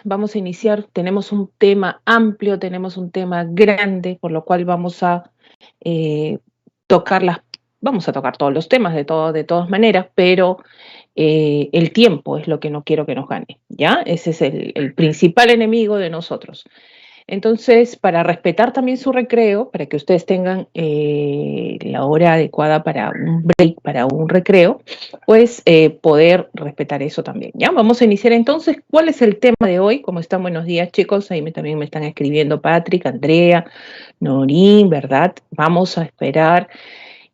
vamos a iniciar, tenemos un tema amplio, tenemos un tema grande, por lo cual vamos a eh, tocar vamos a tocar todos los temas de todas maneras, pero el tiempo es lo que no quiero que nos gane, ¿ya? Ese es el principal enemigo de nosotros. Entonces, para respetar también su recreo, para que ustedes tengan la hora adecuada para un break, para un recreo, pues poder respetar eso también. ¿Ya? Vamos a iniciar entonces. ¿Cuál es el tema de hoy? ¿Cómo están? Buenos días, chicos. Ahí también me están escribiendo Patrick, Andrea, Norín, ¿verdad? Vamos a esperar.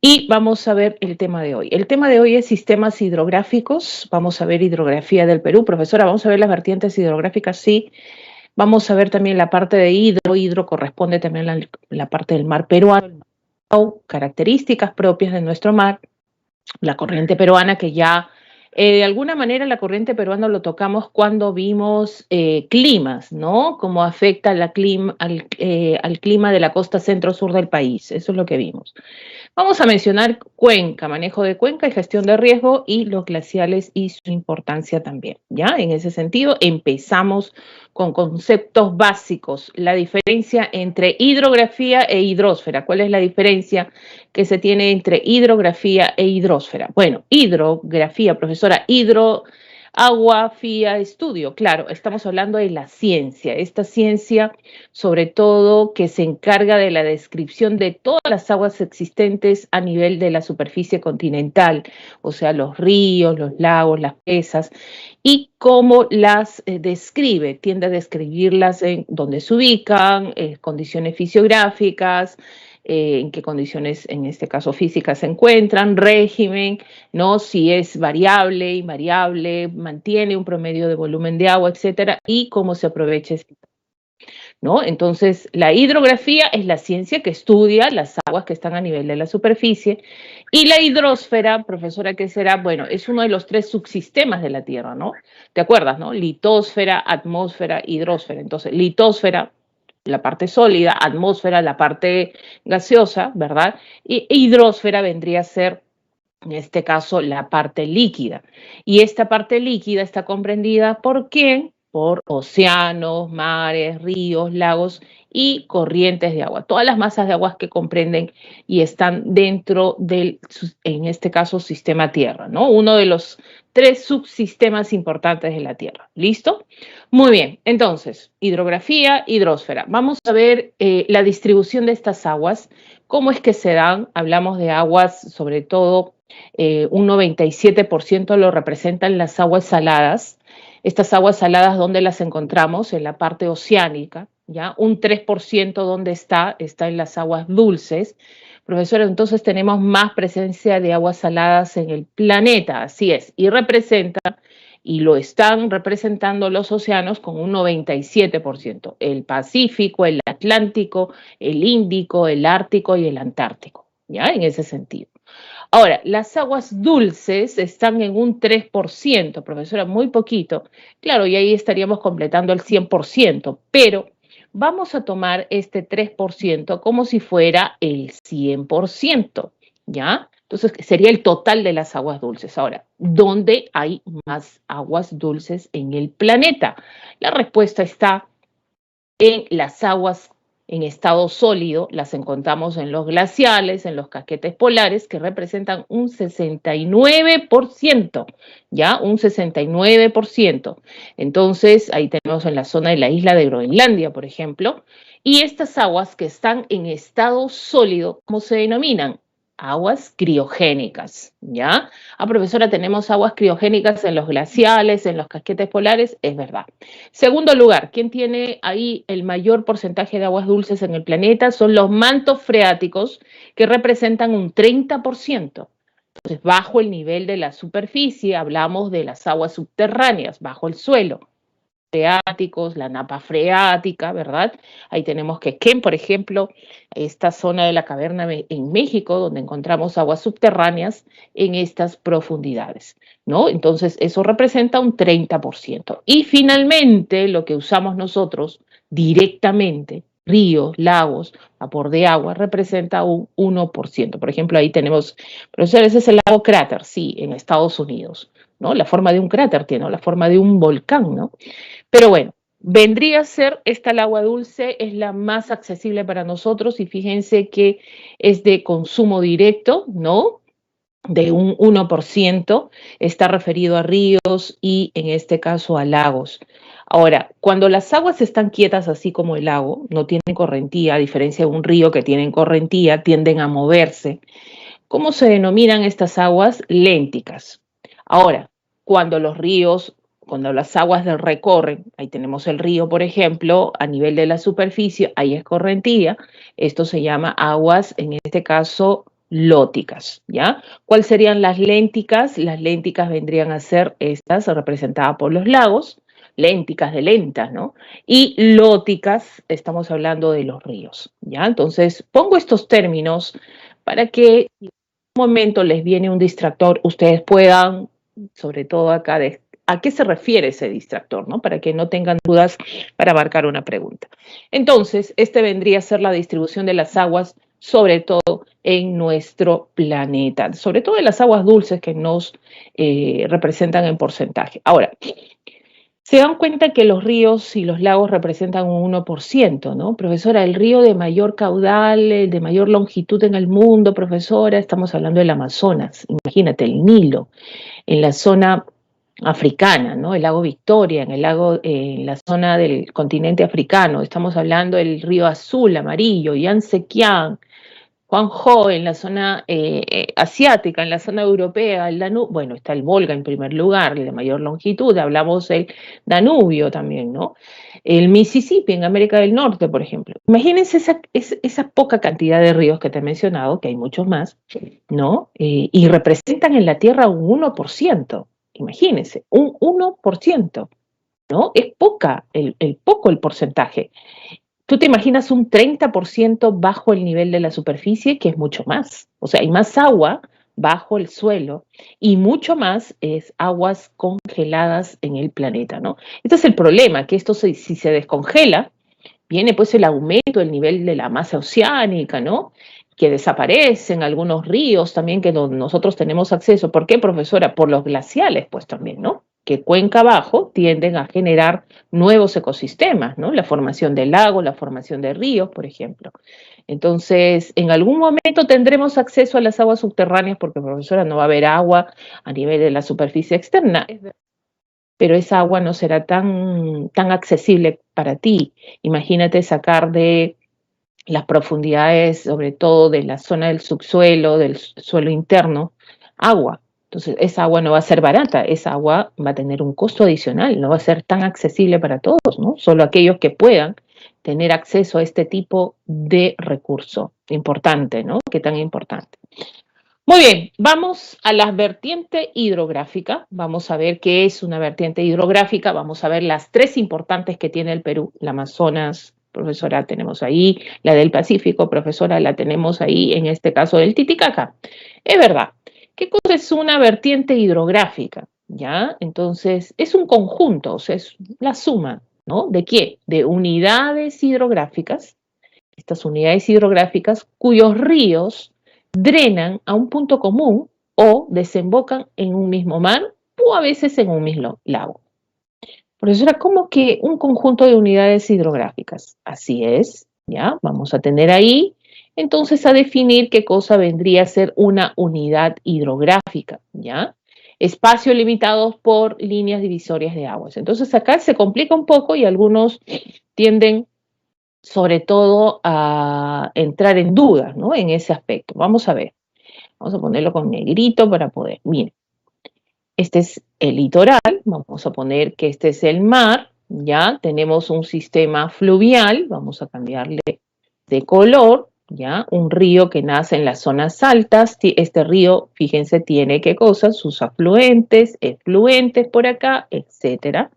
Y vamos a ver el tema de hoy. El tema de hoy es sistemas hidrográficos. Vamos a ver hidrografía del Perú. Profesora, vamos a ver las vertientes hidrográficas, sí. Vamos a ver también la parte de hidro corresponde también a la parte del mar peruano, características propias de nuestro mar, la corriente peruana que ya, de alguna manera la corriente peruana lo tocamos cuando vimos climas, ¿no? Cómo afecta al clima de la costa centro-sur del país, eso es lo que vimos. Vamos a mencionar cuenca, manejo de cuenca y gestión de riesgo y los glaciales y su importancia también, ¿ya? En ese sentido, empezamos con conceptos básicos. La diferencia entre hidrografía e hidrósfera. ¿Cuál es la diferencia que se tiene entre hidrografía e hidrósfera? Bueno, hidrografía, profesora, agua, fía, estudio. Claro, estamos hablando de la ciencia. Esta ciencia, sobre todo, que se encarga de la descripción de todas las aguas existentes a nivel de la superficie continental, o sea, los ríos, los lagos, las presas, y cómo las describe. Tiende a describirlas en dónde se ubican, condiciones fisiográficas, en qué condiciones, en este caso físicas, se encuentran, régimen, ¿no? Si es variable, invariable, mantiene un promedio de volumen de agua, etcétera, y cómo se aprovecha, ¿no? Entonces, la hidrografía es la ciencia que estudia las aguas que están a nivel de la superficie, y la hidrósfera, profesora, ¿qué será? Bueno, es uno de los 3 subsistemas de la Tierra, ¿no? ¿Te acuerdas, no? Litósfera, atmósfera, hidrósfera. Entonces, litósfera, la parte sólida, atmósfera, la parte gaseosa, ¿verdad? Y hidrósfera vendría a ser, en este caso, la parte líquida. Y esta parte líquida está comprendida ¿por quién? Por océanos, mares, ríos, lagos y corrientes de agua. Todas las masas de aguas que comprenden y están dentro del, en este caso, sistema Tierra, ¿no? Uno de los 3 subsistemas importantes de la Tierra. ¿Listo? Muy bien, entonces, hidrografía, hidrósfera. Vamos a ver la distribución de estas aguas, cómo es que se dan. Hablamos de aguas, sobre todo, un 97% lo representan las aguas saladas. Estas aguas saladas, ¿dónde las encontramos? En la parte oceánica, ¿ya? Un 3% ¿dónde está? Está en las aguas dulces. Profesora, entonces tenemos más presencia de aguas saladas en el planeta, así es, y representa, y lo están representando los océanos con un 97%, el Pacífico, el Atlántico, el Índico, el Ártico y el Antártico, ¿ya? En ese sentido. Ahora, las aguas dulces están en un 3%, profesora, muy poquito. Claro, y ahí estaríamos completando el 100%, pero vamos a tomar este 3% como si fuera el 100%, ¿ya? Entonces, sería el total de las aguas dulces. Ahora, ¿dónde hay más aguas dulces en el planeta? La respuesta está en las aguas en estado sólido, las encontramos en los glaciales, en los casquetes polares, que representan un 69%, ¿ya? Un 69%. Entonces, ahí tenemos en la zona de la isla de Groenlandia, por ejemplo, y estas aguas que están en estado sólido, ¿cómo se denominan? Aguas criogénicas, ¿ya? Ah, profesora, tenemos aguas criogénicas en los glaciales, en los casquetes polares, es verdad. Segundo lugar, ¿quién tiene ahí el mayor porcentaje de aguas dulces en el planeta? Son los mantos freáticos, que representan un 30%. Entonces, bajo el nivel de la superficie, hablamos de las aguas subterráneas, bajo el suelo. Freáticos, la napa freática, ¿verdad? Ahí tenemos Quequén, por ejemplo, esta zona de la caverna en México, donde encontramos aguas subterráneas en estas profundidades, ¿no? Entonces, eso representa un 30%. Y finalmente, lo que usamos nosotros directamente, ríos, lagos, vapor de agua, representa un 1%. Por ejemplo, ahí tenemos, profesor, ese es el lago Cráter, sí, en Estados Unidos. ¿no? La forma de un cráter tiene, ¿no? La forma de un volcán, ¿no? Pero bueno, vendría a ser esta el agua dulce, es la más accesible para nosotros y fíjense que es de consumo directo, ¿no? De un 1%, está referido a ríos y en este caso a lagos. Ahora, cuando las aguas están quietas, así como el lago, no tienen correntía, a diferencia de un río que tienen correntía, tienden a moverse. ¿Cómo se denominan estas aguas? Lénticas. Ahora, cuando los ríos, cuando las aguas del recorren, ahí tenemos el río, por ejemplo, a nivel de la superficie, ahí es correntía, esto se llama aguas, en este caso, lóticas, ¿ya? ¿Cuáles serían las lénticas? Las lénticas vendrían a ser estas representadas por los lagos, lénticas de lentas, ¿no? Y lóticas, estamos hablando de los ríos, ¿ya? Entonces, pongo estos términos para que momento les viene un distractor, ustedes puedan, sobre todo acá, a qué se refiere ese distractor, ¿no? Para que no tengan dudas para abarcar una pregunta. Entonces, este vendría a ser la distribución de las aguas, sobre todo en nuestro planeta, sobre todo de las aguas dulces que nos representan en porcentaje. Ahora, se dan cuenta que los ríos y los lagos representan un 1%, ¿no? Profesora, el río de mayor caudal, el de mayor longitud en el mundo, profesora, estamos hablando del Amazonas, imagínate, el Nilo, en la zona africana, ¿no? El lago Victoria, en el lago, en la zona del continente africano, estamos hablando del río azul, amarillo, Yangtze Kiang, Juanjo en la zona asiática, en la zona europea, el Danubio, bueno, está el Volga en primer lugar, el de mayor longitud, hablamos del Danubio también, ¿no? El Mississippi en América del Norte, por ejemplo. Imagínense esa poca cantidad de ríos que te he mencionado, que hay muchos más, ¿no? Y representan en la Tierra un 1%, imagínense, un 1%, ¿no? Es poco el porcentaje. Tú te imaginas un 30% bajo el nivel de la superficie, que es mucho más. O sea, hay más agua bajo el suelo y mucho más es aguas congeladas en el planeta, ¿no? Este es el problema, que esto si se descongela, viene pues el aumento del nivel de la masa oceánica, ¿no? Que desaparecen algunos ríos también que nosotros tenemos acceso. ¿Por qué, profesora? Por los glaciales, pues también, ¿no? Que cuenca abajo tienden a generar nuevos ecosistemas, ¿no? La formación de lagos, la formación de ríos, por ejemplo. Entonces, en algún momento tendremos acceso a las aguas subterráneas porque, profesora, no va a haber agua a nivel de la superficie externa, pero esa agua no será tan accesible para ti. Imagínate sacar de las profundidades, sobre todo de la zona del subsuelo, del suelo interno, agua. Entonces, esa agua no va a ser barata, esa agua va a tener un costo adicional, no va a ser tan accesible para todos, ¿no? Solo aquellos que puedan tener acceso a este tipo de recurso importante, ¿no? Qué tan importante. Muy bien, vamos a la vertiente hidrográfica. Vamos a ver qué es una vertiente hidrográfica. Vamos a ver las tres importantes que tiene el Perú. La Amazonas, profesora, tenemos ahí. La del Pacífico, profesora, la tenemos ahí, en este caso del Titicaca. Es verdad. ¿Qué cosa es una vertiente hidrográfica? ¿Ya? Entonces, es un conjunto, o sea, es la suma, ¿no? ¿De qué? De unidades hidrográficas. Estas unidades hidrográficas cuyos ríos drenan a un punto común o desembocan en un mismo mar o a veces en un mismo lago. Profesora, ¿cómo que un conjunto de unidades hidrográficas? Así es, ¿ya? Vamos a tener ahí, entonces, a definir qué cosa vendría a ser una unidad hidrográfica, ¿ya? Espacios limitados por líneas divisorias de aguas. Entonces, acá se complica un poco y algunos tienden sobre todo a entrar en dudas, ¿no? En ese aspecto. Vamos a ver. Vamos a ponerlo con negrito para poder. Miren, este es el litoral. Vamos a poner que este es el mar. Ya tenemos un sistema fluvial. Vamos a cambiarle de color. Ya un río que nace en las zonas altas. Este río, fíjense, tiene qué cosas, sus afluentes, efluentes por acá, etcétera.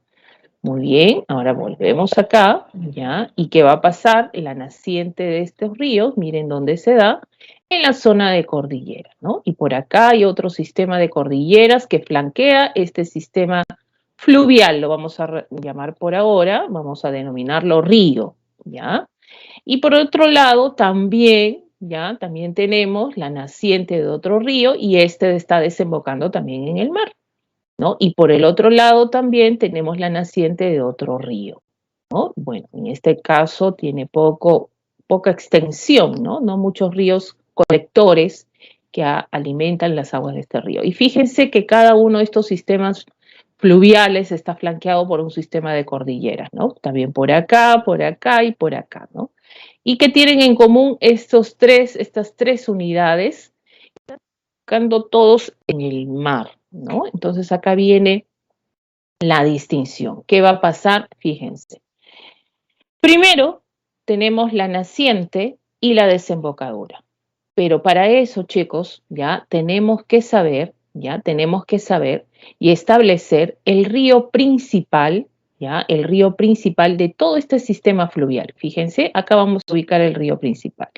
Muy bien, ahora volvemos acá, ¿ya? ¿Y qué va a pasar? La naciente de estos ríos, miren dónde se da, en la zona de cordillera, ¿no? Y por acá hay otro sistema de cordilleras que flanquea este sistema fluvial, lo vamos a llamar por ahora, vamos a denominarlo río, ¿ya? Y por otro lado también, ¿ya? También tenemos la naciente de otro río y este está desembocando también en el mar. ¿no? Y por el otro lado también tenemos la naciente de otro río, ¿no? Bueno, en este caso tiene poca extensión, ¿no? No muchos ríos colectores que alimentan las aguas de este río. Y fíjense que cada uno de estos sistemas fluviales está flanqueado por un sistema de cordilleras, ¿no? También por acá y por acá, ¿no? ¿Y qué tienen en común estas tres unidades? Están buscando todos en el mar, ¿no? Entonces acá viene la distinción. ¿Qué va a pasar? Fíjense. Primero, tenemos la naciente y la desembocadura. Pero para eso, chicos, ya tenemos que saber y establecer el río principal, ya, el río principal de todo este sistema fluvial. Fíjense, acá vamos a ubicar el río principal.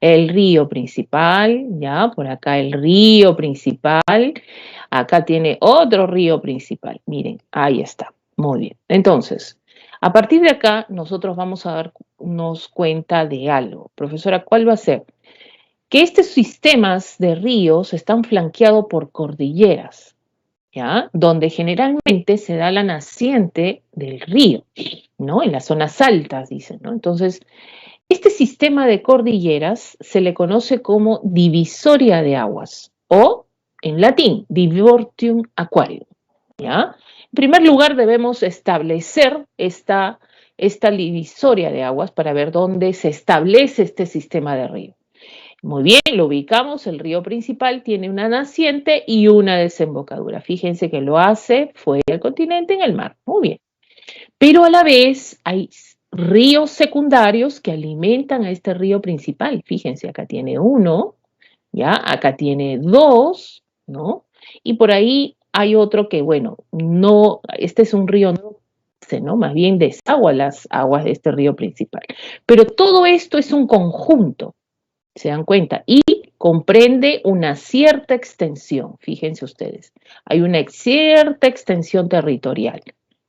El río principal, ya, por acá el río principal, acá tiene otro río principal. Miren, ahí está. Muy bien. Entonces, a partir de acá, nosotros vamos a darnos cuenta de algo. Profesora, ¿cuál va a ser? Que estos sistemas de ríos están flanqueados por cordilleras, ¿ya? Donde generalmente se da la naciente del río, ¿no? En las zonas altas, dicen, ¿no? Entonces, este sistema de cordilleras se le conoce como divisoria de aguas o, en latín, divortium aquarium, ¿ya? En primer lugar, debemos establecer esta divisoria de aguas para ver dónde se establece este sistema de río. Muy bien, lo ubicamos, el río principal tiene una naciente y una desembocadura. Fíjense que lo hace fuera del continente en el mar. Muy bien. Pero a la vez hay ríos secundarios que alimentan a este río principal. Fíjense, acá tiene uno, ¿ya? Acá tiene dos, ¿no? Y por ahí hay otro que, bueno, no, este es un río ¿no? Más bien desagua las aguas de este río principal. Pero todo esto es un conjunto, ¿se dan cuenta? Y comprende una cierta extensión, fíjense ustedes. Hay una cierta extensión territorial,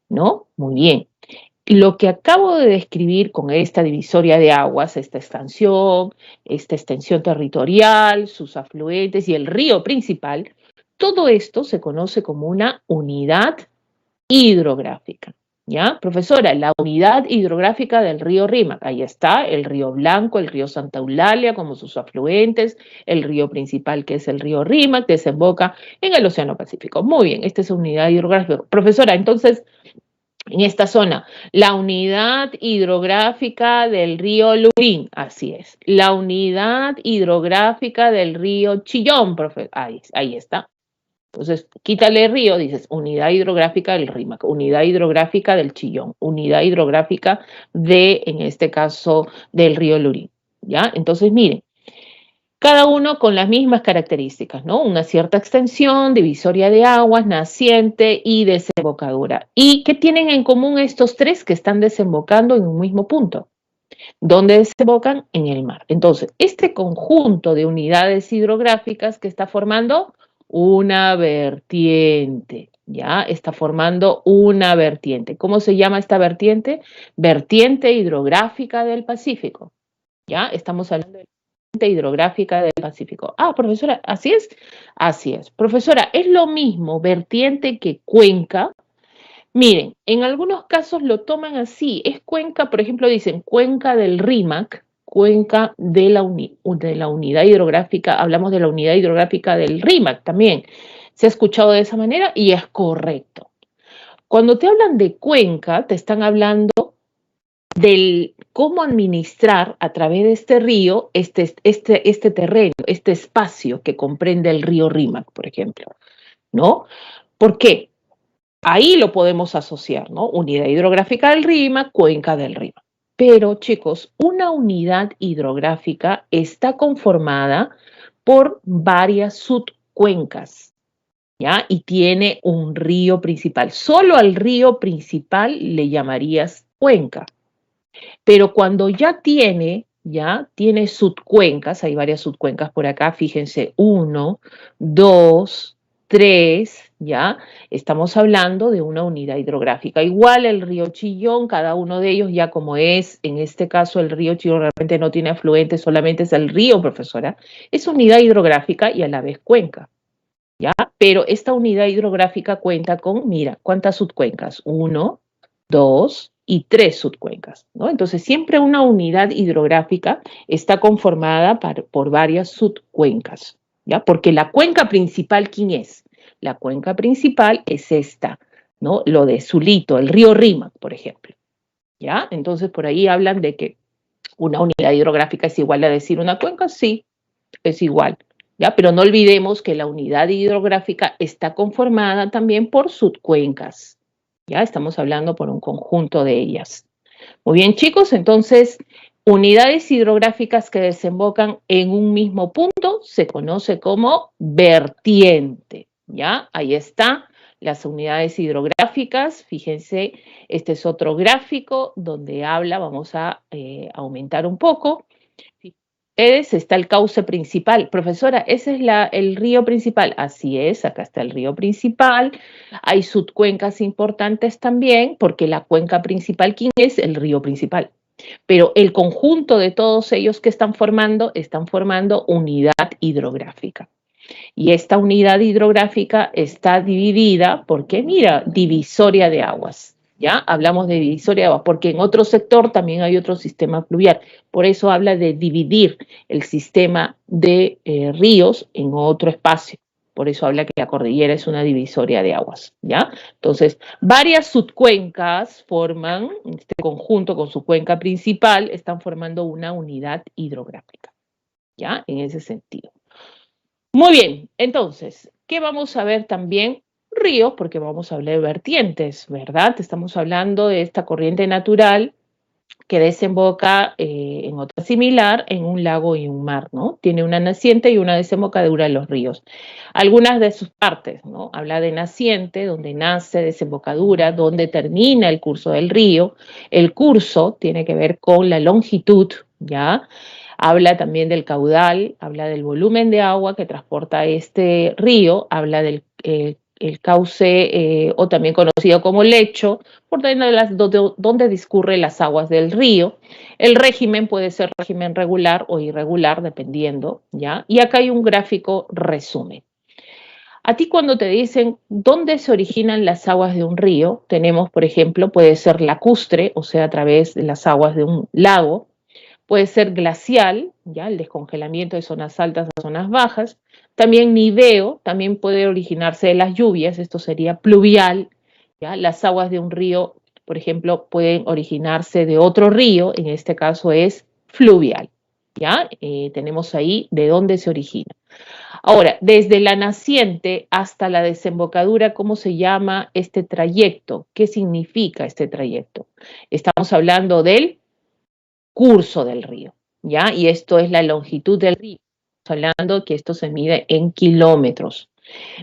¿no? Muy bien. Lo que acabo de describir con esta divisoria de aguas, esta extensión territorial, sus afluentes y el río principal, todo esto se conoce como una unidad hidrográfica. ¿Ya? Profesora, la unidad hidrográfica del río Rímac, ahí está, el río Blanco, el río Santa Eulalia como sus afluentes, el río principal que es el río Rímac, desemboca en el Océano Pacífico. Muy bien, esta es una unidad hidrográfica. Profesora, entonces, en esta zona, la unidad hidrográfica del río Lurín, así es. La unidad hidrográfica del río Chillón, ahí está. Entonces, quítale río, dices unidad hidrográfica del Rímac, unidad hidrográfica del Chillón, unidad hidrográfica en este caso, del río Lurín. ¿Ya? Entonces, miren, cada uno con las mismas características, ¿no? Una cierta extensión, divisoria de aguas, naciente y desembocadura. ¿Y qué tienen en común estos tres que están desembocando en un mismo punto? ¿Dónde desembocan? En el mar. Entonces, este conjunto de unidades hidrográficas que está formando una vertiente, ¿ya? Está formando una vertiente. ¿Cómo se llama esta vertiente? Vertiente hidrográfica del Pacífico, ¿ya? Estamos hablando de hidrográfica del Pacífico. Ah, profesora, ¿así es? Así es. Profesora, ¿es lo mismo vertiente que cuenca? Miren, en algunos casos lo toman así. Es cuenca, por ejemplo, dicen cuenca del Rímac, cuenca de la unidad hidrográfica, hablamos de la unidad hidrográfica del Rímac también. Se ha escuchado de esa manera y es correcto. Cuando te hablan de cuenca, te están hablando del cómo administrar a través de este río este terreno, este espacio que comprende el río Rímac, por ejemplo, ¿no? ¿Por qué? Ahí lo podemos asociar, ¿no? Unidad hidrográfica del Rímac, cuenca del Rímac. Pero, chicos, una unidad hidrográfica está conformada por varias subcuencas, ¿ya? Y tiene un río principal. Solo al río principal le llamarías cuenca. Pero cuando ya tiene subcuencas, hay varias subcuencas por acá, fíjense, 1, 2, 3, ¿ya? Estamos hablando de una unidad hidrográfica. Igual el río Chillón, cada uno de ellos ya como es, en este caso el río Chillón realmente no tiene afluentes, solamente es el río, profesora, es unidad hidrográfica y a la vez cuenca. ¿ya? Pero esta unidad hidrográfica cuenta con, mira, ¿cuántas subcuencas? 1, 2 y 3 subcuencas, ¿no? Entonces, siempre una unidad hidrográfica está conformada por varias subcuencas, ¿ya? Porque la cuenca principal, ¿quién es? La cuenca principal es esta, ¿no? Lo de Zulito, el río Rímac, por ejemplo, ¿ya? Entonces, por ahí hablan de que una unidad hidrográfica es igual a decir una cuenca, sí, es igual, ¿ya? Pero no olvidemos que la unidad hidrográfica está conformada también por subcuencas, ¿ya? Estamos hablando por un conjunto de ellas. Muy bien, chicos, entonces, unidades hidrográficas que desembocan en un mismo punto se conoce como vertiente, ¿ya? Ahí está, las unidades hidrográficas, fíjense, este es otro gráfico donde habla, vamos a aumentar un poco, está el cauce principal. Profesora, ese es el río principal. Así es, acá está el río principal. Hay subcuencas importantes también, porque la cuenca principal, ¿quién es? El río principal. Pero el conjunto de todos ellos que están formando unidad hidrográfica. Y esta unidad hidrográfica está dividida porque, mira, divisoria de aguas. ¿Ya? Hablamos de divisoria de aguas, porque en otro sector también hay otro sistema fluvial. Por eso habla de dividir el sistema de ríos en otro espacio. Por eso habla que la cordillera es una divisoria de aguas, ¿ya? Entonces, varias subcuencas forman, este conjunto con su cuenca principal, están formando una unidad hidrográfica, ¿ya? En ese sentido. Muy bien, entonces, ¿qué vamos a ver también? Ríos, porque vamos a hablar de vertientes, ¿verdad? Estamos hablando de esta corriente natural que desemboca en otra similar en un lago y un mar, ¿no? Tiene una naciente y una desembocadura en los ríos. Algunas de sus partes, ¿no? Habla de naciente, donde nace, desembocadura, donde termina el curso del río. El curso tiene que ver con la longitud, ¿ya? Habla también del caudal, habla del volumen de agua que transporta este río, habla del el cauce o también conocido como lecho, por donde discurren las aguas del río. El régimen puede ser régimen regular o irregular, dependiendo, ¿ya? Y acá hay un gráfico resumen. A ti cuando te dicen dónde se originan las aguas de un río, tenemos, por ejemplo, puede ser lacustre, o sea, a través de las aguas de un lago, puede ser glacial, ya el descongelamiento de zonas altas a zonas bajas, también niveo, también puede originarse de las lluvias, esto sería pluvial, ya las aguas de un río, por ejemplo, pueden originarse de otro río, en este caso es fluvial, ya tenemos ahí de dónde se origina. Ahora, desde la naciente hasta la desembocadura, ¿cómo se llama este trayecto? ¿Qué significa este trayecto? Estamos hablando del curso del río, ¿ya? Y esto es la longitud del río. Estamos hablando que esto se mide en kilómetros,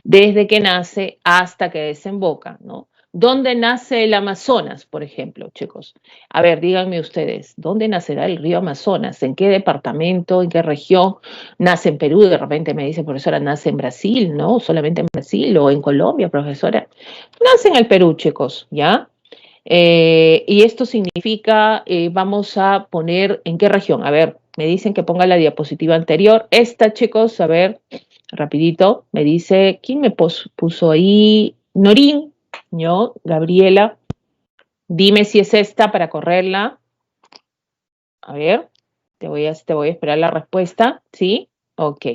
desde que nace hasta que desemboca, ¿no? ¿Dónde nace el Amazonas, por ejemplo, chicos? A ver, díganme ustedes, ¿dónde nacerá el río Amazonas? ¿En qué departamento, en qué región? ¿Nace en Perú? De repente me dice, profesora, ¿nace en Brasil? ¿No? ¿Solamente en Brasil o en Colombia, profesora? Nace en el Perú, chicos, ¿ya? Y esto significa, vamos a poner, ¿en qué región? A ver, me dicen que ponga la diapositiva anterior. Esta, chicos, a ver, rapidito, me dice, ¿quién me puso ahí? Norín, ¿no? Gabriela, dime si es esta para correrla. A ver, te voy a esperar la respuesta, ¿sí? Ok,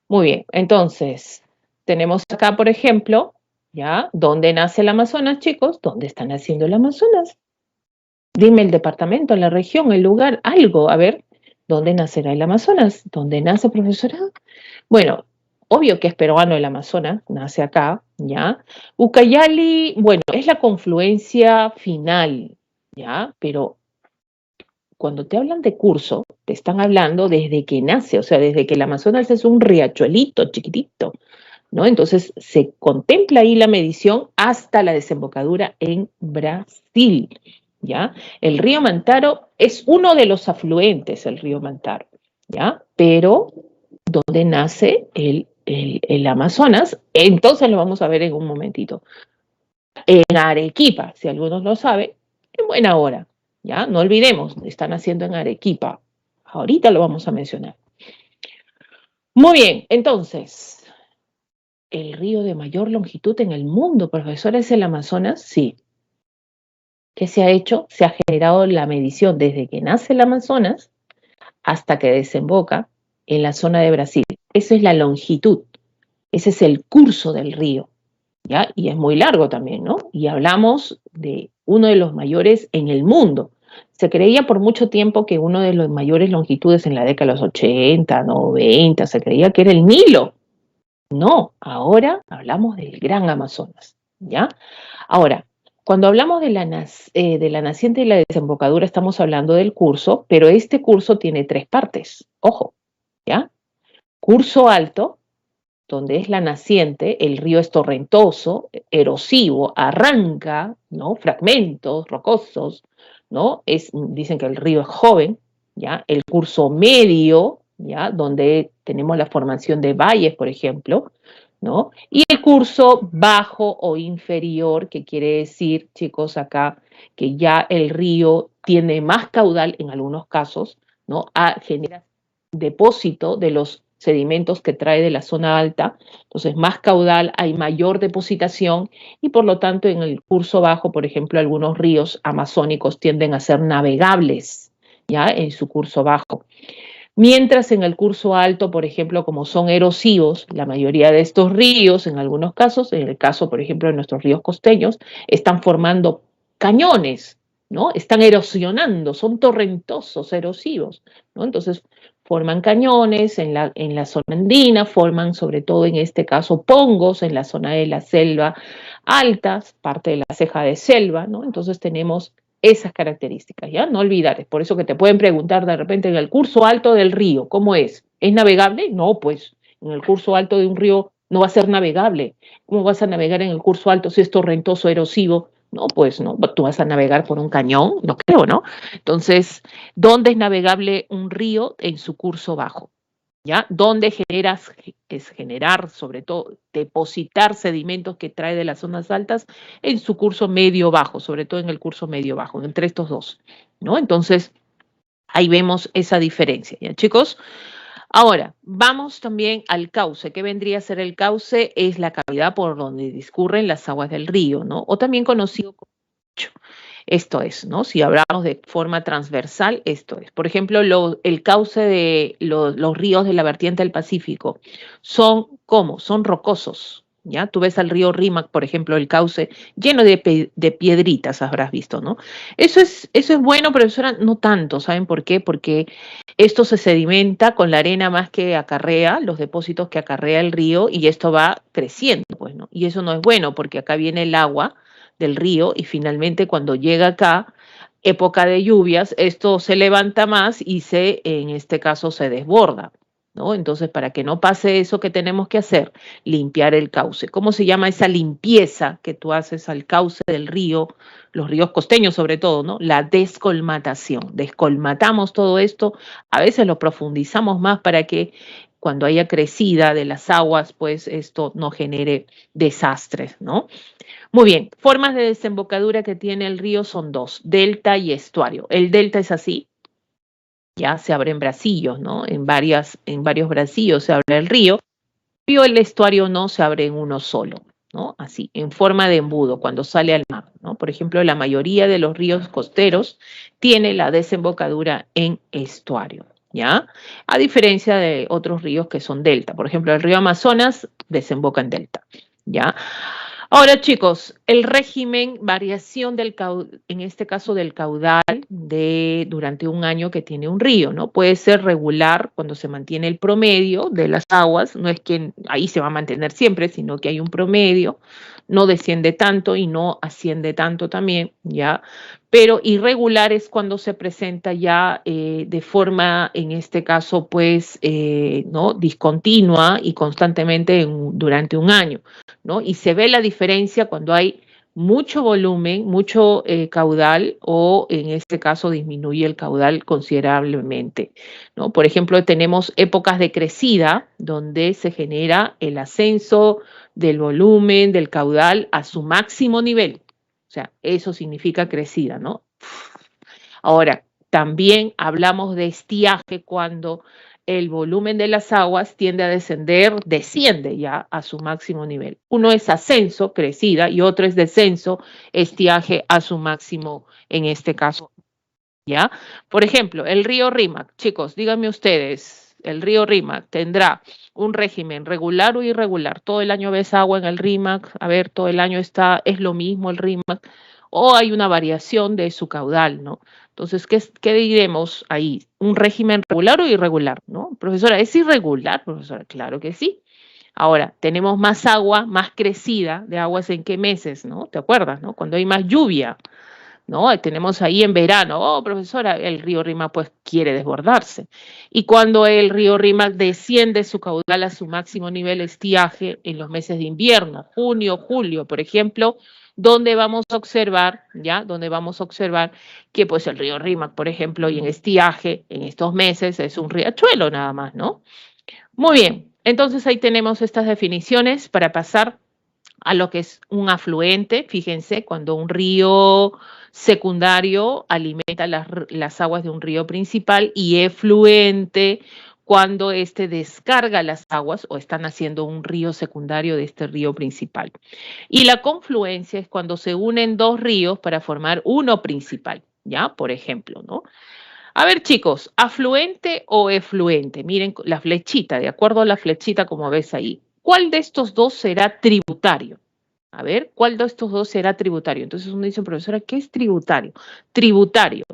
muy bien. Entonces, tenemos acá, por ejemplo, ¿ya? ¿Dónde nace el Amazonas, chicos? ¿Dónde está naciendo el Amazonas? Dime el departamento, la región, el lugar, algo. A ver, ¿dónde nacerá el Amazonas? ¿Dónde nace, profesora? Bueno, obvio que es peruano el Amazonas, nace acá, ¿ya? Ucayali, bueno, es la confluencia final, ¿ya? Pero cuando te hablan de curso, te están hablando desde que nace, o sea, desde que el Amazonas es un riachuelito chiquitito, ¿no? Entonces se contempla ahí la medición hasta la desembocadura en Brasil, ¿ya? El río Mantaro es uno de los afluentes, el río Mantaro, ¿ya? Pero donde nace el Amazonas, entonces lo vamos a ver en un momentito. En Arequipa, si algunos lo saben, en buena hora, ¿ya? No olvidemos, están haciendo en Arequipa. Ahorita lo vamos a mencionar. Muy bien, entonces, ¿El río de mayor longitud en el mundo, profesor, es el Amazonas? Sí. ¿Qué se ha hecho? Se ha generado la medición desde que nace el Amazonas hasta que desemboca en la zona de Brasil. Esa es la longitud, ese es el curso del río, ¿ya? Y es muy largo también, ¿no? Y hablamos de uno de los mayores en el mundo. Se creía por mucho tiempo que uno de los mayores longitudes en la década de los 80, 90, se creía que era el Nilo. No, ahora hablamos del Gran Amazonas, ¿ya? Ahora, cuando hablamos de la naciente y la desembocadura, estamos hablando del curso, pero este curso tiene tres partes, ojo, ¿ya? Curso alto, donde es la naciente, el río es torrentoso, erosivo, arranca, ¿no? Fragmentos rocosos, ¿no? Dicen que el río es joven, ¿ya? El curso medio, ¿ya? Donde tenemos la formación de valles, por ejemplo, ¿no? Y el curso bajo o inferior, que quiere decir, chicos, acá, que ya el río tiene más caudal en algunos casos, ¿no? Genera depósito de los sedimentos que trae de la zona alta, entonces más caudal, hay mayor depositación y por lo tanto en el curso bajo, por ejemplo, algunos ríos amazónicos tienden a ser navegables, ¿ya? En su curso bajo. Mientras en el curso alto, por ejemplo, como son erosivos, la mayoría de estos ríos, en algunos casos, en el caso, por ejemplo, de nuestros ríos costeños, están formando cañones, ¿no? Están erosionando, son torrentosos, erosivos, ¿no? Entonces, forman cañones en la zona andina, forman sobre todo en este caso pongos en la zona de la selva altas, parte de la ceja de selva, ¿no? Entonces tenemos esas características, ¿ya? No olvidar, es por eso que te pueden preguntar de repente en el curso alto del río, ¿cómo es? ¿Es navegable? No, pues en el curso alto de un río no va a ser navegable. ¿Cómo vas a navegar en el curso alto si es torrentoso, erosivo? No, pues no, tú vas a navegar por un cañón, no creo, ¿no? Entonces, ¿dónde es navegable un río? En su curso bajo. ¿Ya? Donde es generar, sobre todo, depositar sedimentos que trae de las zonas altas en su curso medio-bajo, sobre todo en el curso medio-bajo, entre estos dos, ¿no? Entonces, ahí vemos esa diferencia, ¿ya, chicos? Ahora, vamos también al cauce. ¿Qué vendría a ser el cauce? Es la cavidad por donde discurren las aguas del río, ¿no? O también conocido como lecho. Esto es, ¿no? Si hablamos de forma transversal, esto es. Por ejemplo, el cauce de los ríos de la vertiente del Pacífico son, ¿cómo? Son rocosos, ¿ya? Tú ves al río Rímac, por ejemplo, el cauce lleno de piedritas, habrás visto, ¿no? Eso es bueno, profesora, no tanto, ¿saben por qué? Porque esto se sedimenta con la arena más que acarrea, los depósitos que acarrea el río, y esto va creciendo, pues, ¿no? Y eso no es bueno, porque acá viene el agua del río y finalmente cuando llega acá, época de lluvias, esto se levanta más y en este caso se desborda, ¿no? Entonces, para que no pase eso, ¿qué tenemos que hacer? Limpiar el cauce. ¿Cómo se llama esa limpieza que tú haces al cauce del río, los ríos costeños sobre todo, ¿no? La descolmatación. Descolmatamos todo esto, a veces lo profundizamos más para que cuando haya crecida de las aguas, pues esto no genere desastres, ¿no? Muy bien, formas de desembocadura que tiene el río son dos, delta y estuario. El delta es así, ya se abren bracillos, ¿no? En varios bracillos se abre el río, y el estuario no se abre en uno solo, ¿no? Así, en forma de embudo, cuando sale al mar, ¿no? Por ejemplo, la mayoría de los ríos costeros tiene la desembocadura en estuario, ¿ya? A diferencia de otros ríos que son delta. Por ejemplo, el río Amazonas desemboca en delta, ¿ya? Ahora, chicos, el régimen, variación del caudal, en este caso del caudal durante un año que tiene un río, ¿no? Puede ser regular cuando se mantiene el promedio de las aguas, no es que ahí se va a mantener siempre, sino que hay un promedio, no desciende tanto y no asciende tanto también, ¿ya? Pero irregular es cuando se presenta ya de forma, en este caso, pues, ¿no? Discontinua y constantemente durante un año, ¿no? Y se ve la diferencia cuando hay mucho volumen, mucho caudal o en este caso disminuye el caudal considerablemente, ¿no? Por ejemplo, tenemos épocas de crecida donde se genera el ascenso del volumen, del caudal a su máximo nivel. O sea, eso significa crecida, ¿no? Ahora, también hablamos de estiaje cuando el volumen de las aguas tiende a desciende ya a su máximo nivel. Uno es ascenso, crecida, y otro es descenso, estiaje a su máximo, en este caso, ¿ya? Por ejemplo, el río Rímac, chicos, díganme ustedes, el río Rímac tendrá un régimen regular o irregular. Todo el año ves agua en el Rímac, a ver, todo el año es lo mismo el Rímac, o hay una variación de su caudal, ¿no? Entonces, ¿qué diremos ahí? ¿Un régimen regular o irregular? ¿No? Profesora, ¿es irregular, profesora? Claro que sí. Ahora, tenemos más agua, más crecida de aguas en qué meses, ¿no? ¿Te acuerdas, no? Cuando hay más lluvia. ¿No? Tenemos ahí en verano, oh, profesora, el río Rímac pues quiere desbordarse. Y cuando el río Rímac desciende su caudal a su máximo nivel estiaje en los meses de invierno, junio, julio, por ejemplo, donde vamos a observar, ¿ya? Donde vamos a observar que pues el río Rímac, por ejemplo, y en estiaje, en estos meses, es un riachuelo nada más, ¿no? Muy bien, entonces ahí tenemos estas definiciones para pasar a lo que es un afluente. Fíjense, cuando un río secundario alimenta las aguas de un río principal, y efluente cuando éste descarga las aguas o están haciendo un río secundario de este río principal. Y la confluencia es cuando se unen dos ríos para formar uno principal, ¿ya? Por ejemplo, ¿no? A ver, chicos, afluente o efluente. Miren la flechita, de acuerdo a la flechita como ves ahí. ¿Cuál de estos dos será tributario? A ver, ¿cuál de estos dos será tributario? Entonces uno dice, profesora, ¿qué es tributario? Tributario,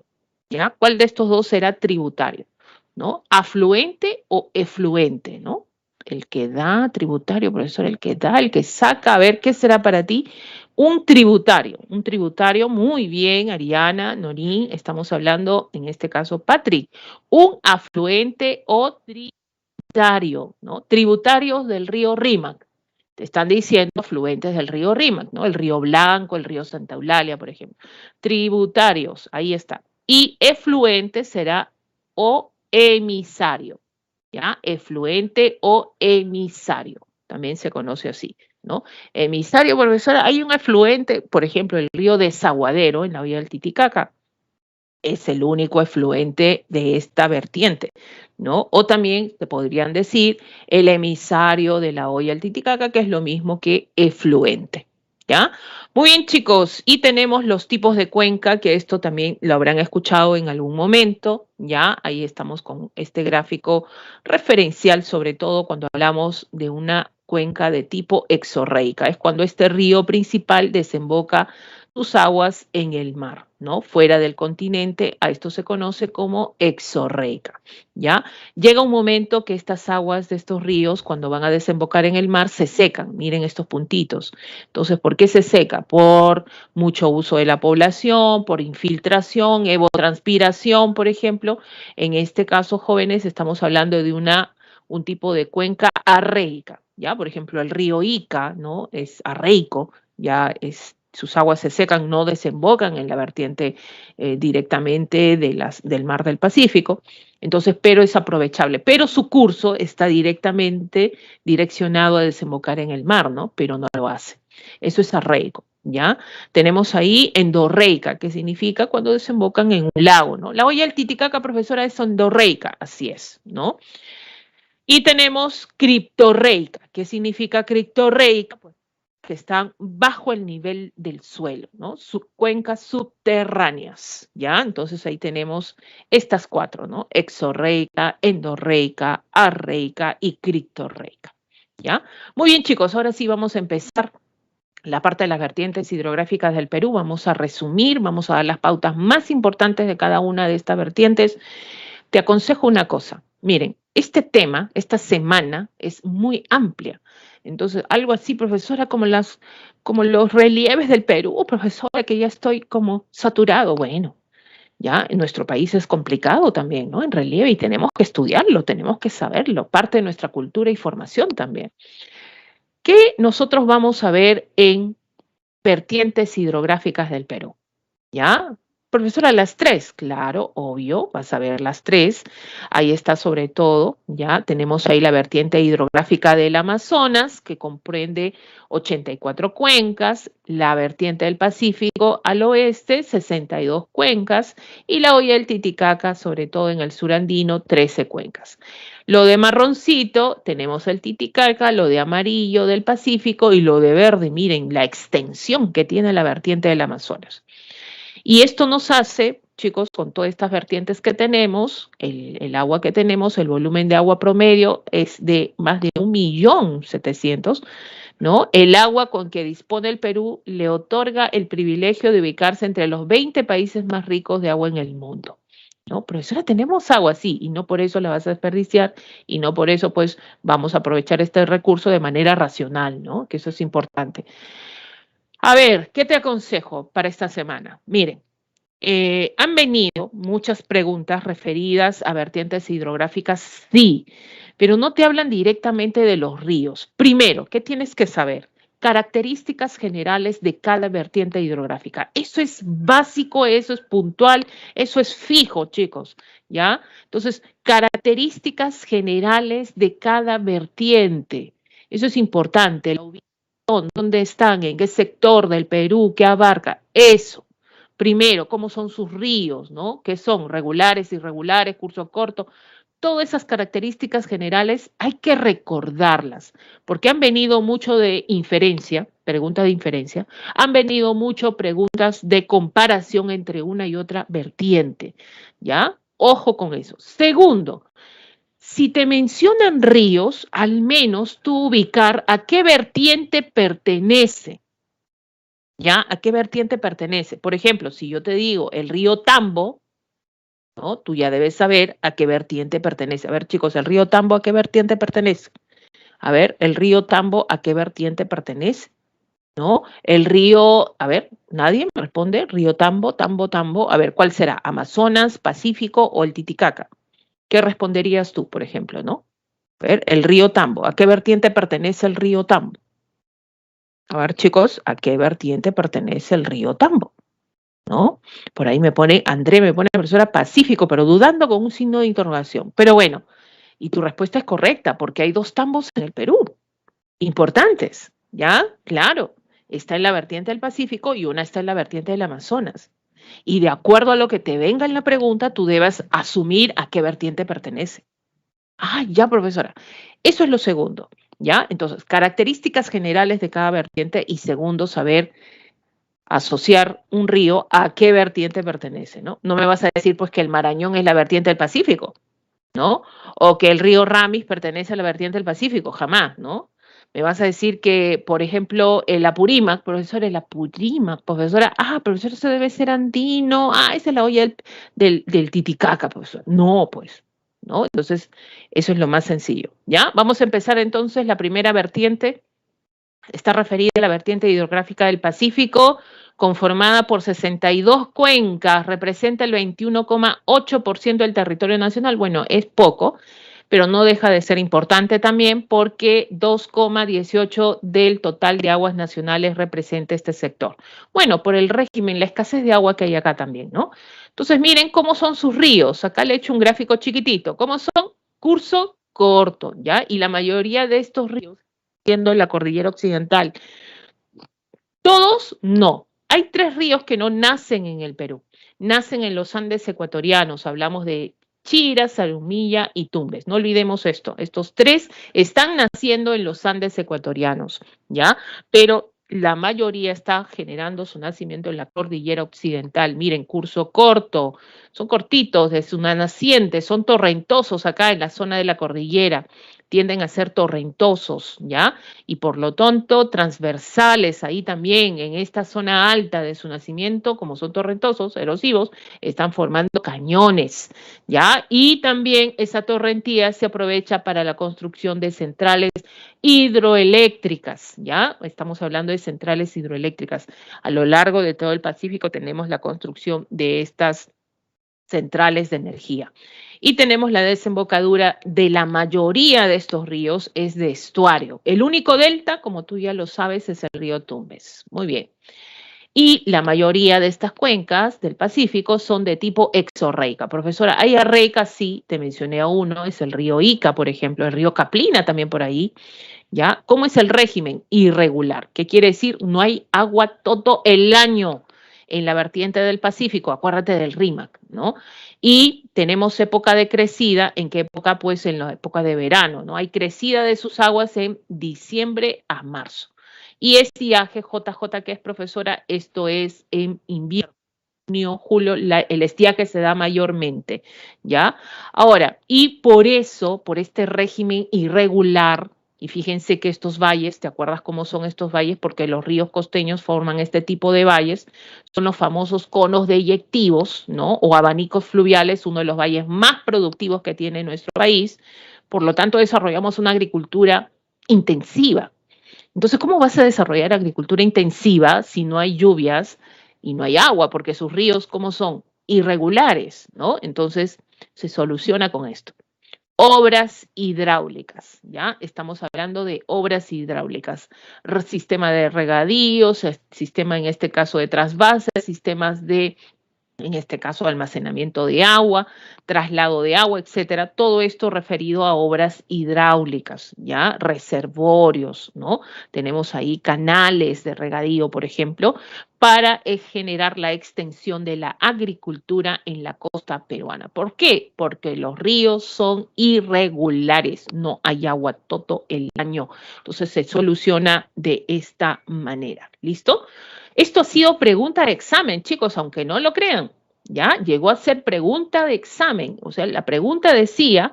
¿ya? ¿Cuál de estos dos será tributario? ¿No? ¿Afluente o efluente, no? El que da, tributario, profesor, el que da, el que saca. A ver, ¿qué será para ti? Un tributario, muy bien, Ariana, Norín, estamos hablando, en este caso, Patrick, un afluente o tributario, ¿no? Tributarios del río Rímac. Te están diciendo afluentes del río Rímac, ¿no? El río Blanco, el río Santa Eulalia, por ejemplo. Tributarios, ahí está. Y efluente será o emisario, ¿ya? Efluente o emisario, también se conoce así, ¿no? Emisario, profesora, hay un afluente, por ejemplo, el río Desaguadero en la vía del Titicaca, es el único efluente de esta vertiente, ¿no? O también te podrían decir el emisario de la olla del Titicaca, que es lo mismo que efluente, ¿ya? Muy bien, chicos, y tenemos los tipos de cuenca, que esto también lo habrán escuchado en algún momento, ¿ya? Ahí estamos con este gráfico referencial, sobre todo cuando hablamos de una cuenca de tipo exorreica, es cuando este río principal desemboca sus aguas en el mar, ¿no? Fuera del continente, a esto se conoce como exorreica, ¿ya? Llega un momento que estas aguas de estos ríos, cuando van a desembocar en el mar, se secan. Miren estos puntitos. Entonces, ¿por qué se seca? Por mucho uso de la población, por infiltración, evotranspiración, por ejemplo. En este caso, jóvenes, estamos hablando de un tipo de cuenca arreica, ¿ya? Por ejemplo, el río Ica, ¿no? Es arreico, ya sus aguas se secan, no desembocan en la vertiente directamente del mar del Pacífico, entonces, pero es aprovechable, pero su curso está directamente direccionado a desembocar en el mar, ¿no? Pero no lo hace. Eso es arreico, ¿ya? Tenemos ahí endorreica, que significa cuando desembocan en un lago, ¿no? La olla del Titicaca, profesora, es endorreica, así es, ¿no? Y tenemos criptorreica. ¿Qué significa criptorreica? Pues que están bajo el nivel del suelo, ¿no? Cuencas subterráneas, ¿ya? Entonces ahí tenemos estas cuatro, ¿no? Exorreica, endorreica, arreica y criptorreica, ¿ya? Muy bien, chicos, ahora sí vamos a empezar la parte de las vertientes hidrográficas del Perú. Vamos a resumir, vamos a dar las pautas más importantes de cada una de estas vertientes. Te aconsejo una cosa, miren, este tema, esta semana es muy amplia. Entonces, algo así, profesora, como los relieves del Perú, profesora, que ya estoy como saturado. Bueno, ya en nuestro país es complicado también, ¿no? En relieve, y tenemos que estudiarlo, tenemos que saberlo, parte de nuestra cultura y formación también. ¿Qué nosotros vamos a ver en vertientes hidrográficas del Perú? ¿Ya? Profesora, las tres, claro, obvio, vas a ver las tres. Ahí está sobre todo, ya tenemos ahí la vertiente hidrográfica del Amazonas, que comprende 84 cuencas, la vertiente del Pacífico al oeste, 62 cuencas, y la hoya del Titicaca, sobre todo en el sur andino, 13 cuencas. Lo de marroncito, tenemos el Titicaca, lo de amarillo del Pacífico y lo de verde, miren la extensión que tiene la vertiente del Amazonas. Y esto nos hace, chicos, con todas estas vertientes que tenemos, el agua que tenemos, el volumen de agua promedio es de más de 1.700.000, ¿no? El agua con que dispone el Perú le otorga el privilegio de ubicarse entre los 20 países más ricos de agua en el mundo. ¿No? Profesora, tenemos agua, sí, y no por eso la vas a desperdiciar, y no por eso, pues, vamos a aprovechar este recurso de manera racional, ¿no? Que eso es importante. A ver, ¿qué te aconsejo para esta semana? Miren, han venido muchas preguntas referidas a vertientes hidrográficas, sí, pero no te hablan directamente de los ríos. Primero, ¿qué tienes que saber? Características generales de cada vertiente hidrográfica. Eso es básico, eso es puntual, eso es fijo, chicos, ¿ya? Entonces, características generales de cada vertiente. Eso es importante. La ubicación, dónde están, en qué sector del Perú, qué abarca, eso. Primero, cómo son sus ríos, ¿no? ¿Qué son? Regulares, irregulares, curso corto. Todas esas características generales hay que recordarlas, porque han venido mucho de inferencia, preguntas de inferencia, han venido mucho preguntas de comparación entre una y otra vertiente, ¿ya? Ojo con eso. Segundo, si te mencionan ríos, al menos tú ubicar a qué vertiente pertenece. ¿Ya? ¿A qué vertiente pertenece? Por ejemplo, si yo te digo el río Tambo, ¿no? Tú ya debes saber a qué vertiente pertenece. A ver, chicos, ¿el río Tambo a qué vertiente pertenece? A ver, ¿el río Tambo a qué vertiente pertenece? ¿No? El río, a ver, nadie me responde. Río Tambo, Tambo, Tambo. A ver, ¿cuál será? ¿Amazonas, Pacífico o el Titicaca? ¿Qué responderías tú, por ejemplo, no? A ver, el río Tambo. ¿A qué vertiente pertenece el río Tambo? A ver, chicos, ¿a qué vertiente pertenece el río Tambo? ¿No? Por ahí me pone, André me pone profesora Pacífico, pero dudando con un signo de interrogación. Pero bueno, y tu respuesta es correcta, porque hay dos tambos en el Perú, importantes, ¿ya? Claro, está en la vertiente del Pacífico y una está en la vertiente del Amazonas. Y de acuerdo a lo que te venga en la pregunta, tú debes asumir a qué vertiente pertenece. Ah, ya, profesora. Eso es lo segundo, ¿ya? Entonces, características generales de cada vertiente y segundo, saber asociar un río a qué vertiente pertenece, ¿no? No me vas a decir pues que el Marañón es la vertiente del Pacífico, ¿no? O que el río Ramis pertenece a la vertiente del Pacífico, jamás, ¿no? Me vas a decir que, por ejemplo, el Apurímac, profesora, el Apurímac, profesora, profesor, eso debe ser andino, esa es la olla del Titicaca, profesor. No, pues, ¿no? Entonces, eso es lo más sencillo, ¿ya? Vamos a empezar entonces la primera vertiente. Está referida a la vertiente hidrográfica del Pacífico, conformada por 62 cuencas, representa el 21,8% del territorio nacional. Bueno, es poco, pero no deja de ser importante también porque 2,18 del total de aguas nacionales representa este sector. Bueno, por el régimen, la escasez de agua que hay acá también, ¿no? Entonces, miren cómo son sus ríos. Acá le he hecho un gráfico chiquitito. ¿Cómo son? Curso corto, ¿ya? Y la mayoría de estos ríos siendo la cordillera occidental. Todos no. Hay tres ríos que no nacen en el Perú. Nacen en los Andes ecuatorianos. Hablamos de Chira, Salumilla y Tumbes. No olvidemos esto. Estos tres están naciendo en los Andes ecuatorianos, ¿ya? Pero la mayoría está generando su nacimiento en la cordillera occidental. Miren, curso corto, son cortitos de su naciente, son torrentosos acá en la zona de la cordillera, tienden a ser torrentosos, ¿ya? Y por lo tanto transversales ahí también en esta zona alta de su nacimiento, como son torrentosos, erosivos, están formando cañones, ¿ya? Y también esa torrentía se aprovecha para la construcción de centrales hidroeléctricas, ¿ya? Estamos hablando de centrales hidroeléctricas. A lo largo de todo el Pacífico tenemos la construcción de estas centrales de energía. Y tenemos la desembocadura de la mayoría de estos ríos es de estuario. El único delta, como tú ya lo sabes, es el río Tumbes. Muy bien. Y la mayoría de estas cuencas del Pacífico son de tipo exorreica. Profesora, hay arreicas, sí, te mencioné a uno, es el río Ica, por ejemplo, el río Caplina también por ahí, ¿ya? ¿Cómo es el régimen? Irregular. ¿Qué quiere decir? No hay agua todo el año en la vertiente del Pacífico, acuérdate del RIMAC, ¿no? Y tenemos época de crecida, ¿en qué época? Pues en la época de verano, ¿no? Hay crecida de sus aguas en diciembre a marzo. Y estiaje, JJ, que es profesora, esto es en invierno. Junio, julio, el estiaje se da mayormente, ¿ya? Ahora, y por eso, por este régimen irregular, y fíjense que estos valles, ¿te acuerdas cómo son estos valles? Porque los ríos costeños forman este tipo de valles, son los famosos conos deyectivos, ¿no? O abanicos fluviales, uno de los valles más productivos que tiene nuestro país. Por lo tanto, desarrollamos una agricultura intensiva. Entonces, ¿cómo vas a desarrollar agricultura intensiva si no hay lluvias y no hay agua? Porque sus ríos, ¿cómo son? Irregulares, ¿no? Entonces, se soluciona con esto. Obras hidráulicas, ¿ya? Estamos hablando de obras hidráulicas. Sistema de regadíos, sistema en este caso de trasvases, sistemas de, en este caso, almacenamiento de agua, traslado de agua, etcétera. Todo esto referido a obras hidráulicas, ¿ya? Reservorios, ¿no? Tenemos ahí canales de regadío, por ejemplo, para generar la extensión de la agricultura en la costa peruana. ¿Por qué? Porque los ríos son irregulares, no hay agua todo el año. Entonces se soluciona de esta manera. ¿Listo? Esto ha sido pregunta de examen, chicos, aunque no lo crean, ¿ya? Llegó a ser pregunta de examen. O sea, la pregunta decía,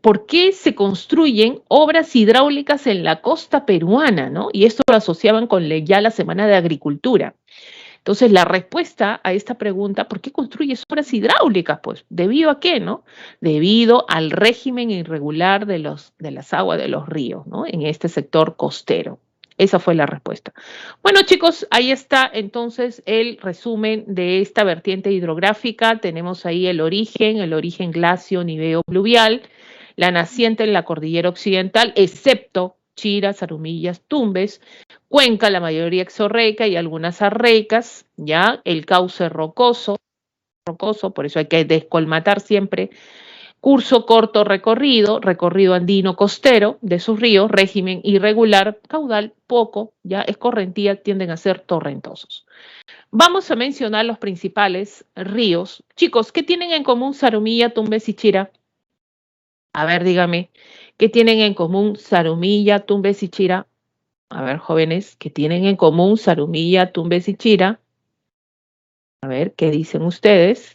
¿por qué se construyen obras hidráulicas en la costa peruana, ¿no? Y esto lo asociaban con ya la Semana de Agricultura. Entonces, la respuesta a esta pregunta, ¿por qué construyes obras hidráulicas? Pues, ¿debido a qué, no? Debido al régimen irregular de las aguas de los ríos, ¿no? En este sector costero. Esa fue la respuesta. Bueno, chicos, ahí está entonces el resumen de esta vertiente hidrográfica. Tenemos ahí el origen glacio, niveo pluvial, la naciente en la cordillera occidental, excepto Chira, Zarumillas, Tumbes, Cuenca, la mayoría exorreica y algunas arreicas, ¿ya? El cauce rocoso, por eso hay que descolmatar siempre. Curso corto recorrido, recorrido andino costero de sus ríos, régimen irregular, caudal poco, ya escorrentía, tienden a ser torrentosos. Vamos a mencionar los principales ríos. Chicos, ¿qué tienen en común Zarumilla, Tumbes y Chira? A ver, dígame, ¿qué tienen en común Zarumilla, Tumbes y Chira? A ver, jóvenes, ¿qué tienen en común Zarumilla, Tumbes y Chira? A ver, ¿qué dicen ustedes?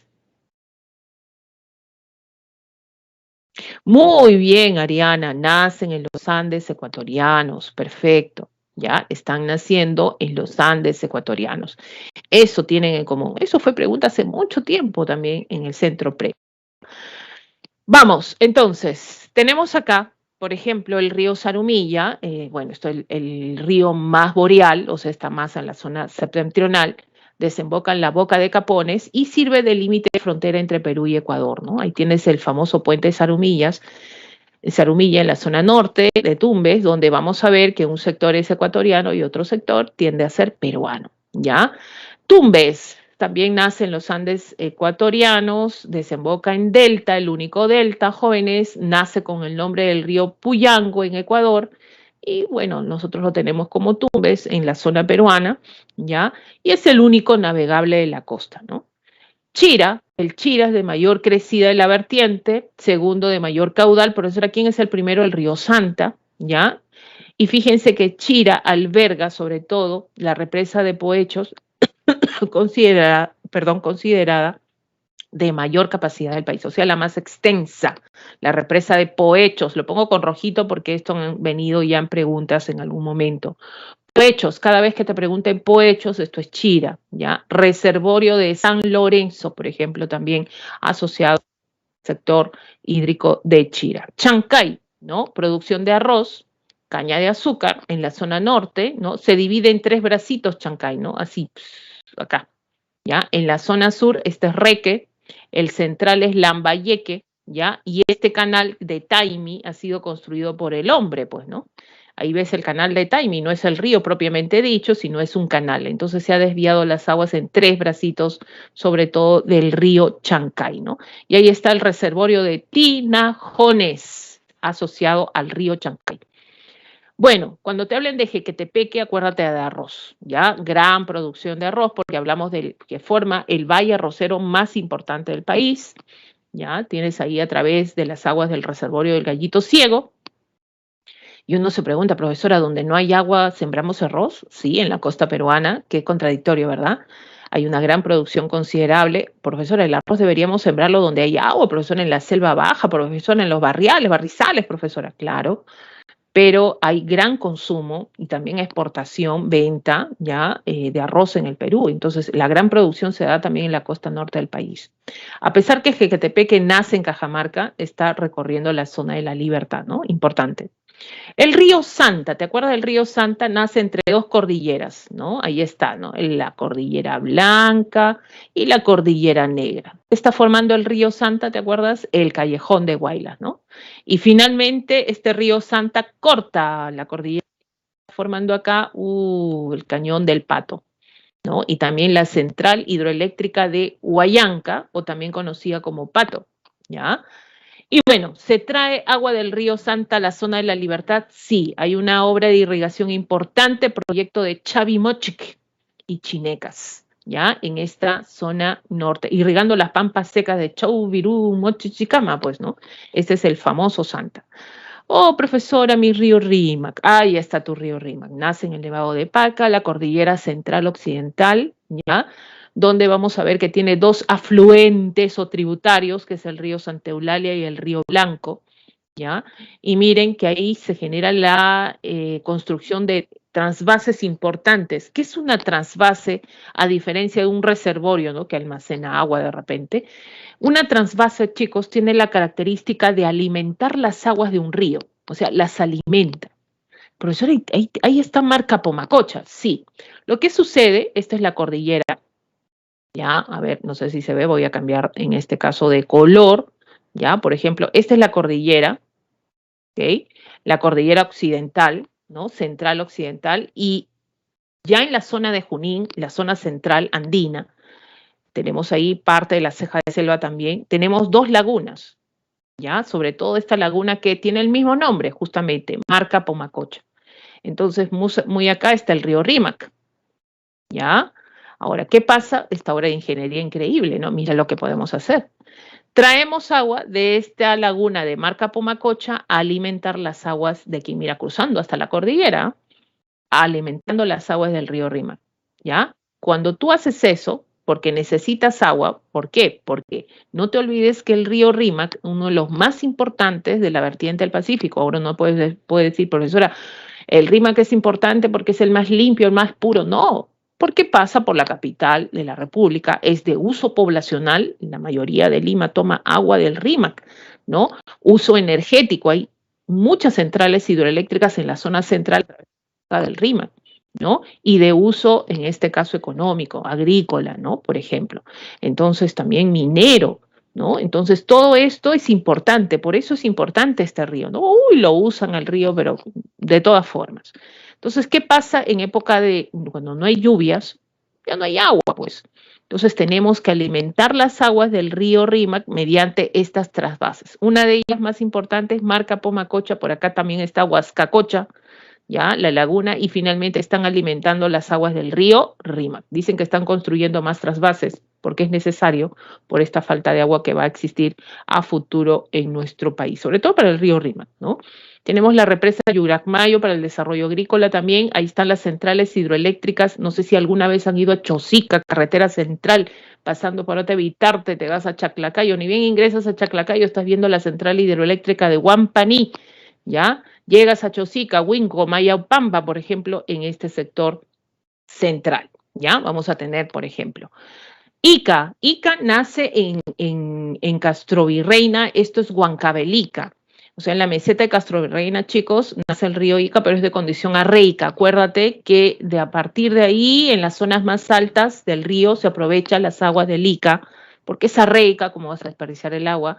Muy bien, Ariana, nacen en los Andes ecuatorianos, perfecto, ya están naciendo en los Andes ecuatorianos. Eso tienen en común. Eso fue pregunta hace mucho tiempo también en el centro pre. Vamos, entonces, tenemos acá, por ejemplo, el río Zarumilla, bueno, esto es el río más boreal, o sea, está más en la zona septentrional, desemboca en la Boca de Capones y sirve de límite de frontera entre Perú y Ecuador, ¿no? Ahí tienes el famoso puente de Zarumilla en la zona norte de Tumbes, donde vamos a ver que un sector es ecuatoriano y otro sector tiende a ser peruano, ¿ya? Tumbes también nace en los Andes ecuatorianos, desemboca en delta, el único delta, jóvenes, nace con el nombre del río Puyango en Ecuador, y bueno, nosotros lo tenemos como Tumbes en la zona peruana, ¿ya? Y es el único navegable de la costa, ¿no? Chira, el Chira es de mayor crecida de la vertiente, segundo de mayor caudal, por eso ¿quién es el primero? El río Santa, ¿ya? Y fíjense que Chira alberga sobre todo la represa de Poechos, considerada de mayor capacidad del país, o sea, la más extensa, la represa de Poechos. Lo pongo con rojito porque esto han venido ya en preguntas en algún momento. Poechos, cada vez que te pregunten Poechos, esto es Chira, ¿ya? Reservorio de San Lorenzo, por ejemplo, también asociado al sector hídrico de Chira. Chancay, ¿no? Producción de arroz, caña de azúcar en la zona norte, ¿no? Se divide en 3 bracitos Chancay, ¿no? Así, acá, ¿ya? En la zona sur, este es Reque, el central es Lambayeque, ¿ya? Y este canal de Taimi ha sido construido por el hombre, pues, ¿no? Ahí ves el canal de Taimi, no es el río propiamente dicho, sino es un canal. Entonces se ha desviado las aguas en 3 bracitos, sobre todo del río Chancay, ¿no? Y ahí está el reservorio de Tinajones, asociado al río Chancay. Bueno, cuando te hablen de Jequetepeque, acuérdate de arroz, ¿ya? Gran producción de arroz, porque hablamos del que forma el valle arrocero más importante del país, ¿ya? Tienes ahí a través de las aguas del reservorio del Gallito Ciego. Y uno se pregunta, profesora, ¿donde no hay agua sembramos arroz? Sí, en la costa peruana, qué contradictorio, ¿verdad? Hay una gran producción considerable. Profesora, el arroz deberíamos sembrarlo donde hay agua, profesora, en la selva baja, profesora, en los barriales, barrizales, profesora, claro, pero hay gran consumo y también exportación, venta ya de arroz en el Perú. Entonces, la gran producción se da también en la costa norte del país. A pesar que Jequetepeque nace en Cajamarca, está recorriendo la zona de la Libertad, ¿no? Importante. El río Santa, ¿te acuerdas del río Santa? Nace entre 2 cordilleras, ¿no? Ahí está, ¿no? La cordillera Blanca y la cordillera Negra. Está formando el río Santa, ¿te acuerdas? El callejón de Huaylas, ¿no? Y finalmente este río Santa corta la cordillera, formando acá el cañón del Pato, ¿no? Y también la central hidroeléctrica de Huallanca, o también conocida como Pato, ¿ya? Y bueno, ¿se trae agua del río Santa a la zona de la Libertad? Sí, hay una obra de irrigación importante, proyecto de Chavimochic y Chinecas, ¿ya? En esta zona norte, irrigando las pampas secas de Chauvirú, Mochichicama, pues, ¿no? Este es el famoso Santa. Oh, profesora, mi río Rímac. Ahí está tu río Rímac. Nace en el Nevado de Paca, la cordillera central occidental, ¿ya? Donde vamos a ver que tiene 2 afluentes o tributarios, que es el río Santa Eulalia y el río Blanco, ¿ya? Y miren que ahí se genera la construcción de transvases importantes. ¿Qué es una transvase a diferencia de un reservorio, ¿no? Que almacena agua de repente? Una transvase, chicos, tiene la característica de alimentar las aguas de un río, o sea, las alimenta. Profesor, ahí está marca Pomacocha, sí. Lo que sucede, esta es la cordillera, ya, a ver, no sé si se ve, voy a cambiar en este caso de color, ya, por ejemplo, esta es la cordillera, ¿ok? La cordillera occidental, ¿no? Central occidental, y ya en la zona de Junín, la zona central andina, tenemos ahí parte de la ceja de selva también, tenemos 2 lagunas, ¿ya? Sobre todo esta laguna que tiene el mismo nombre, justamente, marca Pomacocha. Entonces, muy acá está el río Rímac, ¿ya? Ahora, ¿qué pasa? Esta obra de ingeniería increíble, ¿no? Mira lo que podemos hacer. Traemos agua de esta laguna de marca Pomacocha a alimentar las aguas de aquí, mira, cruzando hasta la cordillera, alimentando las aguas del río Rímac, ¿ya? Cuando tú haces eso, porque necesitas agua, ¿por qué? Porque no te olvides que el río Rímac, uno de los más importantes de la vertiente del Pacífico, ahora no puede decir, profesora, el Rímac es importante porque es el más limpio, el más puro, no, porque pasa por la capital de la República, es de uso poblacional, la mayoría de Lima toma agua del Rímac, ¿no? Uso energético, hay muchas centrales hidroeléctricas en la zona central del Rímac, ¿no? Y de uso, en este caso, económico, agrícola, ¿no? Por ejemplo. Entonces, también minero, ¿no? Entonces, todo esto es importante, por eso es importante este río, ¿no? Uy, lo usan al río, pero de todas formas. Entonces, ¿qué pasa en época de, cuando no hay lluvias? Ya no hay agua, pues. Entonces, tenemos que alimentar las aguas del río Rímac mediante estas trasvases. Una de ellas más importante es Marca Pomacocha, por acá también está Huascacocha, ¿ya? La laguna, y finalmente están alimentando las aguas del río Rímac. Dicen que están construyendo más trasvases porque es necesario por esta falta de agua que va a existir a futuro en nuestro país, sobre todo para el río Rímac, ¿no? Tenemos la represa Yuracmayo para el desarrollo agrícola también, ahí están las centrales hidroeléctricas, no sé si alguna vez han ido a Chosica, carretera central, pasando por Otavitarte, te vas a Chaclacayo, ni bien ingresas a Chaclacayo, estás viendo la central hidroeléctrica de Huampaní, ¿ya? Llegas a Chosica, Huinco, Mayaupampa, por ejemplo, en este sector central, ¿ya? Vamos a tener, por ejemplo, Ica nace en Castrovirreina, esto es Huancavelica, o sea, en la meseta de Castrovirreina, chicos, nace el río Ica, pero es de condición arreica. Acuérdate que a partir de ahí, en las zonas más altas del río, se aprovechan las aguas del Ica, porque es arreica, como vas a desperdiciar el agua,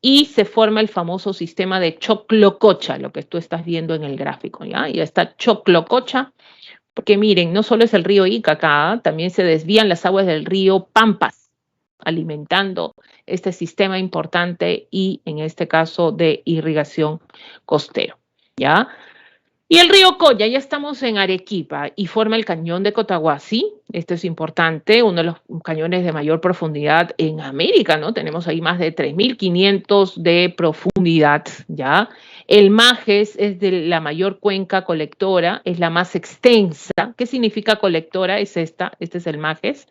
y se forma el famoso sistema de Choclococha, lo que tú estás viendo en el gráfico, ¿ya? Y está Choclococha, porque miren, no solo es el río Ica acá, también se desvían las aguas del río Pampas, alimentando este sistema importante y en este caso de irrigación costero, ¿ya? Y el río Colla, ya estamos en Arequipa y forma el cañón de Cotahuasi. Este es importante, uno de los cañones de mayor profundidad en América, ¿no? Tenemos ahí más de 3.500 de profundidad, ¿ya? El Majes es de la mayor cuenca colectora, es la más extensa. ¿Qué significa colectora? Es esta, este es el Majes.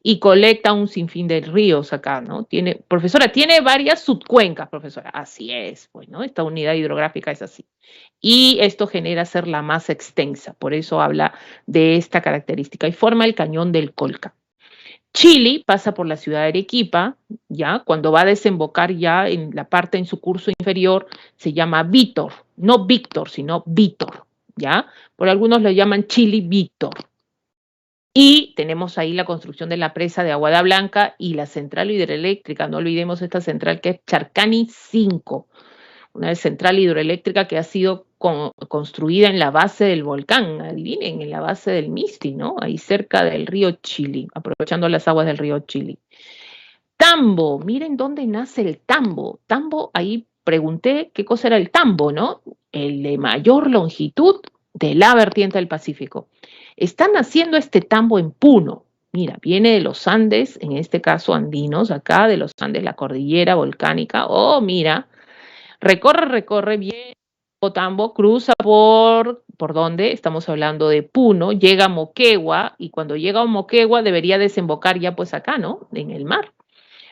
Y colecta un sinfín de ríos acá, ¿no? Profesora, tiene varias subcuencas, profesora. Así es, pues, ¿no? Esta unidad hidrográfica es así. Y esto genera ser la más extensa, por eso habla de esta característica y forma el cañón del Colca. Chili pasa por la ciudad de Arequipa, ya cuando va a desembocar ya en la parte en su curso inferior se llama Vítor, no Víctor, sino Vítor, ya. Por algunos lo llaman Chili Vítor. Y tenemos ahí la construcción de la presa de Aguada Blanca y la central hidroeléctrica, no olvidemos esta central que es Charcani 5, una central hidroeléctrica que ha sido construida en la base del volcán, adivinen, en la base del Misti, ¿no? Ahí cerca del río Chili, aprovechando las aguas del río Chili. Tambo, miren dónde nace el tambo. Tambo, ahí pregunté qué cosa era el tambo, ¿no? El de mayor longitud de la vertiente del Pacífico. Está naciendo este tambo en Puno. Mira, viene de los Andes, en este caso andinos, acá de los Andes, la cordillera volcánica. Oh, mira, recorre bien Tambo, cruza ¿por dónde? Estamos hablando de Puno, llega a Moquegua, y cuando llega a Moquegua debería desembocar ya pues acá, ¿no? En el mar.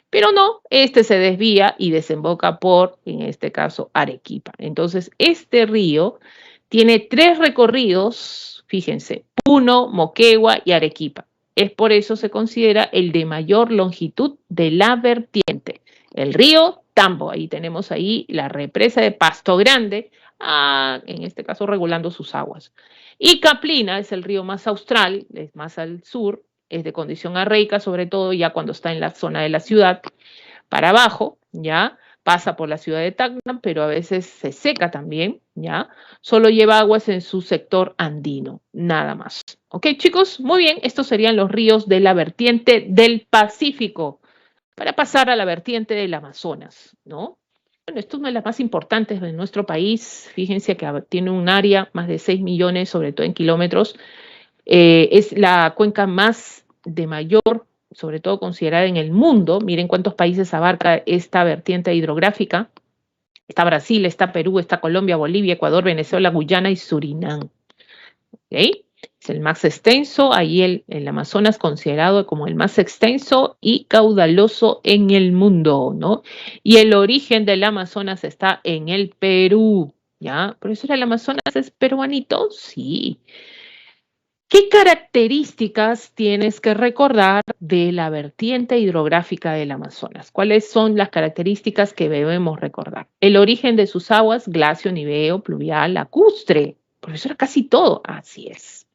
Pero no, este se desvía y desemboca por, en este caso, Arequipa. Entonces, este río tiene 3 recorridos, fíjense, Puno, Moquegua y Arequipa. Es por eso se considera el de mayor longitud de la vertiente. El río Tambo, ahí tenemos ahí la represa de Pasto Grande, en este caso regulando sus aguas. Y Caplina es el río más austral, es más al sur, es de condición arreica, sobre todo ya cuando está en la zona de la ciudad, para abajo, ¿ya? Pasa por la ciudad de Tacna, pero a veces se seca también, ¿ya? Solo lleva aguas en su sector andino, nada más. ¿Ok, chicos? Muy bien, estos serían los ríos de la vertiente del Pacífico, para pasar a la vertiente del Amazonas, ¿no? Bueno, esto es una de las más importantes de nuestro país. Fíjense que tiene un área, más de 6 millones, sobre todo en kilómetros. Es la cuenca más de mayor, sobre todo considerada en el mundo. Miren cuántos países abarca esta vertiente hidrográfica. Está Brasil, está Perú, está Colombia, Bolivia, Ecuador, Venezuela, Guyana y Surinam. ¿Okay? Es el más extenso, ahí el Amazonas considerado como el más extenso y caudaloso en el mundo, ¿no? Y el origen del Amazonas está en el Perú, ¿ya? ¿Profesora, el Amazonas es peruanito? Sí. ¿Qué características tienes que recordar de la vertiente hidrográfica del Amazonas? ¿Cuáles son las características que debemos recordar? El origen de sus aguas, glacio, niveo, pluvial, lacustre. Profesora, casi todo. Así es.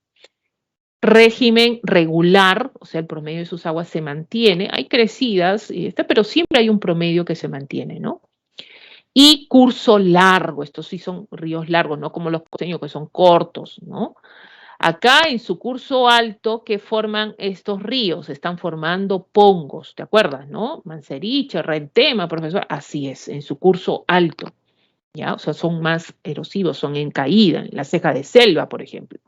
Régimen regular, o sea, el promedio de sus aguas se mantiene. Hay crecidas, pero siempre hay un promedio que se mantiene, ¿no? Y curso largo, estos sí son ríos largos, no como los costeños que son cortos, ¿no? Acá en su curso alto, ¿qué forman estos ríos? Están formando pongos, ¿te acuerdas, no? Manseriche, Rentema, profesor, así es, en su curso alto, ¿ya? O sea, son más erosivos, son en caída, en la ceja de selva, por ejemplo,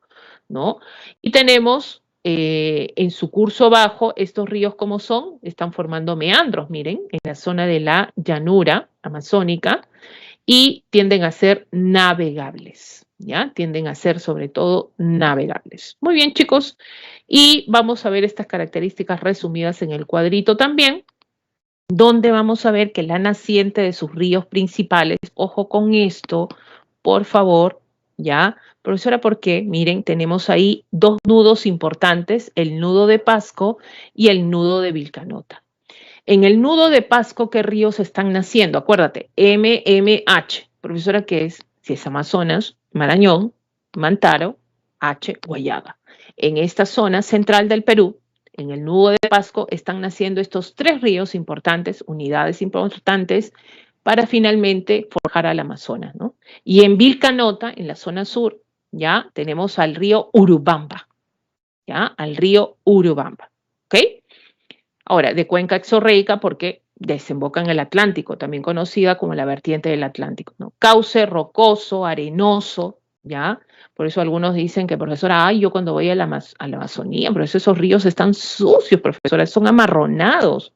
¿no? Y tenemos en su curso bajo, estos ríos como son, están formando meandros, miren, en la zona de la llanura amazónica, y tienden a ser navegables, ¿ya? Tienden a ser sobre todo navegables. Muy bien, chicos, y vamos a ver estas características resumidas en el cuadrito también, donde vamos a ver que la naciente de sus ríos principales, ojo con esto, por favor, ¿ya? Profesora, ¿por qué? Miren, tenemos ahí 2 nudos importantes, el nudo de Pasco y el nudo de Vilcanota. En el nudo de Pasco, ¿qué ríos están naciendo? Acuérdate, MMH. Profesora, ¿qué es? Si es Amazonas, Marañón, Mantaro, H, Guayaba. En esta zona central del Perú, en el nudo de Pasco, están naciendo estos 3 ríos importantes, unidades importantes, para finalmente forjar al Amazonas, ¿no? Y en Vilcanota, en la zona sur, ya tenemos al río Urubamba, ¿ya? Al río Urubamba, ¿ok? Ahora, de cuenca exorreica porque desemboca en el Atlántico, también conocida como la vertiente del Atlántico, ¿no? Cauce rocoso, arenoso, ¿ya? Por eso algunos dicen que, profesora, ay, yo cuando voy a la Amazonía, pero esos ríos están sucios, profesora, son amarronados.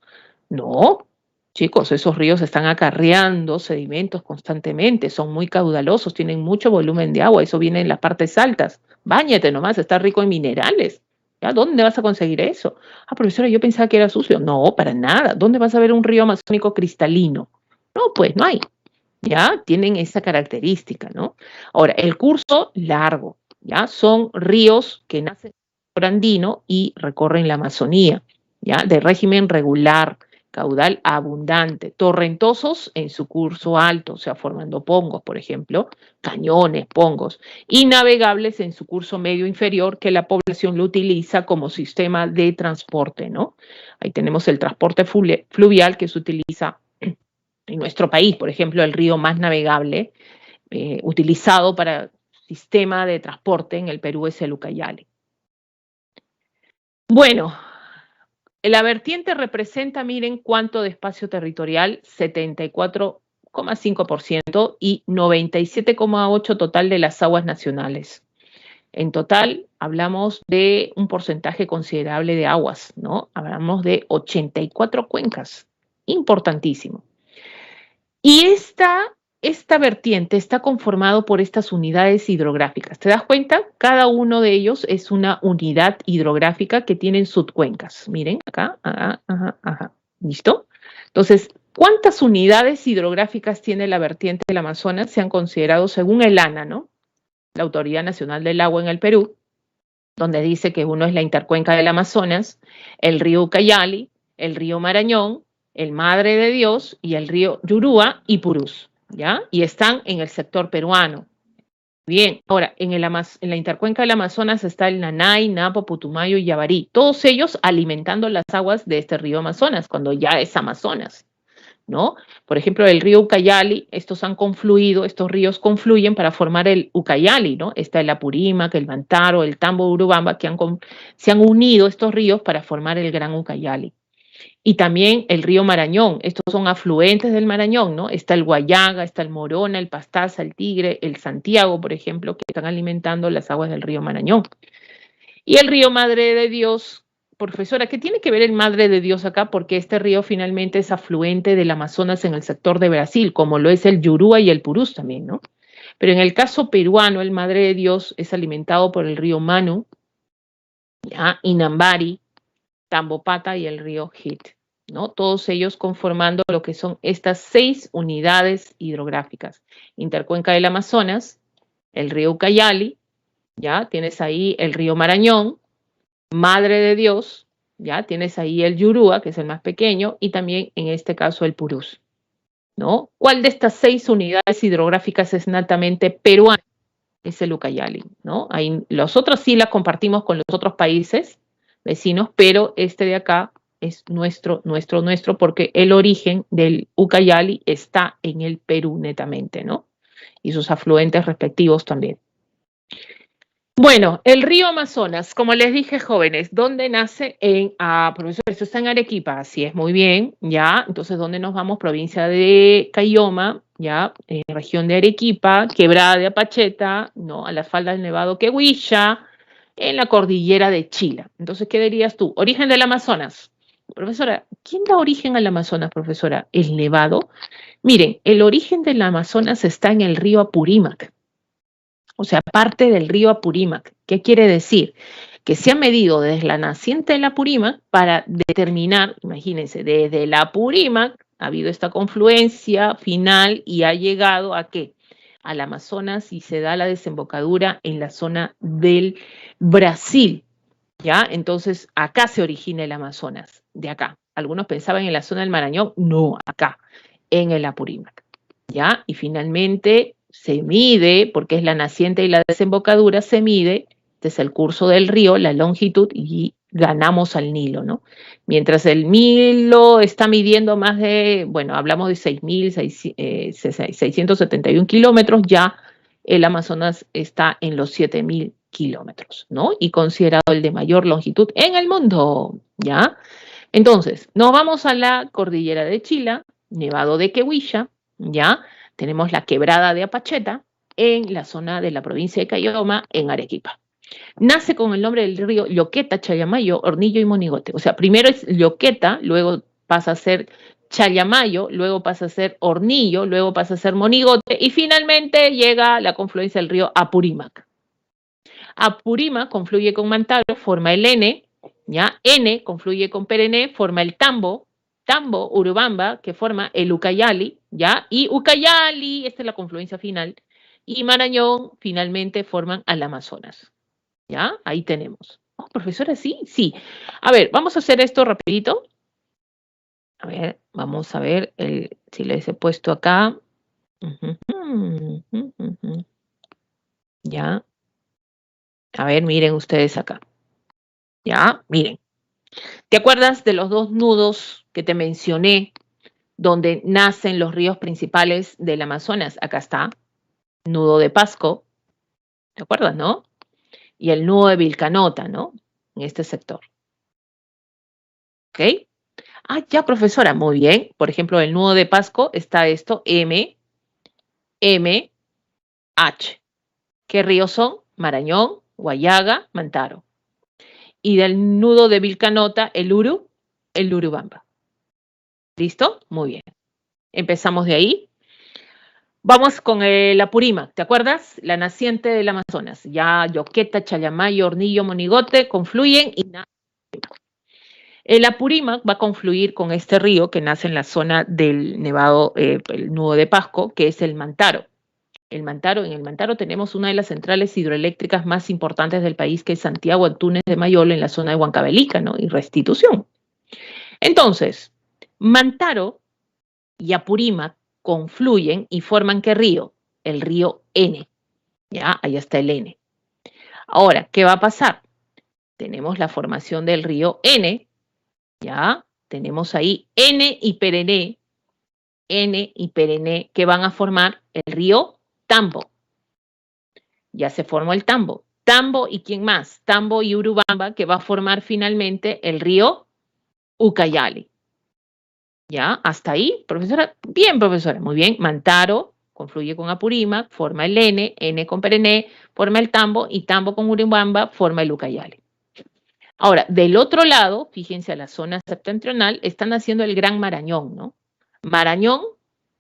No, chicos, esos ríos están acarreando sedimentos constantemente, son muy caudalosos, tienen mucho volumen de agua, eso viene en las partes altas. Báñate nomás, está rico en minerales. ¿Ya? ¿Dónde vas a conseguir eso? Ah, profesora, yo pensaba que era sucio. No, para nada. ¿Dónde vas a ver un río amazónico cristalino? No, pues no hay. ¿Ya? Tienen esa característica, ¿no? Ahora, el curso largo, ¿ya? Son ríos que nacen por andino y recorren la Amazonía, ¿ya? De régimen regular, caudal abundante, torrentosos en su curso alto, o sea, formando pongos, por ejemplo, cañones, pongos, y navegables en su curso medio inferior, que la población lo utiliza como sistema de transporte, ¿no? Ahí tenemos el transporte fluvial que se utiliza en nuestro país, por ejemplo, el río más navegable utilizado para sistema de transporte en el Perú es el Ucayali. Bueno, la vertiente representa, miren cuánto de espacio territorial, 74,5% y 97,8% total de las aguas nacionales. En total, hablamos de un porcentaje considerable de aguas, ¿no? Hablamos de 84 cuencas, importantísimo. Y esta vertiente está conformado por estas unidades hidrográficas. ¿Te das cuenta? Cada uno de ellos es una unidad hidrográfica que tienen subcuencas. Miren, acá, ¿listo? Entonces, ¿cuántas unidades hidrográficas tiene la vertiente del Amazonas? Se han considerado según el ANA, ¿no? La Autoridad Nacional del Agua en el Perú, donde dice que uno es la intercuenca del Amazonas, el río Ucayali, el río Marañón, el Madre de Dios y el río Yurúa y Purús, ¿ya? Y están en el sector peruano. Bien, ahora, en la intercuenca del Amazonas está el Nanay, Napo, Putumayo y Yavarí, todos ellos alimentando las aguas de este río Amazonas, cuando ya es Amazonas, ¿no? Por ejemplo, el río Ucayali, estos ríos confluyen para formar el Ucayali, ¿no? Está el Apurímac, el Mantaro, el Tambo, Urubamba, que se han unido estos ríos para formar el Gran Ucayali. Y también el río Marañón, estos son afluentes del Marañón, ¿no? Está el Guayaga, está el Morona, el Pastaza, el Tigre, el Santiago, por ejemplo, que están alimentando las aguas del río Marañón. Y el río Madre de Dios, profesora, ¿qué tiene que ver el Madre de Dios acá? Porque este río finalmente es afluente del Amazonas en el sector de Brasil, como lo es el Yurúa y el Purús también, ¿no? Pero en el caso peruano, el Madre de Dios es alimentado por el río Manu, ¿ya? Inambari, Tambopata y el río Hit, ¿no? Todos ellos conformando lo que son estas 6 unidades hidrográficas. Intercuenca del Amazonas, el río Ucayali, ¿ya? Tienes ahí el río Marañón, Madre de Dios, ¿ya? Tienes ahí el Yurúa, que es el más pequeño, y también en este caso el Purús, ¿no? ¿Cuál de estas 6 unidades hidrográficas es natamente peruana? Es el Ucayali, ¿no? Ahí, los otros sí las compartimos con los otros países vecinos, pero este de acá es nuestro, porque el origen del Ucayali está en el Perú netamente, ¿no? Y sus afluentes respectivos también. Bueno, el río Amazonas, como les dije, jóvenes, ¿dónde nace? Profesor, esto está en Arequipa, así es, muy bien, ¿ya? Entonces, ¿dónde nos vamos? Provincia de Cayoma, ¿ya? Región de Arequipa, Quebrada de Apacheta, ¿no? A las faldas del Nevado Quehuilla, en la cordillera de Chila. Entonces, ¿qué dirías tú? Origen del Amazonas. Profesora, ¿quién da origen al Amazonas, profesora? ¿El Nevado? Miren, el origen del Amazonas está en el río Apurímac. O sea, parte del río Apurímac. ¿Qué quiere decir? Que se ha medido desde la naciente del Apurímac para determinar, imagínense, desde el Apurímac ha habido esta confluencia final y ha llegado a ¿qué? Al Amazonas y se da la desembocadura en la zona del Brasil, ¿ya? Entonces, acá se origina el Amazonas, de acá. Algunos pensaban en la zona del Marañón, no, acá, en el Apurímac, ¿ya? Y finalmente se mide, porque es la naciente y la desembocadura, se mide desde el curso del río, la longitud y ganamos al Nilo, ¿no? Mientras el Nilo está midiendo más de, bueno, hablamos de 6.671 kilómetros, ya el Amazonas está en los 7.000 kilómetros, ¿no? Y considerado el de mayor longitud en el mundo, ¿ya? Entonces, nos vamos a la cordillera de Chila, Nevado de Quehuilla, ¿ya? Tenemos la quebrada de Apacheta en la zona de la provincia de Caylloma, en Arequipa. Nace con el nombre del río Lloqueta, Chayamayo, Hornillo y Monigote. O sea, primero es Lloqueta, luego pasa a ser Chayamayo, luego pasa a ser Hornillo, luego pasa a ser Monigote y finalmente llega a la confluencia del río Apurímac. Apurímac confluye con Mantaro, forma el N, ¿ya? N confluye con Perené, forma el Tambo, Tambo, Urubamba, que forma el Ucayali, ¿ya? Y Ucayali, esta es la confluencia final, y Marañón finalmente forman al Amazonas, ¿ya? Ahí tenemos. Oh, profesora, ¿sí? Sí. A ver, vamos a hacer esto rapidito. A ver, vamos a ver si les he puesto acá. Ya. A ver, miren ustedes acá. Ya, miren. ¿Te acuerdas de los dos nudos que te mencioné donde nacen los ríos principales del Amazonas? Acá está, nudo de Pasco, ¿te acuerdas, no? Y el nudo de Vilcanota, ¿no? En este sector. ¿Ok? Ah, ya, profesora, muy bien. Por ejemplo, el nudo de Pasco está esto, M, H. ¿Qué ríos son? Marañón, Guayaga, Mantaro. Y del nudo de Vilcanota, el Urubamba. ¿Listo? Muy bien. Empezamos de ahí. Vamos con el Apurímac, ¿te acuerdas? La naciente del Amazonas. Ya Lloqueta, Chayamayo, Hornillo, Monigote confluyen y el Apurímac va a confluir con este río que nace en la zona del Nevado, el nudo de Pasco, que es el Mantaro. En el Mantaro tenemos una de las centrales hidroeléctricas más importantes del país, que es Santiago Antúnez de Mayolo, en la zona de Huancavelica, ¿no? Y Restitución. Entonces, Mantaro y Apurímac confluyen y forman ¿qué río? El río N. ¿Ya? Ahí está el N. Ahora, ¿qué va a pasar? Tenemos la formación del río N, ¿ya? Tenemos ahí N y Perené, que van a formar el río Tambo. Ya se formó el Tambo. Tambo y ¿quién más? Tambo y Urubamba, que va a formar finalmente el río Ucayali. ¿Ya? Hasta ahí, profesora. Bien, profesora. Muy bien. Mantaro confluye con Apurímac, forma el N con Perené, forma el Tambo, y Tambo con Urubamba forma el Ucayali. Ahora, del otro lado, fíjense, a la zona septentrional, están haciendo el Gran Marañón, ¿no? Marañón,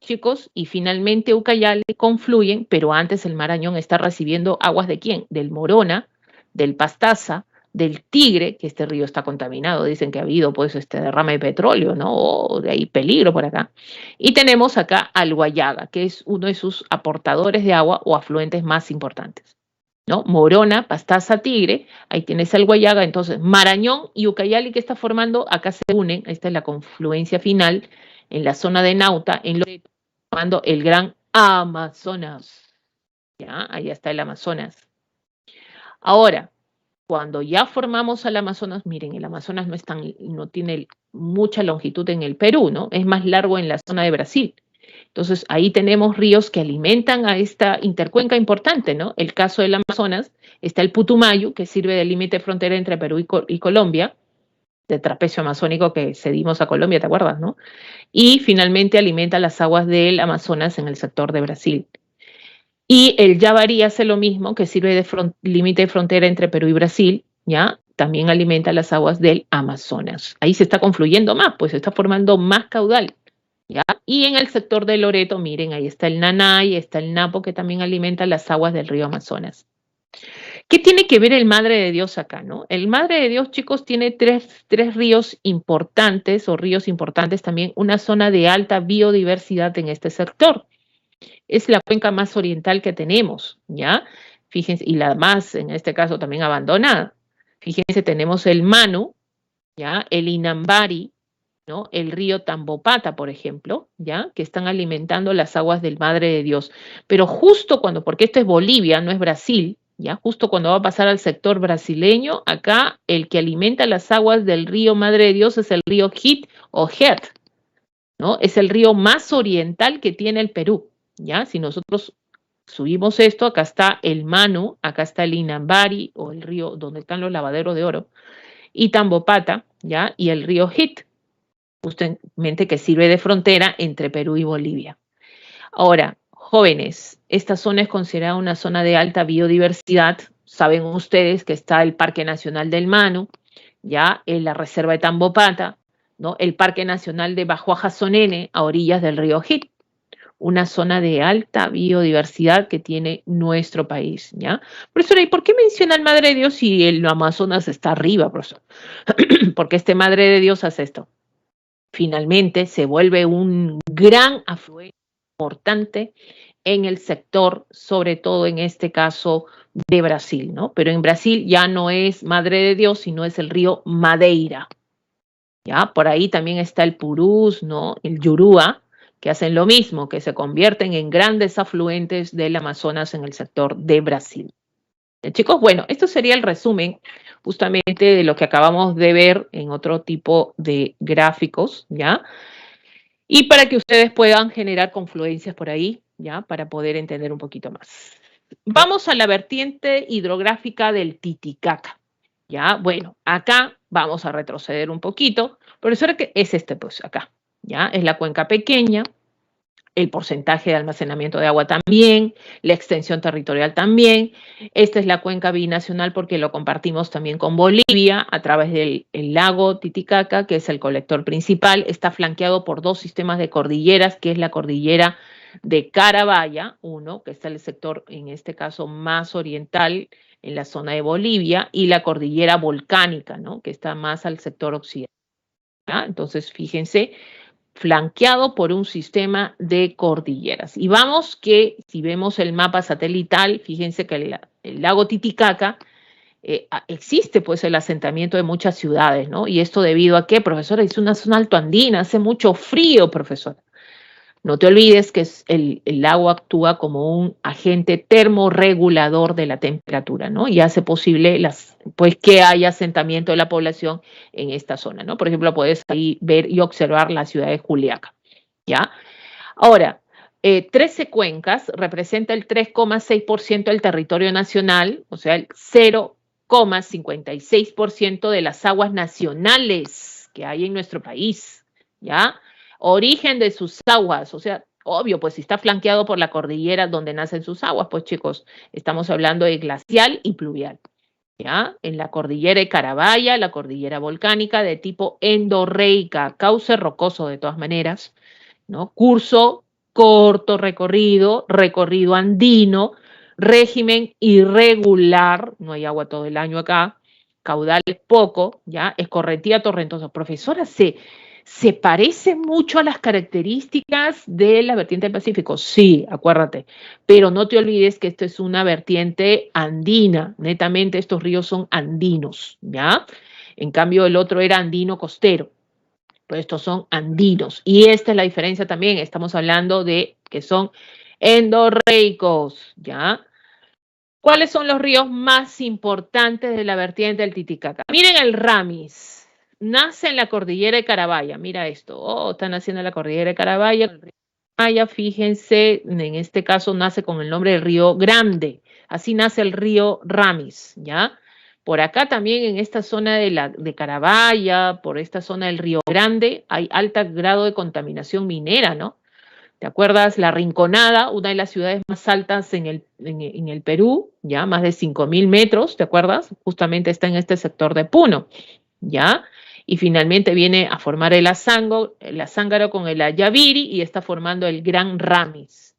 chicos, y finalmente Ucayali confluyen, pero antes el Marañón está recibiendo aguas ¿de quién? Del Morona, del Pastaza, del Tigre, que este río está contaminado, dicen que ha habido pues derrame de petróleo, ¿no? O de ahí peligro por acá. Y tenemos acá al Guayaga, que es uno de sus aportadores de agua o afluentes más importantes, ¿no? Morona, Pastaza, Tigre, ahí tienes al Guayaga. Entonces Marañón y Ucayali, que está formando, acá se unen, esta es la confluencia final en la zona de Nauta, en Loreto, formando el Gran Amazonas. ¿Ya? Ahí está el Amazonas. Ahora, cuando ya formamos al Amazonas, miren, el Amazonas no tiene mucha longitud en el Perú, ¿no? Es más largo en la zona de Brasil. Entonces, ahí tenemos ríos que alimentan a esta intercuenca importante, ¿no? El caso del Amazonas, está el Putumayo, que sirve de límite frontera entre Perú y Colombia, de trapecio amazónico que cedimos a Colombia, ¿te acuerdas, no? Y finalmente alimenta las aguas del Amazonas en el sector de Brasil. Y el Yavarí hace lo mismo, que sirve de límite de frontera entre Perú y Brasil, ¿ya? También alimenta las aguas del Amazonas. Ahí se está confluyendo más, pues se está formando más caudal, ¿ya? Y en el sector de Loreto, miren, ahí está el Nanay, está el Napo, que también alimenta las aguas del río Amazonas. ¿Qué tiene que ver el Madre de Dios acá, no? El Madre de Dios, chicos, tiene tres ríos importantes, o ríos importantes también, una zona de alta biodiversidad en este sector. Es la cuenca más oriental que tenemos, ¿ya? Fíjense, y la más, en este caso, también abandonada. Fíjense, tenemos el Manu, ¿ya? El Inambari, ¿no? El río Tambopata, por ejemplo, ¿ya? Que están alimentando las aguas del Madre de Dios. Pero justo cuando, porque esto es Bolivia, no es Brasil, ya justo cuando va a pasar al sector brasileño, acá el que alimenta las aguas del río Madre de Dios es el río Hit o Het, ¿no? Es el río más oriental que tiene el Perú, ¿ya? Si nosotros subimos esto, acá está el Manu, acá está el Inambari, o el río donde están los lavaderos de oro, y Tambopata, ¿ya? Y el río Hit, justamente que sirve de frontera entre Perú y Bolivia. Ahora, jóvenes, esta zona es considerada una zona de alta biodiversidad. Saben ustedes que está el Parque Nacional del Manu, ya en la Reserva de Tambopata, ¿no? El Parque Nacional de Bajuaja-Sonene, a orillas del río Hit, una zona de alta biodiversidad que tiene nuestro país, ¿ya? Profesora, ¿y por qué menciona el Madre de Dios si el Amazonas está arriba, profesor? Porque este Madre de Dios hace esto. Finalmente se vuelve un gran afluente importante en el sector, sobre todo en este caso de Brasil, ¿no? Pero en Brasil ya no es Madre de Dios, sino es el río Madeira, ¿ya? Por ahí también está el Purús, ¿no? El Yurúa, que hacen lo mismo, que se convierten en grandes afluentes del Amazonas en el sector de Brasil. Chicos, bueno, esto sería el resumen justamente de lo que acabamos de ver en otro tipo de gráficos, ¿ya? Y para que ustedes puedan generar confluencias por ahí, ¿ya? Para poder entender un poquito más. Vamos a la vertiente hidrográfica del Titicaca, ¿ya? Bueno, acá vamos a retroceder un poquito. Profesora, ¿qué es este? Pues acá, ¿ya? Es la cuenca pequeña, el porcentaje de almacenamiento de agua también, la extensión territorial también. Esta es la cuenca binacional porque lo compartimos también con Bolivia a través del lago Titicaca, que es el colector principal. Está flanqueado por dos sistemas de cordilleras, que es la cordillera de Carabaya, uno, que está en el sector, en este caso, más oriental, en la zona de Bolivia, y la cordillera volcánica, ¿no? Que está más al sector occidental, ¿ya? Entonces, fíjense, flanqueado por un sistema de cordilleras. Y vamos que, si vemos el mapa satelital, fíjense que el lago Titicaca, existe pues el asentamiento de muchas ciudades, ¿no? Y esto debido a que, profesora, es una zona altoandina, hace mucho frío, profesora. No te olvides que el lago actúa como un agente termorregulador de la temperatura, ¿no? Y hace posible pues, que haya asentamiento de la población en esta zona, ¿no? Por ejemplo, puedes ahí ver y observar la ciudad de Juliaca, ¿ya? Ahora, 13 cuencas representa el 3,6% del territorio nacional, o sea, el 0,56% de las aguas nacionales que hay en nuestro país, ¿ya? Origen de sus aguas, o sea, obvio, pues si está flanqueado por la cordillera donde nacen sus aguas, pues chicos, estamos hablando de glacial y pluvial, ¿ya? En la cordillera de Carabaya, la cordillera volcánica de tipo endorreica, cauce rocoso de todas maneras, ¿no? Curso corto recorrido, recorrido andino, régimen irregular, no hay agua todo el año acá, caudal poco, ¿ya? Escorrentía torrentosa. Profesora, ¿se parece mucho a las características de la vertiente del Pacífico? Sí, acuérdate, pero no te olvides que esto es una vertiente andina, netamente estos ríos son andinos, ¿ya? En cambio el otro era andino costero. Pero estos son andinos. Y esta es la diferencia también. Estamos hablando de que son endorreicos, ¿ya? ¿Cuáles son los ríos más importantes de la vertiente del Titicaca? Miren el Ramis. Nace en la cordillera de Carabaya. Mira esto. Oh, están haciendo la cordillera de Carabaya. El río Carabaya, fíjense, en este caso nace con el nombre del río Grande. Así nace el río Ramis, ¿ya? Por acá también en esta zona de Carabaya, por esta zona del Río Grande, hay alto grado de contaminación minera, ¿no? ¿Te acuerdas? La Rinconada, una de las ciudades más altas en el Perú, ya más de 5.000 metros, ¿te acuerdas? Justamente está en este sector de Puno, ¿ya? Y finalmente viene a formar el Azángaro con el Ayaviri y está formando el Gran Ramis.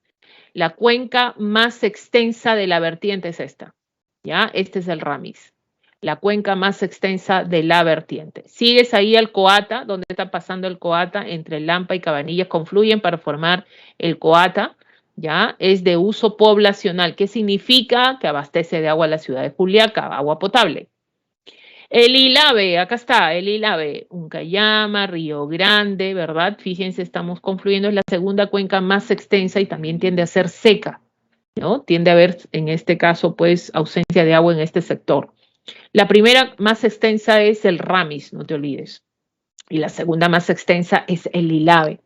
La cuenca más extensa de la vertiente es esta, ¿ya? Este es el Ramis, la cuenca más extensa de la vertiente. Sigues ahí al Coata, donde está pasando el Coata, entre Lampa y Cabanillas, confluyen para formar el Coata, ¿ya? Es de uso poblacional. ¿Qué significa? Que abastece de agua a la ciudad de Juliaca, agua potable. El Ilave, acá está, el Ilave, Uncayama, Río Grande, ¿verdad? Fíjense, estamos confluyendo, es la segunda cuenca más extensa y también tiende a ser seca, ¿no? Tiende a haber, en este caso, pues, ausencia de agua en este sector. La primera más extensa es el Ramis, no te olvides. Y la segunda más extensa es el Ilave.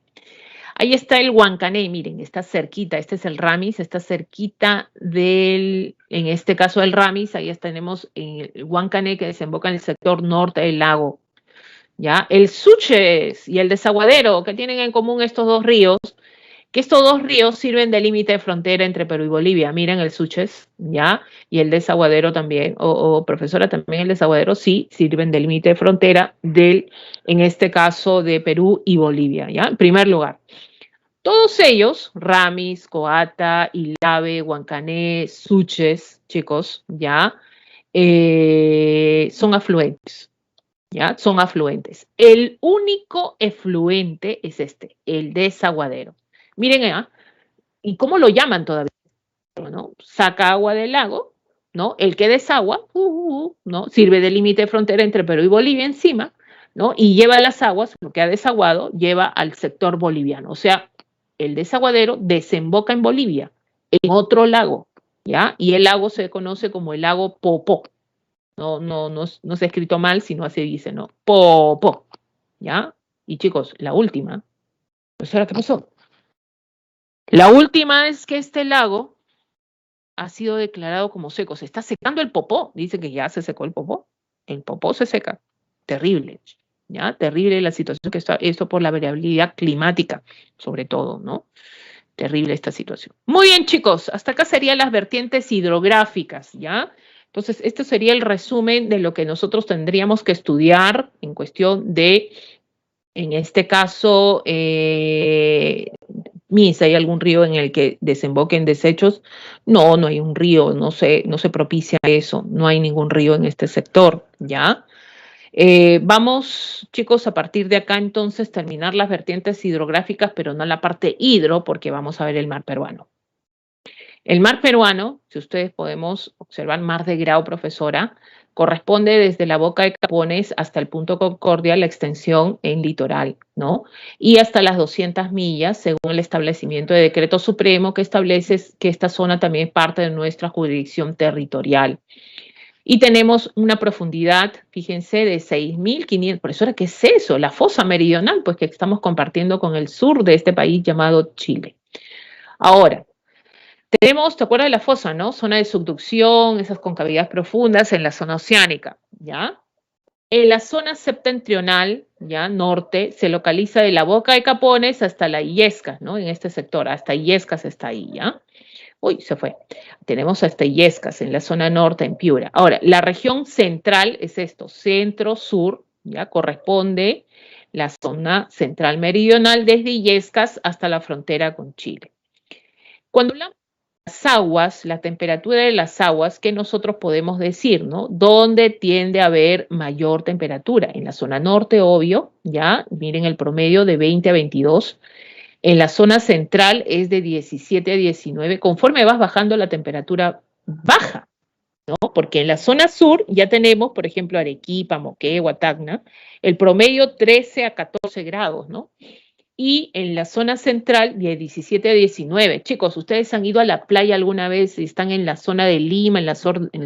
Ahí está el Huancané, miren, está cerquita, este es el Ramis, está cerquita del, en este caso del Ramis, ahí tenemos el Huancané que desemboca en el sector norte del lago. ¿Ya? El Suches y el Desaguadero, que tienen en común estos dos ríos, que estos dos ríos sirven de límite de frontera entre Perú y Bolivia. Miren el Suches, ¿ya? Y el Desaguadero también, profesora, también el Desaguadero sí sirven de límite de frontera del, en este caso, de Perú y Bolivia, ¿ya? En primer lugar. Todos ellos, Ramis, Coata, Ilave, Huancané, Suches, chicos, ¿ya? Son afluentes. ¿Ya? Son afluentes. El único efluente es este, el Desaguadero. Miren, ¿y cómo lo llaman todavía? ¿No? Saca agua del lago, ¿no? El que desagua, ¿no? Sirve de límite de frontera entre Perú y Bolivia encima, ¿no? Y lleva las aguas, lo que ha desaguado, lleva al sector boliviano. O sea, el desaguadero desemboca en Bolivia, en otro lago, ¿ya? Y el lago se conoce como el lago Popó. No se ha escrito mal, sino así dice, ¿no? Popó, ¿ya? Y chicos, la última, pues ahora, ¿qué pasó? La última es que este lago ha sido declarado como seco. Se está secando el Popó. Dice que ya se secó el Popó. El Popó se seca. Terrible, ¿ya? Terrible la situación que está, esto por la variabilidad climática, sobre todo, ¿no? Terrible esta situación. Muy bien, chicos, hasta acá serían las vertientes hidrográficas, ¿ya? Entonces, este sería el resumen de lo que nosotros tendríamos que estudiar en cuestión de, en este caso, Misa, ¿hay algún río en el que desemboquen desechos? No, no hay un río, no se propicia eso, no hay ningún río en este sector, ¿ya? Vamos, chicos, a partir de acá entonces terminar las vertientes hidrográficas, pero no la parte hidro, porque vamos a ver el mar peruano. El mar peruano, si ustedes podemos observar, mar de Grau, profesora, corresponde desde la boca de Capones hasta el punto Concordia, la extensión en litoral, ¿no? Y hasta las 200 millas, según el establecimiento de decreto supremo que establece que esta zona también es parte de nuestra jurisdicción territorial. Y tenemos una profundidad, fíjense, de 6.500, profesora, ¿qué es eso? La fosa meridional, pues que estamos compartiendo con el sur de este país llamado Chile. Ahora, tenemos, ¿te acuerdas de la fosa, no? Zona de subducción, esas concavidades profundas en la zona oceánica, ¿ya? En la zona septentrional, ¿ya? Norte, se localiza de la boca de Capones hasta la Illescas, ¿no? En este sector, hasta Illescas está ahí, ¿ya? Uy, se fue. Tenemos hasta Illescas, en la zona norte, en Piura. Ahora, la región central es esto, centro-sur, ¿ya? Corresponde la zona central meridional desde Illescas hasta la frontera con Chile. Cuando hablamos de las aguas, la temperatura de las aguas, ¿qué nosotros podemos decir, no? ¿Dónde tiende a haber mayor temperatura? En la zona norte, obvio, ¿ya? Miren el promedio de 20 a 22. En la zona central es de 17 a 19. Conforme vas bajando, la temperatura baja, ¿no? Porque en la zona sur ya tenemos, por ejemplo, Arequipa, Moquegua, Tacna, el promedio 13 a 14 grados, ¿no? Y en la zona central de 17 a 19. Chicos, ¿ustedes han ido a la playa alguna vez? Están en la zona de Lima, en la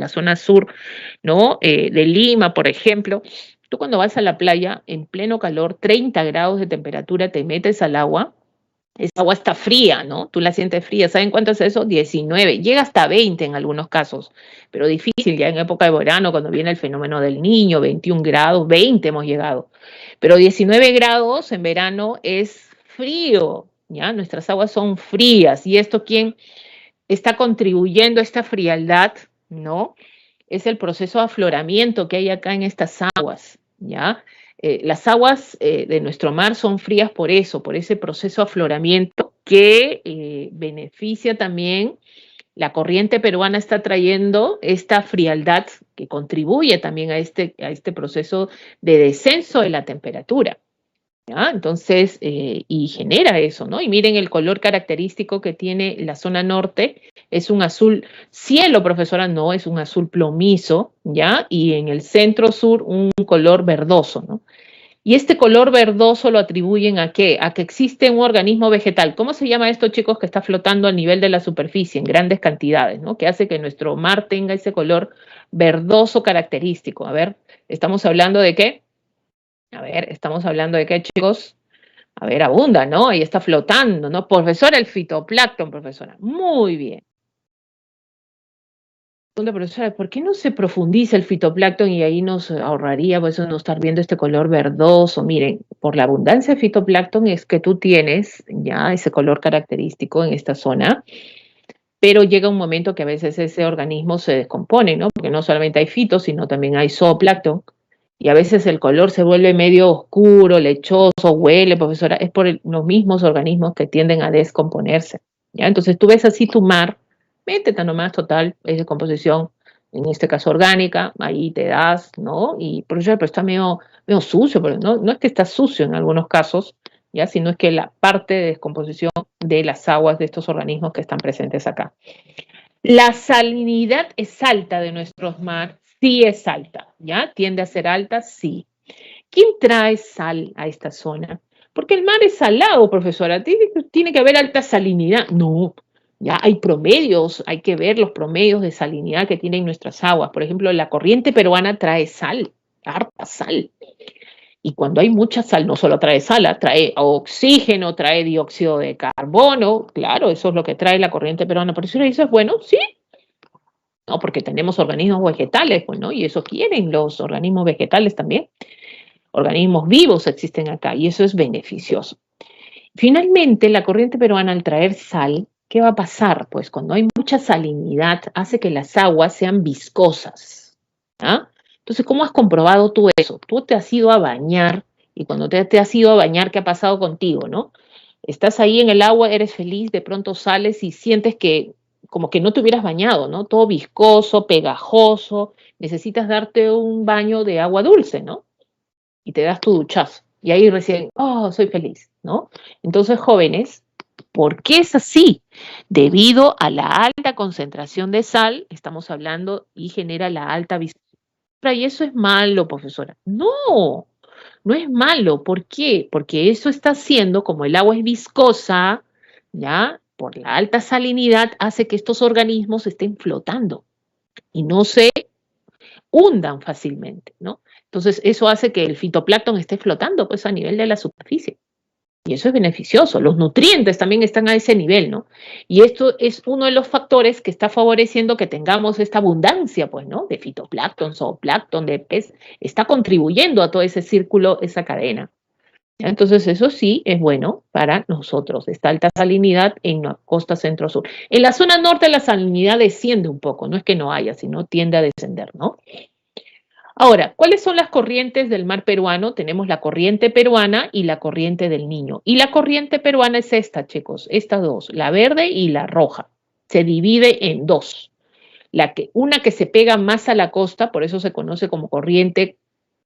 zona sur, ¿no? De Lima, por ejemplo. Tú cuando vas a la playa, en pleno calor, 30 grados de temperatura, te metes al agua. Esa agua está fría, ¿no? Tú la sientes fría. ¿Saben cuánto es eso? 19. Llega hasta 20 en algunos casos, pero difícil ya en época de verano, cuando viene el fenómeno del niño, 21 grados, 20 hemos llegado. Pero 19 grados en verano es frío, ¿ya? Nuestras aguas son frías. ¿Y esto quién está contribuyendo a esta frialdad? ¿No? Es el proceso de afloramiento que hay acá en estas aguas, ¿ya? Las aguas de nuestro mar son frías por eso, por ese proceso de afloramiento que beneficia también. La corriente peruana está trayendo esta frialdad que contribuye también a este proceso de descenso de la temperatura, ¿ya? Entonces, y genera eso, ¿no? Y miren el color característico que tiene la zona norte, es un azul cielo, profesora, no, es un azul plomizo, ¿ya? Y en el centro sur un color verdoso, ¿no? Y este color verdoso lo atribuyen ¿a qué? A que existe un organismo vegetal. ¿Cómo se llama esto, chicos, que está flotando a nivel de la superficie en grandes cantidades, ¿no? Que hace que nuestro mar tenga ese color verdoso característico. A ver, ¿estamos hablando de qué? A ver, ¿estamos hablando de qué, chicos? A ver, abunda, ¿no? Ahí está flotando, ¿no? Profesora, el fitoplancton, profesora. Muy bien. Profesora, ¿por qué no se profundiza el fitoplancton y ahí nos ahorraría, por eso no estar viendo este color verdoso? Miren, por la abundancia de fitoplancton es que tú tienes ya ese color característico en esta zona, pero llega un momento que a veces ese organismo se descompone, ¿no? Porque no solamente hay fito, sino también hay zooplancton, y a veces el color se vuelve medio oscuro, lechoso, huele, profesora, es por los mismos organismos que tienden a descomponerse, ¿ya? Entonces tú ves así tu mar, métete nomás, total, es de composición, en este caso orgánica, ahí te das, ¿no? Y profesora, pero está medio sucio, pero no es que está sucio en algunos casos, ¿ya? Sino es que la parte de descomposición de las aguas de estos organismos que están presentes acá. La salinidad es alta de nuestros mares, sí es alta, ¿ya? Tiende a ser alta, sí. ¿Quién trae sal a esta zona? Porque el mar es salado, profesora, tiene que haber alta salinidad. No, ya hay promedios, hay que ver los promedios de salinidad que tienen nuestras aguas. Por ejemplo, la corriente peruana trae sal, harta sal. Y cuando hay mucha sal, no solo trae sal, trae oxígeno, trae dióxido de carbono, claro, eso es lo que trae la corriente peruana. Por eso eso es bueno, sí, no, porque tenemos organismos vegetales, pues, ¿no? Y eso quieren los organismos vegetales también. Organismos vivos existen acá y eso es beneficioso. Finalmente, la corriente peruana al traer sal, ¿qué va a pasar? Pues cuando hay mucha salinidad, hace que las aguas sean viscosas. ¿Ah? Entonces, ¿cómo has comprobado tú eso? Tú te has ido a bañar y cuando te has ido a bañar, ¿qué ha pasado contigo, no? Estás ahí en el agua, eres feliz, de pronto sales y sientes que como que no te hubieras bañado, ¿no? Todo viscoso, pegajoso, necesitas darte un baño de agua dulce, ¿no? Y te das tu duchazo. Y ahí recién, oh, soy feliz, ¿no? Entonces, jóvenes, ¿por qué es así? Debido a la alta concentración de sal, estamos hablando, y genera la alta viscosidad. Y eso es malo, profesora. No, no es malo. ¿Por qué? Porque eso está haciendo, como el agua es viscosa, ¿ya? Por la alta salinidad, hace que estos organismos estén flotando y no se hundan fácilmente, ¿no? Entonces, eso hace que el fitoplancton esté flotando, pues, a nivel de la superficie. Y eso es beneficioso. Los nutrientes también están a ese nivel, ¿no? Y esto es uno de los factores que está favoreciendo que tengamos esta abundancia, pues, ¿no? De fitoplancton, zooplancton, de pez. Está contribuyendo a todo ese círculo, esa cadena. ¿Ya? Entonces, eso sí es bueno para nosotros, esta alta salinidad en la costa centro-sur. En la zona norte la salinidad desciende un poco, no es que no haya, sino tiende a descender, ¿no? Ahora, ¿cuáles son las corrientes del mar peruano? Tenemos la corriente peruana y la corriente del Niño. Y la corriente peruana es esta, chicos, estas dos, la verde y la roja. Se divide en dos. Una que se pega más a la costa, por eso se conoce como corriente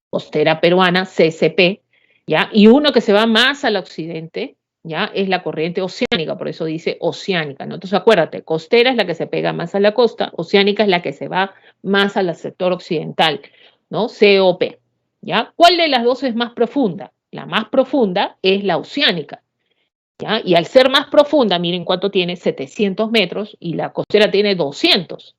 costera peruana, CCP, ¿ya? Y uno que se va más al occidente, ¿ya? Es la corriente oceánica, por eso dice oceánica, ¿no? Entonces acuérdate, costera es la que se pega más a la costa, oceánica es la que se va más al sector occidental, ¿no? COP, ¿ya? ¿Cuál de las dos es más profunda? La más profunda es la oceánica, ¿ya? Y al ser más profunda, miren cuánto tiene, 700 metros, y la costera tiene 200,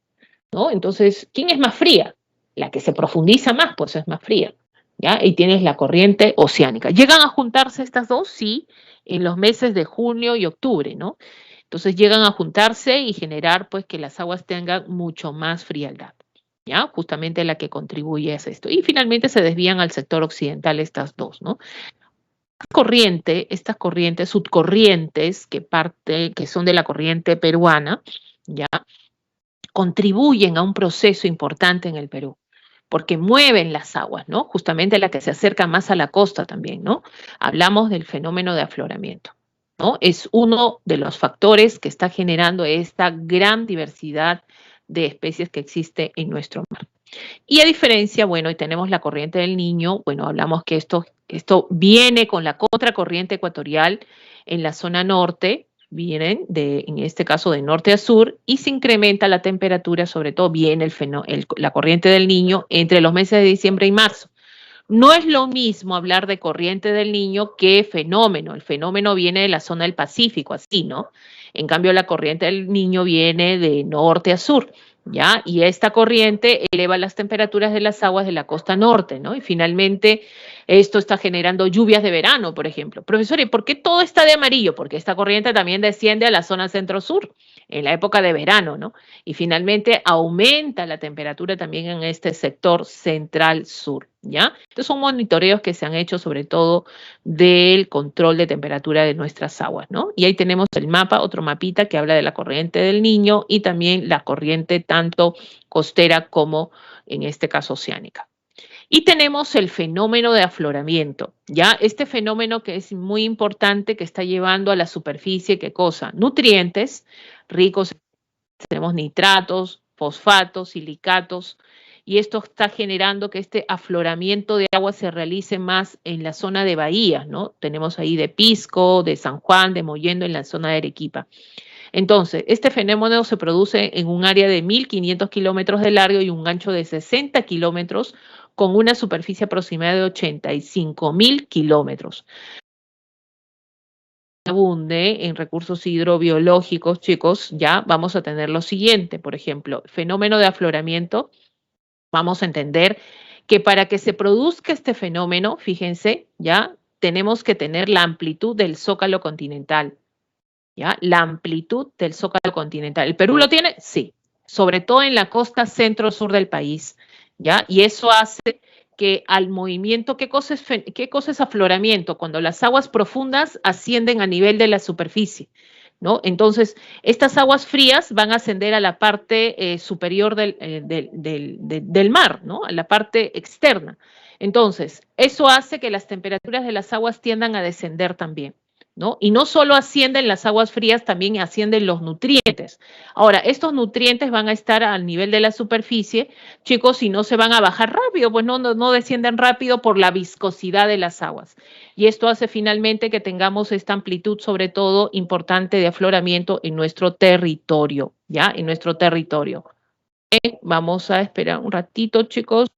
¿no? Entonces, ¿quién es más fría? La que se profundiza más, pues es más fría, ¿ya? Y tienes la corriente oceánica. ¿Llegan a juntarse estas dos? Sí, en los meses de junio y octubre, ¿no? Entonces llegan a juntarse y generar, pues, que las aguas tengan mucho más frialdad, ¿ya? Justamente la que contribuye a esto. Y finalmente se desvían al sector occidental estas dos, ¿no? Estas corrientes, subcorrientes que son de la corriente peruana, ¿ya? Contribuyen a un proceso importante en el Perú, porque mueven las aguas, ¿no? Justamente la que se acerca más a la costa también, ¿no? Hablamos del fenómeno de afloramiento, ¿no? Es uno de los factores que está generando esta gran diversidad de especies que existe en nuestro mar. Y a diferencia, bueno, y tenemos la corriente del Niño, bueno, hablamos que esto viene con la contracorriente ecuatorial en la zona norte, vienen en este caso de norte a sur, y se incrementa la temperatura, sobre todo viene la corriente del Niño entre los meses de diciembre y marzo. No es lo mismo hablar de corriente del Niño que fenómeno. El fenómeno viene de la zona del Pacífico, así, ¿no? En cambio, la corriente del Niño viene de norte a sur, ¿ya? Y esta corriente eleva las temperaturas de las aguas de la costa norte, ¿no? Y finalmente esto está generando lluvias de verano, por ejemplo. Profesor, ¿y por qué todo está de amarillo? Porque esta corriente también desciende a la zona centro-sur en la época de verano, ¿no? Y finalmente aumenta la temperatura también en este sector central-sur, ¿ya? Estos son monitoreos que se han hecho sobre todo del control de temperatura de nuestras aguas, ¿no? Y ahí tenemos el mapa, otro mapita que habla de la corriente del Niño y también la corriente tanto costera como en este caso oceánica. Y tenemos el fenómeno de afloramiento, ¿ya? Este fenómeno que es muy importante que está llevando a la superficie, ¿qué cosa? Nutrientes ricos, tenemos nitratos, fosfatos, silicatos, y esto está generando que este afloramiento de agua se realice más en la zona de bahías, ¿no? Tenemos ahí de Pisco, de San Juan, de Mollendo, en la zona de Arequipa. Entonces, este fenómeno se produce en un área de 1.500 kilómetros de largo y un ancho de 60 kilómetros con una superficie aproximada de 85.000 kilómetros. Abunde en recursos hidrobiológicos, chicos, ya vamos a tener lo siguiente, por ejemplo, fenómeno de afloramiento, vamos a entender que para que se produzca este fenómeno, fíjense, ya tenemos que tener la amplitud del zócalo continental. ¿Ya? La amplitud del zócalo continental. ¿El Perú lo tiene? Sí, sobre todo en la costa centro-sur del país, ¿ya? Y eso hace que al movimiento, qué cosa es afloramiento? Cuando las aguas profundas ascienden a nivel de la superficie, ¿no? Entonces, estas aguas frías van a ascender a la parte superior del mar, ¿no? A la parte externa. Entonces, eso hace que las temperaturas de las aguas tiendan a descender también. ¿No? Y no solo ascienden las aguas frías, también ascienden los nutrientes. Ahora, estos nutrientes van a estar al nivel de la superficie, chicos, y no se van a bajar rápido, pues no descienden rápido por la viscosidad de las aguas. Y esto hace finalmente que tengamos esta amplitud, sobre todo importante, de afloramiento en nuestro territorio, ¿ya? En nuestro territorio. Vamos a esperar un ratito, chicos.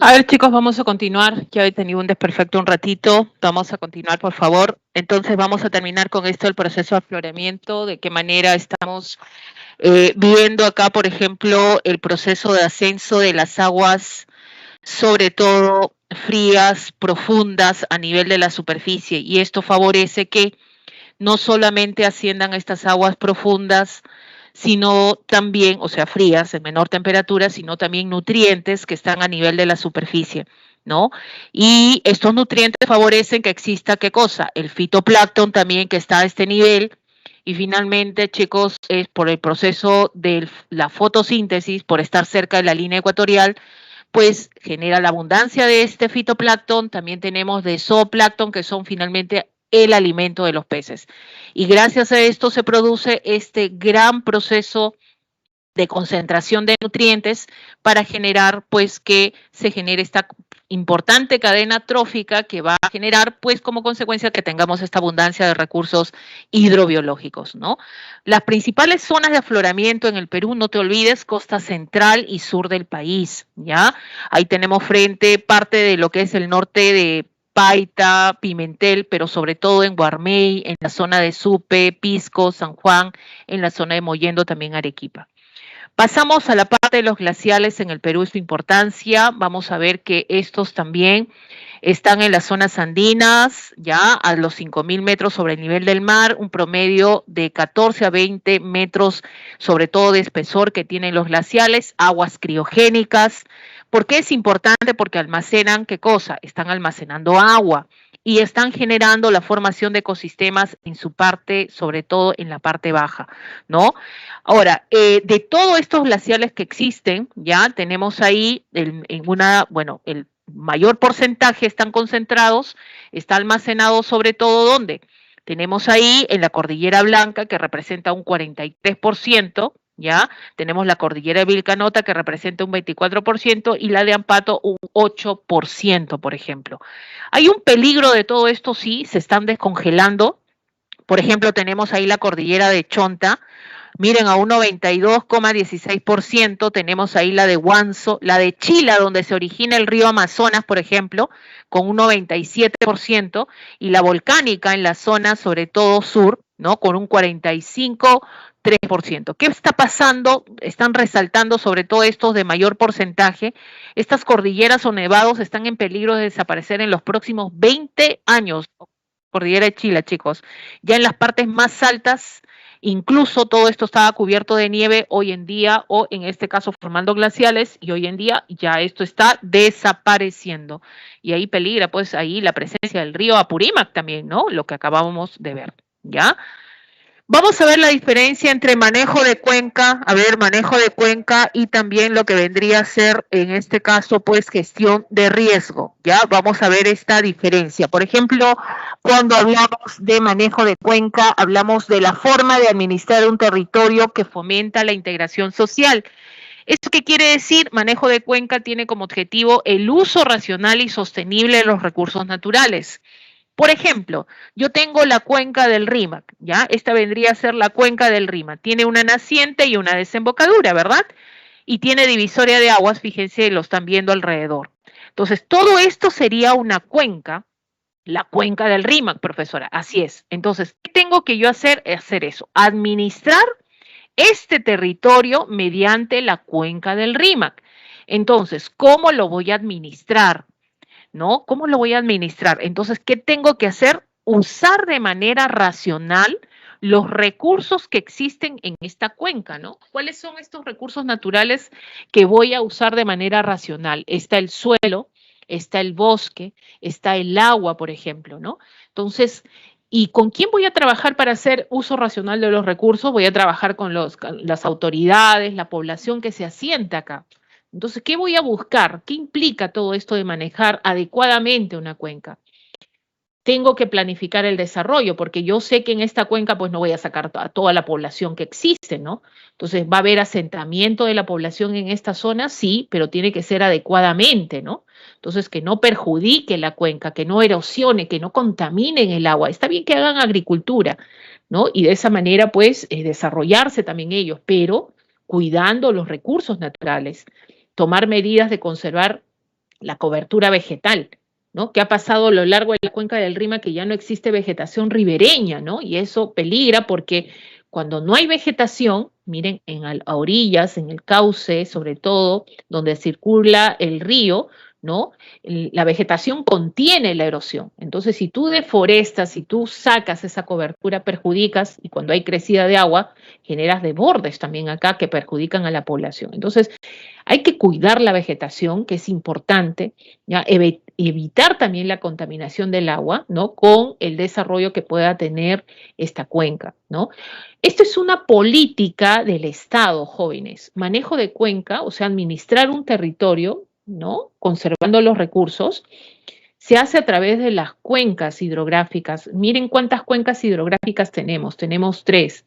A ver, chicos, vamos a continuar. Ya he tenido un desperfecto un ratito. Vamos a continuar, por favor. Entonces, vamos a terminar con esto, el proceso de afloramiento, de qué manera estamos viendo acá, por ejemplo, el proceso de ascenso de las aguas, sobre todo frías, profundas a nivel de la superficie. Y esto favorece que no solamente asciendan estas aguas profundas, sino también, o sea, frías, en menor temperatura, sino también nutrientes que están a nivel de la superficie, ¿no? Y estos nutrientes favorecen que exista, ¿qué cosa? El fitoplancton también que está a este nivel. Y finalmente, chicos, es por el proceso de la fotosíntesis, por estar cerca de la línea ecuatorial, pues genera la abundancia de este fitoplancton. También tenemos de zooplancton, que son finalmente el alimento de los peces. Y gracias a esto se produce este gran proceso de concentración de nutrientes para generar, pues, que se genere esta importante cadena trófica que va a generar, pues, como consecuencia que tengamos esta abundancia de recursos hidrobiológicos, ¿no? Las principales zonas de afloramiento en el Perú, no te olvides, costa central y sur del país, ¿ya? Ahí tenemos frente parte de lo que es el norte de Paita, Pimentel, pero sobre todo en Guarmey, en la zona de Supe, Pisco, San Juan, en la zona de Mollendo, también Arequipa. Pasamos a la parte de los glaciales en el Perú y su importancia. Vamos a ver que estos también están en las zonas andinas, ya a los 5.000 metros sobre el nivel del mar, un promedio de 14 a 20 metros, sobre todo de espesor que tienen los glaciales, aguas criogénicas. ¿Por qué es importante? Porque almacenan, ¿qué cosa? Están almacenando agua y están generando la formación de ecosistemas en su parte, sobre todo en la parte baja, ¿no? Ahora, de todos estos glaciales que existen, ya tenemos ahí bueno, el mayor porcentaje están concentrados, está almacenado sobre todo ¿dónde? Tenemos ahí en la Cordillera Blanca, que representa un 43%, ¿ya? Tenemos la Cordillera de Vilcanota, que representa un 24%, y la de Ampato un 8%, por ejemplo. Hay un peligro de todo esto, sí, se están descongelando. Por ejemplo, tenemos ahí la Cordillera de Chonta. Miren, a un 92,16% tenemos ahí la de Huanzo, la de Chila, donde se origina el río Amazonas, por ejemplo, con un 97%, y la volcánica en la zona, sobre todo sur, ¿no? Con un 45,3%. ¿Qué está pasando? Están resaltando sobre todo estos de mayor porcentaje. Estas cordilleras o nevados están en peligro de desaparecer en los próximos 20 años. Cordillera de Chile, chicos. Ya en las partes más altas, incluso todo esto estaba cubierto de nieve hoy en día, o en este caso formando glaciales, y hoy en día ya esto está desapareciendo. Y ahí peligra, pues ahí la presencia del río Apurímac también, ¿no? Lo que acabábamos de ver, ¿ya? Vamos a ver la diferencia entre manejo de cuenca, manejo de cuenca y también lo que vendría a ser, en este caso, pues gestión de riesgo, ¿ya? Vamos a ver esta diferencia. Por ejemplo, cuando hablamos de manejo de cuenca, hablamos de la forma de administrar un territorio que fomenta la integración social. ¿Esto qué quiere decir? Manejo de cuenca tiene como objetivo el uso racional y sostenible de los recursos naturales. Por ejemplo, yo tengo la cuenca del Rímac, ¿ya? Esta vendría a ser la cuenca del Rímac. Tiene una naciente y una desembocadura, ¿verdad? Y tiene divisoria de aguas, fíjense, lo están viendo alrededor. Entonces, todo esto sería una cuenca, la cuenca del Rímac, profesora. Así es. Entonces, ¿qué tengo que yo hacer? Hacer eso, administrar este territorio mediante la cuenca del Rímac. Entonces, ¿cómo lo voy a administrar? ¿No? ¿Cómo lo voy a administrar? Entonces, ¿qué tengo que hacer? Usar de manera racional los recursos que existen en esta cuenca, ¿no? ¿Cuáles son estos recursos naturales que voy a usar de manera racional? Está el suelo, está el bosque, está el agua, por ejemplo, ¿no? Entonces, ¿y con quién voy a trabajar para hacer uso racional de los recursos? Voy a trabajar con las autoridades, la población que se asienta acá. Entonces, ¿qué voy a buscar? ¿Qué implica todo esto de manejar adecuadamente una cuenca? Tengo que planificar el desarrollo, porque yo sé que en esta cuenca pues no voy a sacar a toda la población que existe, ¿no? Entonces, ¿va a haber asentamiento de la población en esta zona? Sí, pero tiene que ser adecuadamente, ¿no? Entonces, que no perjudique la cuenca, que no erosione, que no contaminen el agua. Está bien que hagan agricultura, ¿no? Y de esa manera, pues, desarrollarse también ellos, pero cuidando los recursos naturales, tomar medidas de conservar la cobertura vegetal, ¿no? ¿Qué ha pasado a lo largo de la cuenca del Rímac? Que ya no existe vegetación ribereña, ¿no? Y eso peligra porque cuando no hay vegetación, miren, a orillas, en el cauce, sobre todo, donde circula el río, ¿no? La vegetación contiene la erosión. Entonces, si tú deforestas, si tú sacas esa cobertura, perjudicas, y cuando hay crecida de agua, generas desbordes también acá que perjudican a la población. Entonces, hay que cuidar la vegetación, que es importante, ¿ya? Evitar también la contaminación del agua, ¿no? Con el desarrollo que pueda tener esta cuenca, ¿no? Esto es una política del Estado, jóvenes. Manejo de cuenca, o sea, administrar un territorio, ¿no? Conservando los recursos, se hace a través de las cuencas hidrográficas. Miren cuántas cuencas hidrográficas tenemos. Tenemos 3.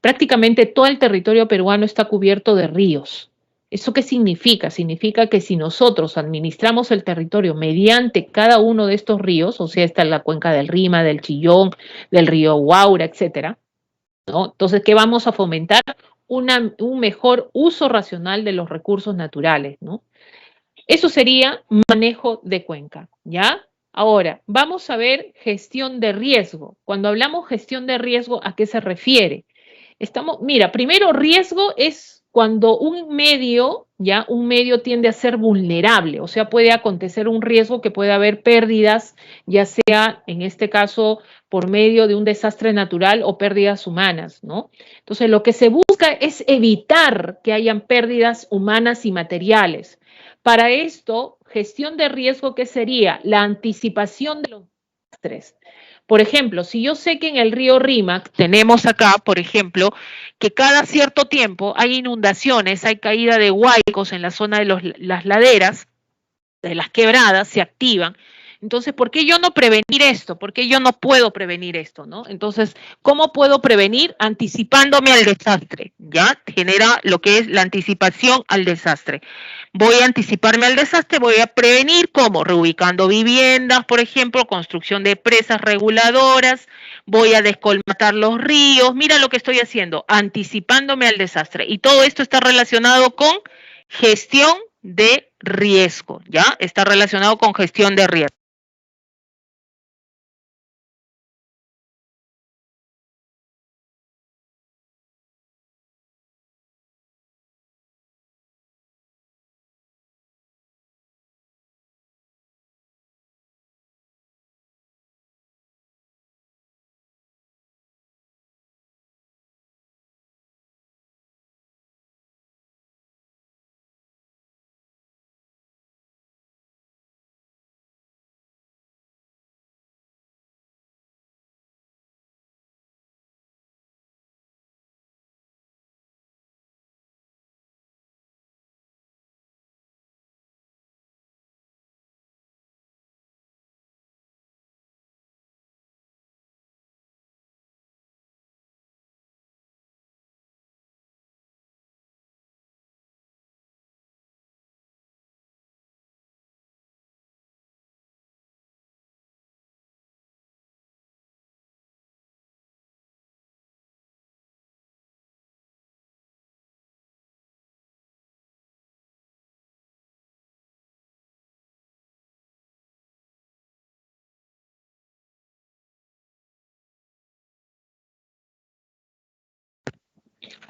Prácticamente todo el territorio peruano está cubierto de ríos. ¿Eso qué significa? Significa que si nosotros administramos el territorio mediante cada uno de estos ríos, o sea, está la cuenca del Rima, del Chillón, del río Huaura, etcétera, ¿no? Entonces, ¿qué vamos a fomentar? Un mejor uso racional de los recursos naturales, ¿no? Eso sería manejo de cuenca, ¿ya? Ahora, vamos a ver gestión de riesgo. Cuando hablamos gestión de riesgo, ¿a qué se refiere? Mira, primero riesgo es cuando un medio, ya un medio tiende a ser vulnerable, o sea, puede acontecer un riesgo que puede haber pérdidas, ya sea en este caso por medio de un desastre natural o pérdidas humanas, ¿no? Entonces, lo que se busca es evitar que hayan pérdidas humanas y materiales. Para esto, gestión de riesgo, ¿qué sería? La anticipación de los desastres. Por ejemplo, si yo sé que en el río Rímac tenemos acá, por ejemplo, que cada cierto tiempo hay inundaciones, hay caída de huaicos en la zona de las laderas, de las quebradas, se activan. Entonces, ¿por qué yo no prevenir esto? ¿Por qué yo no puedo prevenir esto? ¿No? Entonces, ¿cómo puedo prevenir? Anticipándome al desastre, ¿ya? Genera lo que es la anticipación al desastre. Voy a anticiparme al desastre, voy a prevenir, ¿cómo? Reubicando viviendas, por ejemplo, construcción de presas reguladoras, voy a descolmatar los ríos, mira lo que estoy haciendo, anticipándome al desastre. Y todo esto está relacionado con gestión de riesgo, ¿ya? Está relacionado con gestión de riesgo.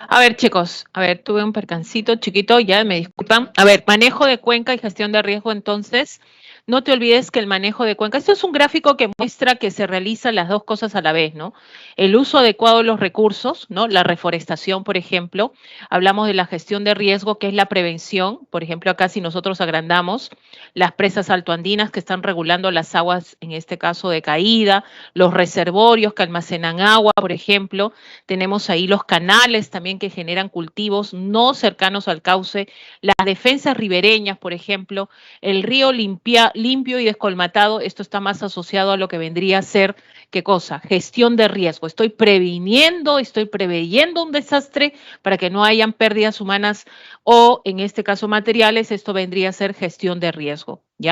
A ver, chicos, a ver, tuve un percancito chiquito, ya me disculpan. A ver, manejo de cuenca y gestión de riesgo, entonces, no te olvides que el manejo de cuenca, esto es un gráfico que muestra que se realizan las dos cosas a la vez, ¿no? El uso adecuado de los recursos, ¿no? La reforestación, por ejemplo. Hablamos de la gestión de riesgo, que es la prevención. Por ejemplo, acá si nosotros agrandamos las presas altoandinas que están regulando las aguas, en este caso de caída, los reservorios que almacenan agua, por ejemplo. Tenemos ahí los canales también que generan cultivos no cercanos al cauce, las defensas ribereñas, por ejemplo, el río limpio y descolmatado, esto está más asociado a lo que vendría a ser, ¿qué cosa? Gestión de riesgo. Estoy previniendo, estoy preveyendo un desastre para que no hayan pérdidas humanas o, en este caso, materiales. Esto vendría a ser gestión de riesgo, ¿ya?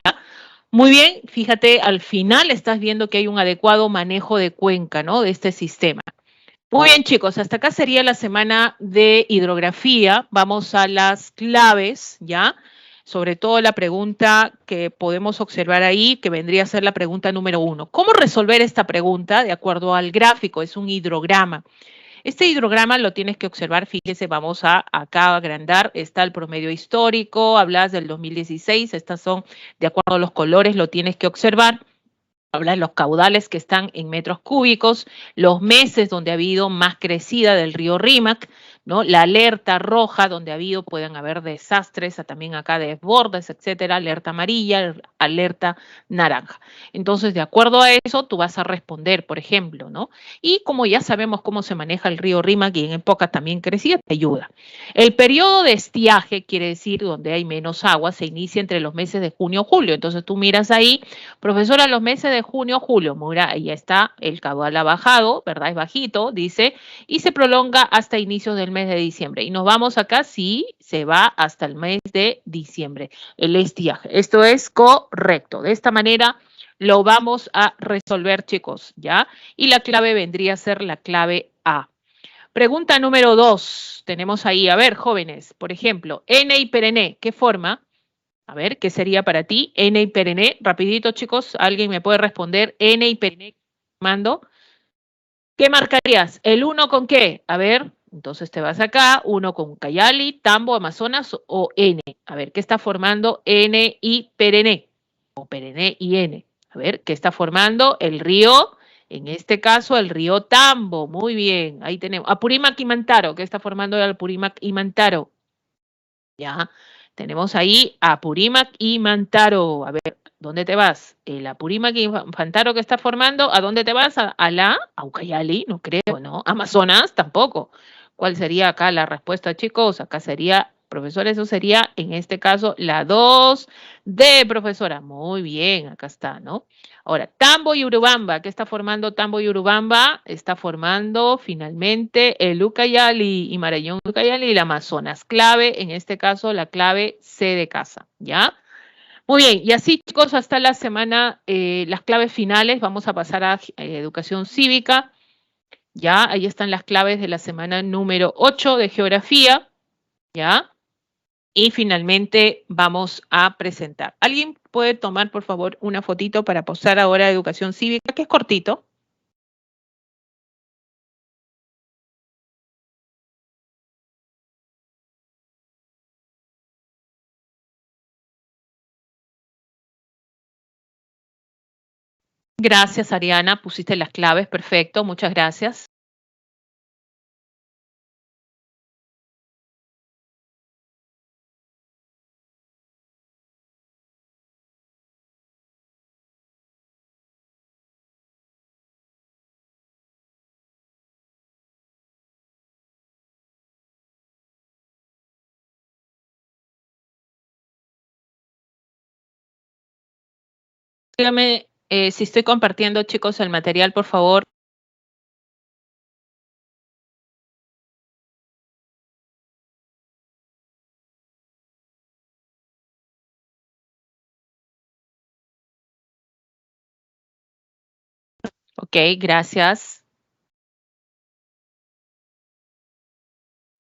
Muy bien, fíjate, al final estás viendo que hay un adecuado manejo de cuenca, ¿no? De este sistema. Muy bien, chicos, hasta acá sería la semana de hidrografía. Vamos a las claves, ¿ya? sobre todo la pregunta que podemos observar ahí, que vendría a ser la pregunta número 1. ¿Cómo resolver esta pregunta? De acuerdo al gráfico, es un hidrograma. Este hidrograma lo tienes que observar, fíjese, vamos a acá agrandar, está el promedio histórico, hablas del 2016, estas son, de acuerdo a los colores, lo tienes que observar. Habla de los caudales que están en metros cúbicos, los meses donde ha habido más crecida del río Rímac, ¿no? La alerta roja donde ha habido, pueden haber desastres, también acá desbordes, etcétera, alerta amarilla, alerta naranja. Entonces, de acuerdo a eso, tú vas a responder, por ejemplo, ¿no? Y como ya sabemos cómo se maneja el río Rímac y en época también crecida, te ayuda. El periodo de estiaje, quiere decir donde hay menos agua, se inicia entre los meses de junio y julio. Entonces tú miras ahí, profesora, los meses de junio, julio, mira, ahí está, el caudal ha bajado, ¿verdad? Es bajito, dice, y se prolonga hasta inicios del mes de diciembre. Y nos vamos acá, sí, se va hasta el mes de diciembre, el estiaje. Esto es correcto. De esta manera lo vamos a resolver, chicos, ¿ya? Y la clave vendría a ser la clave A. Pregunta número 2. Tenemos ahí, a ver, jóvenes, por ejemplo, N y perenne, ¿qué forma? A ver, ¿qué sería para ti? N y perenne. Rapidito, chicos, ¿alguien me puede responder? N y perenne, mando. ¿Qué marcarías? ¿El 1 con qué? A ver, entonces te vas acá, 1 con Ucayali, Tambo, Amazonas o N. A ver, ¿qué está formando N y perenne? O perenne y N. A ver, ¿qué está formando el río? En este caso, el río Tambo. Muy bien, ahí tenemos. Apurímac y Mantaro. ¿Qué está formando el Apurímac y Mantaro? Ya, tenemos ahí Apurímac y Mantaro. A ver, ¿dónde te vas? El Apurímac y Mantaro que está formando, ¿a dónde te vas? ¿A Ucayali? No creo, ¿no? Amazonas tampoco. ¿Cuál sería acá la respuesta, chicos? Acá sería, profesor, eso sería en este caso la 2D, profesora. Muy bien, acá está, ¿no? Ahora, Tambo y Urubamba, ¿qué está formando Tambo y Urubamba? Está formando finalmente el Ucayali y Marañón Ucayali y el Amazonas. Clave, en este caso, la clave C de casa, ¿ya? Muy bien, y así, chicos, hasta la semana, las claves finales, vamos a pasar a educación cívica, ¿ya? Ahí están las claves de la semana número 8 de geografía, ¿ya? Y finalmente vamos a presentar. ¿Alguien puede tomar, por favor, una fotito para posar ahora educación cívica, que es cortito? Gracias, Ariana, pusiste las claves, perfecto, muchas gracias. Dígame si estoy compartiendo, chicos, el material, por favor. Ok, gracias.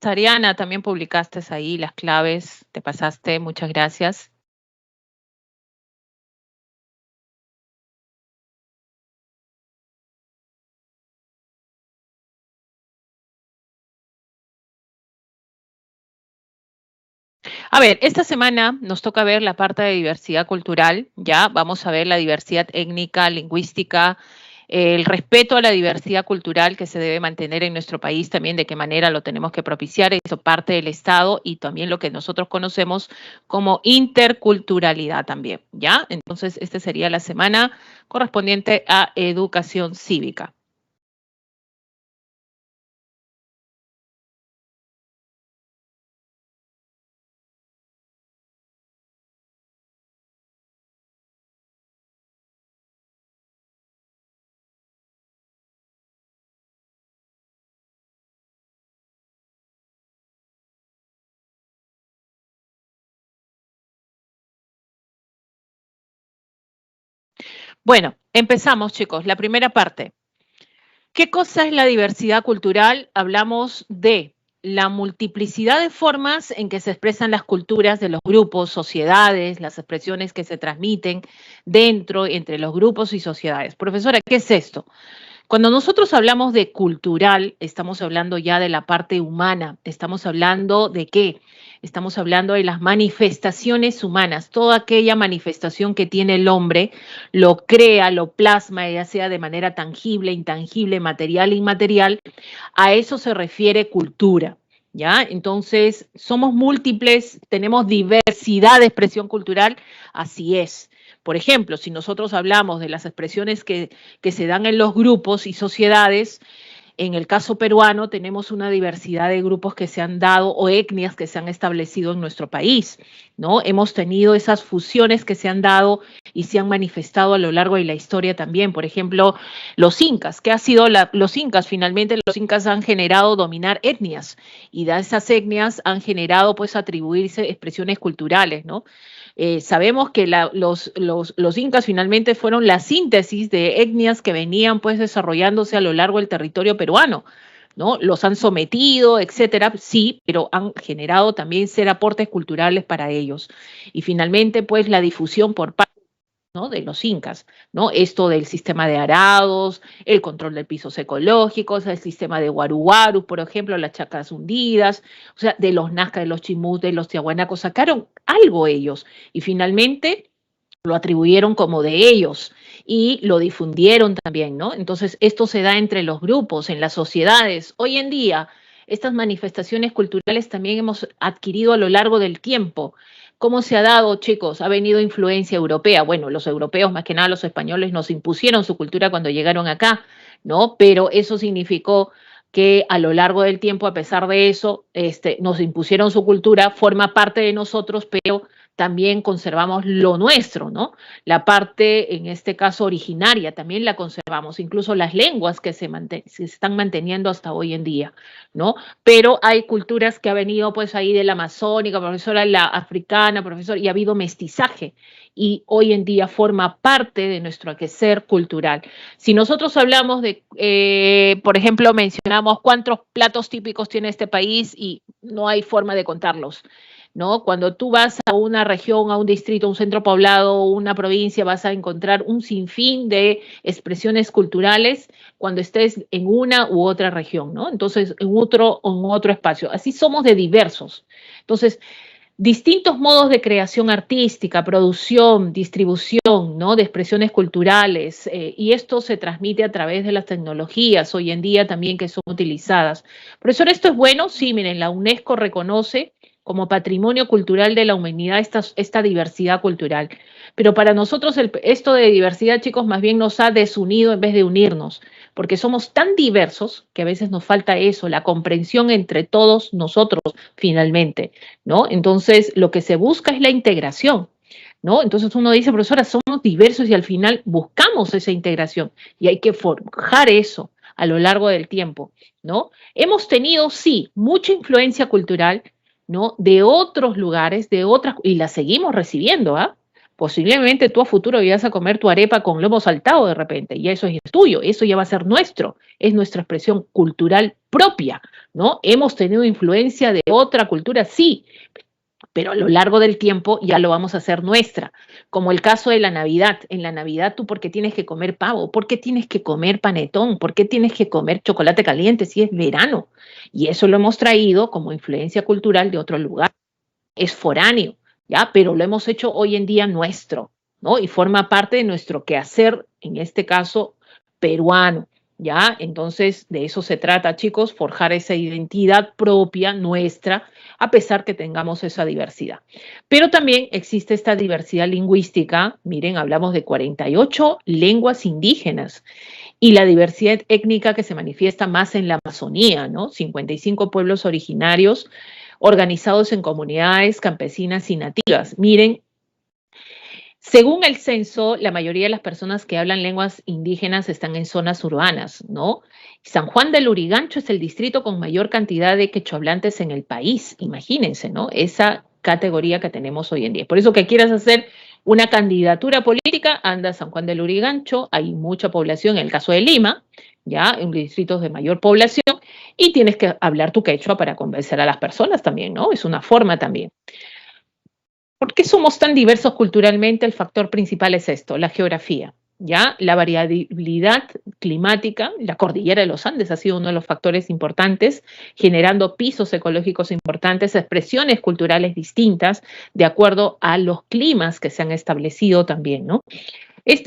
Ariana, también publicaste ahí las claves, te pasaste, muchas gracias. A ver, esta semana nos toca ver la parte de diversidad cultural, ya vamos a ver la diversidad étnica, lingüística, el respeto a la diversidad cultural que se debe mantener en nuestro país, también de qué manera lo tenemos que propiciar, eso parte del Estado y también lo que nosotros conocemos como interculturalidad también, ¿ya? Entonces, esta sería la semana correspondiente a educación cívica. Bueno, empezamos, chicos. La primera parte. ¿Qué cosa es la diversidad cultural? Hablamos de la multiplicidad de formas en que se expresan las culturas de los grupos, sociedades, las expresiones que se transmiten dentro, entre los grupos y sociedades. Profesora, ¿qué es esto? Cuando nosotros hablamos de cultural, estamos hablando ya de la parte humana, estamos hablando de qué, estamos hablando de las manifestaciones humanas, toda aquella manifestación que tiene el hombre, lo crea, lo plasma, ya sea de manera tangible, intangible, material, inmaterial, a eso se refiere cultura. ¿Ya? Entonces, somos múltiples, tenemos diversidad de expresión cultural, así es. Por ejemplo, si nosotros hablamos de las expresiones que se dan en los grupos y sociedades, en el caso peruano tenemos una diversidad de grupos que se han dado o etnias que se han establecido en nuestro país, ¿no? Hemos tenido esas fusiones que se han dado y se han manifestado a lo largo de la historia también. Por ejemplo, los incas, ¿qué ha sido los incas? Finalmente los incas han generado dominar etnias y de esas etnias han generado pues atribuirse expresiones culturales, ¿no? Sabemos que los incas finalmente fueron la síntesis de etnias que venían pues desarrollándose a lo largo del territorio peruano, ¿no? Los han sometido, etcétera, sí, pero han generado también ser aportes culturales para ellos. Y finalmente pues la difusión por parte, ¿no?, de los incas, ¿no? Esto del sistema de arados, el control de pisos ecológicos, el sistema de guaruguarus, por ejemplo, las chacras hundidas, o sea, de los nazcas, de los chimús, de los tiahuanacos, sacaron algo ellos y finalmente lo atribuyeron como de ellos y lo difundieron también, ¿no? Entonces, esto se da entre los grupos, en las sociedades. Hoy en día, estas manifestaciones culturales también hemos adquirido a lo largo del tiempo. ¿Cómo se ha dado, chicos? Ha venido influencia europea. Bueno, los europeos, más que nada los españoles, nos impusieron su cultura cuando llegaron acá, ¿no? Pero eso significó que a lo largo del tiempo, a pesar de eso, nos impusieron su cultura, forma parte de nosotros, pero también conservamos lo nuestro, ¿no? La parte, en este caso, originaria, también la conservamos, incluso las lenguas que se están manteniendo hasta hoy en día, ¿no? Pero hay culturas que ha venido pues ahí de la amazónica, profesora, la africana, profesor, y ha habido mestizaje y hoy en día forma parte de nuestro quehacer cultural. Si nosotros hablamos de, por ejemplo, mencionamos cuántos platos típicos tiene este país y no hay forma de contarlos, ¿no? Cuando tú vas a una región, a un distrito, a un centro poblado, una provincia, vas a encontrar un sinfín de expresiones culturales cuando estés en una u otra región, ¿no? Entonces, en otro espacio. Así somos de diversos. Entonces, distintos modos de creación artística, producción, distribución, ¿no?, de expresiones culturales, y esto se transmite a través de las tecnologías hoy en día también que son utilizadas. Profesor, ¿esto es bueno? Sí, miren, la UNESCO reconoce como patrimonio cultural de la humanidad esta diversidad cultural. Pero para nosotros esto de diversidad, chicos, más bien nos ha desunido en vez de unirnos, porque somos tan diversos que a veces nos falta eso, la comprensión entre todos nosotros finalmente, ¿no? Entonces, lo que se busca es la integración, ¿no? Entonces uno dice, profesora, somos diversos y al final buscamos esa integración y hay que forjar eso a lo largo del tiempo, ¿no? Hemos tenido, sí, mucha influencia cultural, ¿no?, de otros lugares, de otras, y la seguimos recibiendo, ¿ah? Posiblemente tú a futuro vayas a comer tu arepa con lomo saltado de repente, y eso es tuyo, eso ya va a ser nuestro, es nuestra expresión cultural propia, ¿no? Hemos tenido influencia de otra cultura, sí, pero a lo largo del tiempo ya lo vamos a hacer nuestra, como el caso de la Navidad. En la Navidad, ¿tú por qué tienes que comer pavo? ¿Por qué tienes que comer panetón? ¿Por qué tienes que comer chocolate caliente si es verano? Y eso lo hemos traído como influencia cultural de otro lugar. Es foráneo, ¿ya? Pero lo hemos hecho hoy en día nuestro, ¿no? Y forma parte de nuestro quehacer, en este caso, peruano, ¿ya? Entonces, de eso se trata, chicos, forjar esa identidad propia nuestra, a pesar que tengamos esa diversidad. Pero también existe esta diversidad lingüística. Miren, hablamos de 48 lenguas indígenas y la diversidad étnica que se manifiesta más en la Amazonía, ¿no? 55 pueblos originarios organizados en comunidades campesinas y nativas. Miren, según el censo, la mayoría de las personas que hablan lenguas indígenas están en zonas urbanas, ¿no? San Juan del Lurigancho es el distrito con mayor cantidad de quechohablantes en el país, imagínense, ¿no? Esa categoría que tenemos hoy en día. Por eso que quieras hacer una candidatura política, anda a San Juan del Lurigancho, hay mucha población, en el caso de Lima, ya, en distritos de mayor población, y tienes que hablar tu quechua para convencer a las personas también, ¿no? Es una forma también. ¿Por qué somos tan diversos culturalmente? El factor principal es esto, la geografía. ¿Ya? La variabilidad climática, la cordillera de los Andes ha sido uno de los factores importantes, generando pisos ecológicos importantes, expresiones culturales distintas de acuerdo a los climas que se han establecido también, ¿no?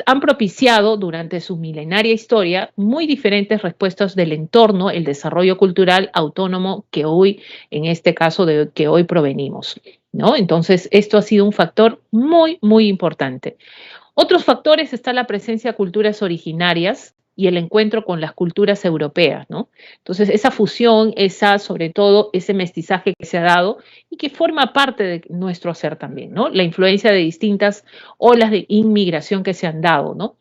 Han propiciado durante su milenaria historia muy diferentes respuestas del entorno, el desarrollo cultural autónomo que hoy, en este caso, de que hoy provenimos, ¿no? Entonces, esto ha sido un factor muy, muy importante. Otros factores está la presencia de culturas originarias y el encuentro con las culturas europeas, ¿no? Entonces, esa fusión, sobre todo, ese mestizaje que se ha dado y que forma parte de nuestro ser también, ¿no? La influencia de distintas olas de inmigración que se han dado, ¿no?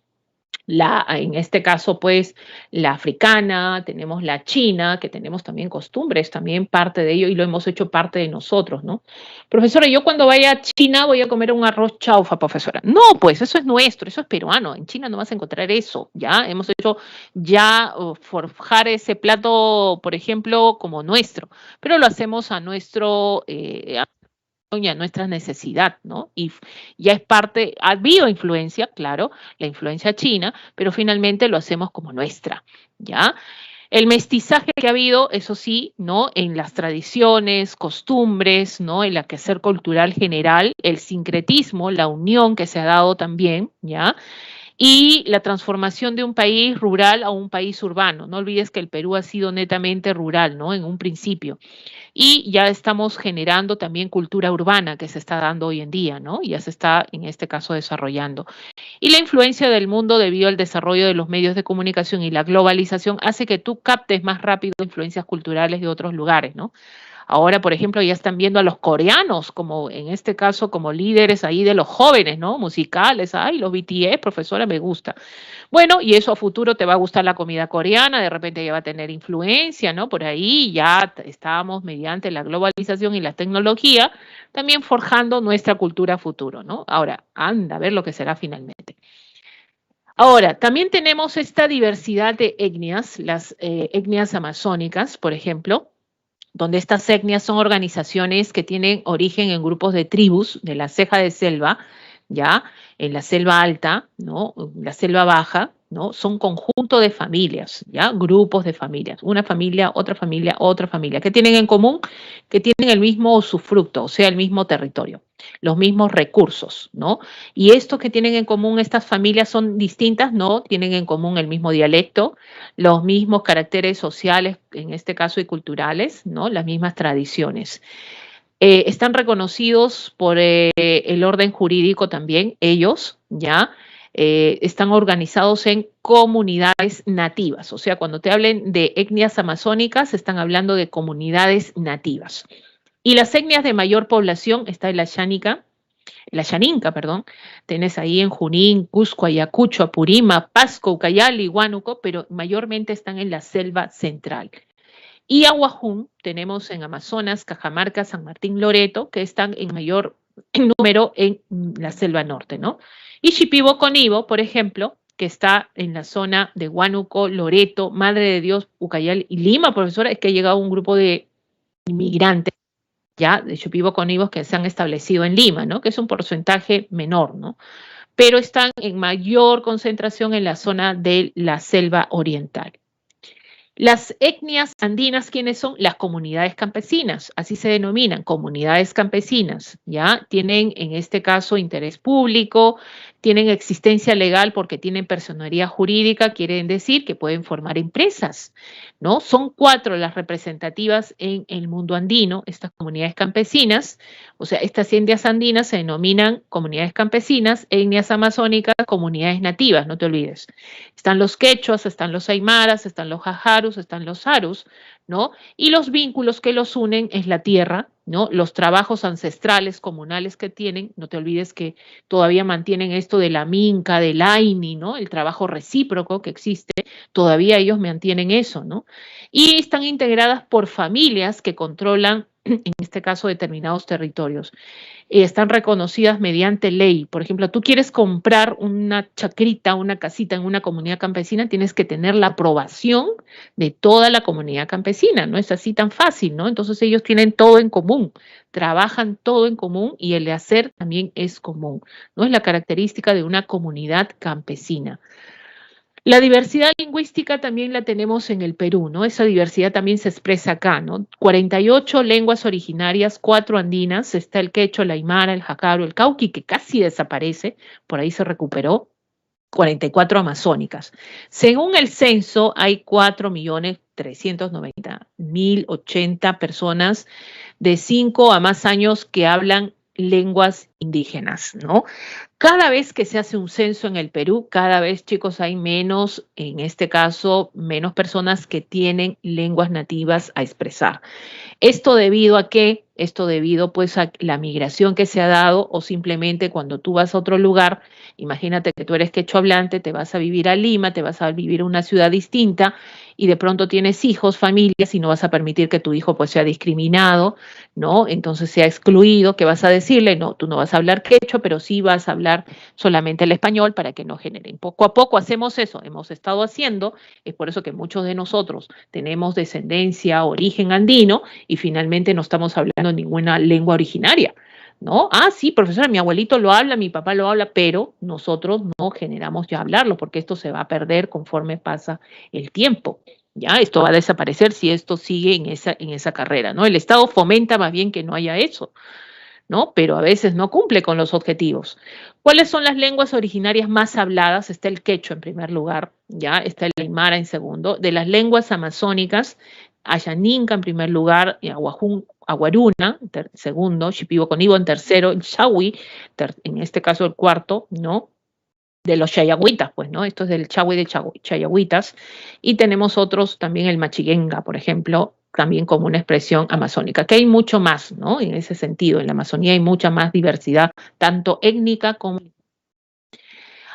En este caso, pues, la africana, tenemos la china, que tenemos también costumbres, también parte de ello, y lo hemos hecho parte de nosotros, ¿no? Profesora, yo cuando vaya a China voy a comer un arroz chaufa, profesora. No, pues, eso es nuestro, eso es peruano. En China no vas a encontrar eso, ¿ya? Hemos hecho ya forjar ese plato, por ejemplo, como nuestro, pero lo hacemos a nuestro, y a nuestra necesidad, ¿no? Y ya es parte, ha habido influencia, claro, la influencia china, pero finalmente lo hacemos como nuestra, ¿ya? El mestizaje que ha habido, eso sí, ¿no? En las tradiciones, costumbres, ¿no? El quehacer cultural general, el sincretismo, la unión que se ha dado también, ¿ya? Y la transformación de un país rural a un país urbano. No olvides que el Perú ha sido netamente rural, ¿no? En un principio. Y ya estamos generando también cultura urbana que se está dando hoy en día, ¿no? Ya se está, en este caso, desarrollando. Y la influencia del mundo debido al desarrollo de los medios de comunicación y la globalización hace que tú captes más rápido influencias culturales de otros lugares, ¿no? Ahora, por ejemplo, ya están viendo a los coreanos, como en este caso, como líderes ahí de los jóvenes, ¿no? Musicales, ay, los BTS, profesora, me gusta. Bueno, y eso a futuro te va a gustar la comida coreana, de repente ya va a tener influencia, ¿no? Por ahí ya estábamos mediante la globalización y la tecnología también forjando nuestra cultura futuro, ¿no? Ahora, anda a ver lo que será finalmente. Ahora, también tenemos esta diversidad de etnias, las etnias amazónicas, por ejemplo, donde estas etnias son organizaciones que tienen origen en grupos de tribus de la ceja de selva, ¿ya? En la selva alta, ¿no? La selva baja, ¿no? Son conjunto de familias, ¿ya? Grupos de familias, una familia, otra familia, que tienen en común, que tienen el mismo usufructo, o sea, el mismo territorio, los mismos recursos, ¿no? Y esto que tienen en común estas familias son distintas, ¿no? Tienen en común el mismo dialecto, los mismos caracteres sociales, en este caso, y culturales, ¿no? Las mismas tradiciones. Están reconocidos por el orden jurídico también, ellos, ¿ya? Están organizados en comunidades nativas, o sea, cuando te hablen de etnias amazónicas, están hablando de comunidades nativas. Y las etnias de mayor población está en la Xaninca, perdón, tenés ahí en Junín, Cusco, Ayacucho, Apurímac, Pasco, Ucayali, Huánuco, pero mayormente están en la selva central. Y Aguajún tenemos en Amazonas, Cajamarca, San Martín, Loreto, que están en mayor número en la selva norte, ¿no? Y Shipibo Conibo, por ejemplo, que está en la zona de Huánuco, Loreto, Madre de Dios, Ucayali y Lima, profesora, es que ha llegado un grupo de inmigrantes ya de Shipibo Conibos que se han establecido en Lima, ¿no? Que es un porcentaje menor, ¿no? Pero están en mayor concentración en la zona de la selva oriental. Las etnias andinas, ¿quiénes son? Las comunidades campesinas, así se denominan, comunidades campesinas, ¿ya? Tienen, en este caso, interés público, tienen existencia legal porque tienen personería jurídica, quieren decir que pueden formar empresas, ¿no? Son 4 las representativas en el mundo andino, estas comunidades campesinas, o sea, estas etnias andinas se denominan comunidades campesinas, etnias amazónicas, comunidades nativas, no te olvides. Están los quechuas, están los aymaras, están los jajarus, están los sarus, ¿no? Y los vínculos que los unen es la tierra, ¿no? Los trabajos ancestrales comunales que tienen, no te olvides que todavía mantienen esto de la minca, del aini, ¿no? El trabajo recíproco que existe, todavía ellos mantienen eso, ¿no? Y están integradas por familias que controlan en este caso determinados territorios. Están reconocidas mediante ley. Por ejemplo, tú quieres comprar una chacrita, una casita en una comunidad campesina, tienes que tener la aprobación de toda la comunidad campesina. No es así tan fácil, ¿no? Entonces ellos tienen todo en común, trabajan todo en común y el hacer también es común, ¿no? Es la característica de una comunidad campesina. La diversidad lingüística también la tenemos en el Perú, ¿no? Esa diversidad también se expresa acá, ¿no? 48 lenguas originarias, 4 andinas, está el quechua, el aymara, el jacaro, el cauqui, que casi desaparece, por ahí se recuperó, 44 amazónicas. Según el censo, hay 4.390.080 personas de 5 a más años que hablan lenguas indígenas, ¿no? Cada vez que se hace un censo en el Perú, cada vez, chicos, hay menos, en este caso, menos personas que tienen lenguas nativas a expresar. ¿Esto debido a qué? Esto debido pues a la migración que se ha dado o simplemente cuando tú vas a otro lugar, imagínate que tú eres quechua hablante, te vas a vivir a Lima, te vas a vivir a una ciudad distinta y de pronto tienes hijos, familias y no vas a permitir que tu hijo pues sea discriminado, ¿no? Entonces sea excluido, ¿qué vas a decirle? No, tú no vas a hablar quechua, pero sí vas a hablar solamente el español para que no generen. Poco a poco hacemos eso, hemos estado haciendo, es por eso que muchos de nosotros tenemos descendencia, origen andino y finalmente no estamos hablando ninguna lengua originaria, ¿no? Ah, sí, profesora, mi abuelito lo habla, mi papá lo habla, pero nosotros no generamos ya hablarlo porque esto se va a perder conforme pasa el tiempo. Ya, esto va a desaparecer si esto sigue en esa carrera, ¿no? El Estado fomenta más bien que no haya eso, ¿no? Pero a veces no cumple con los objetivos. ¿Cuáles son las lenguas originarias más habladas? Está el quechua en primer lugar, ya está el aymara en segundo. De las lenguas amazónicas, Ayaninka en primer lugar, y Aguaruna en segundo, Shipibo-Conibo en tercero, el Chawi, en este caso el cuarto, ¿no? De los chayahuitas, pues, ¿no? Esto es del Chawi de chayahuitas. Y tenemos otros, también el machiguenga, por ejemplo, también como una expresión amazónica, que hay mucho más, ¿no? En ese sentido, en la Amazonía hay mucha más diversidad, tanto étnica como...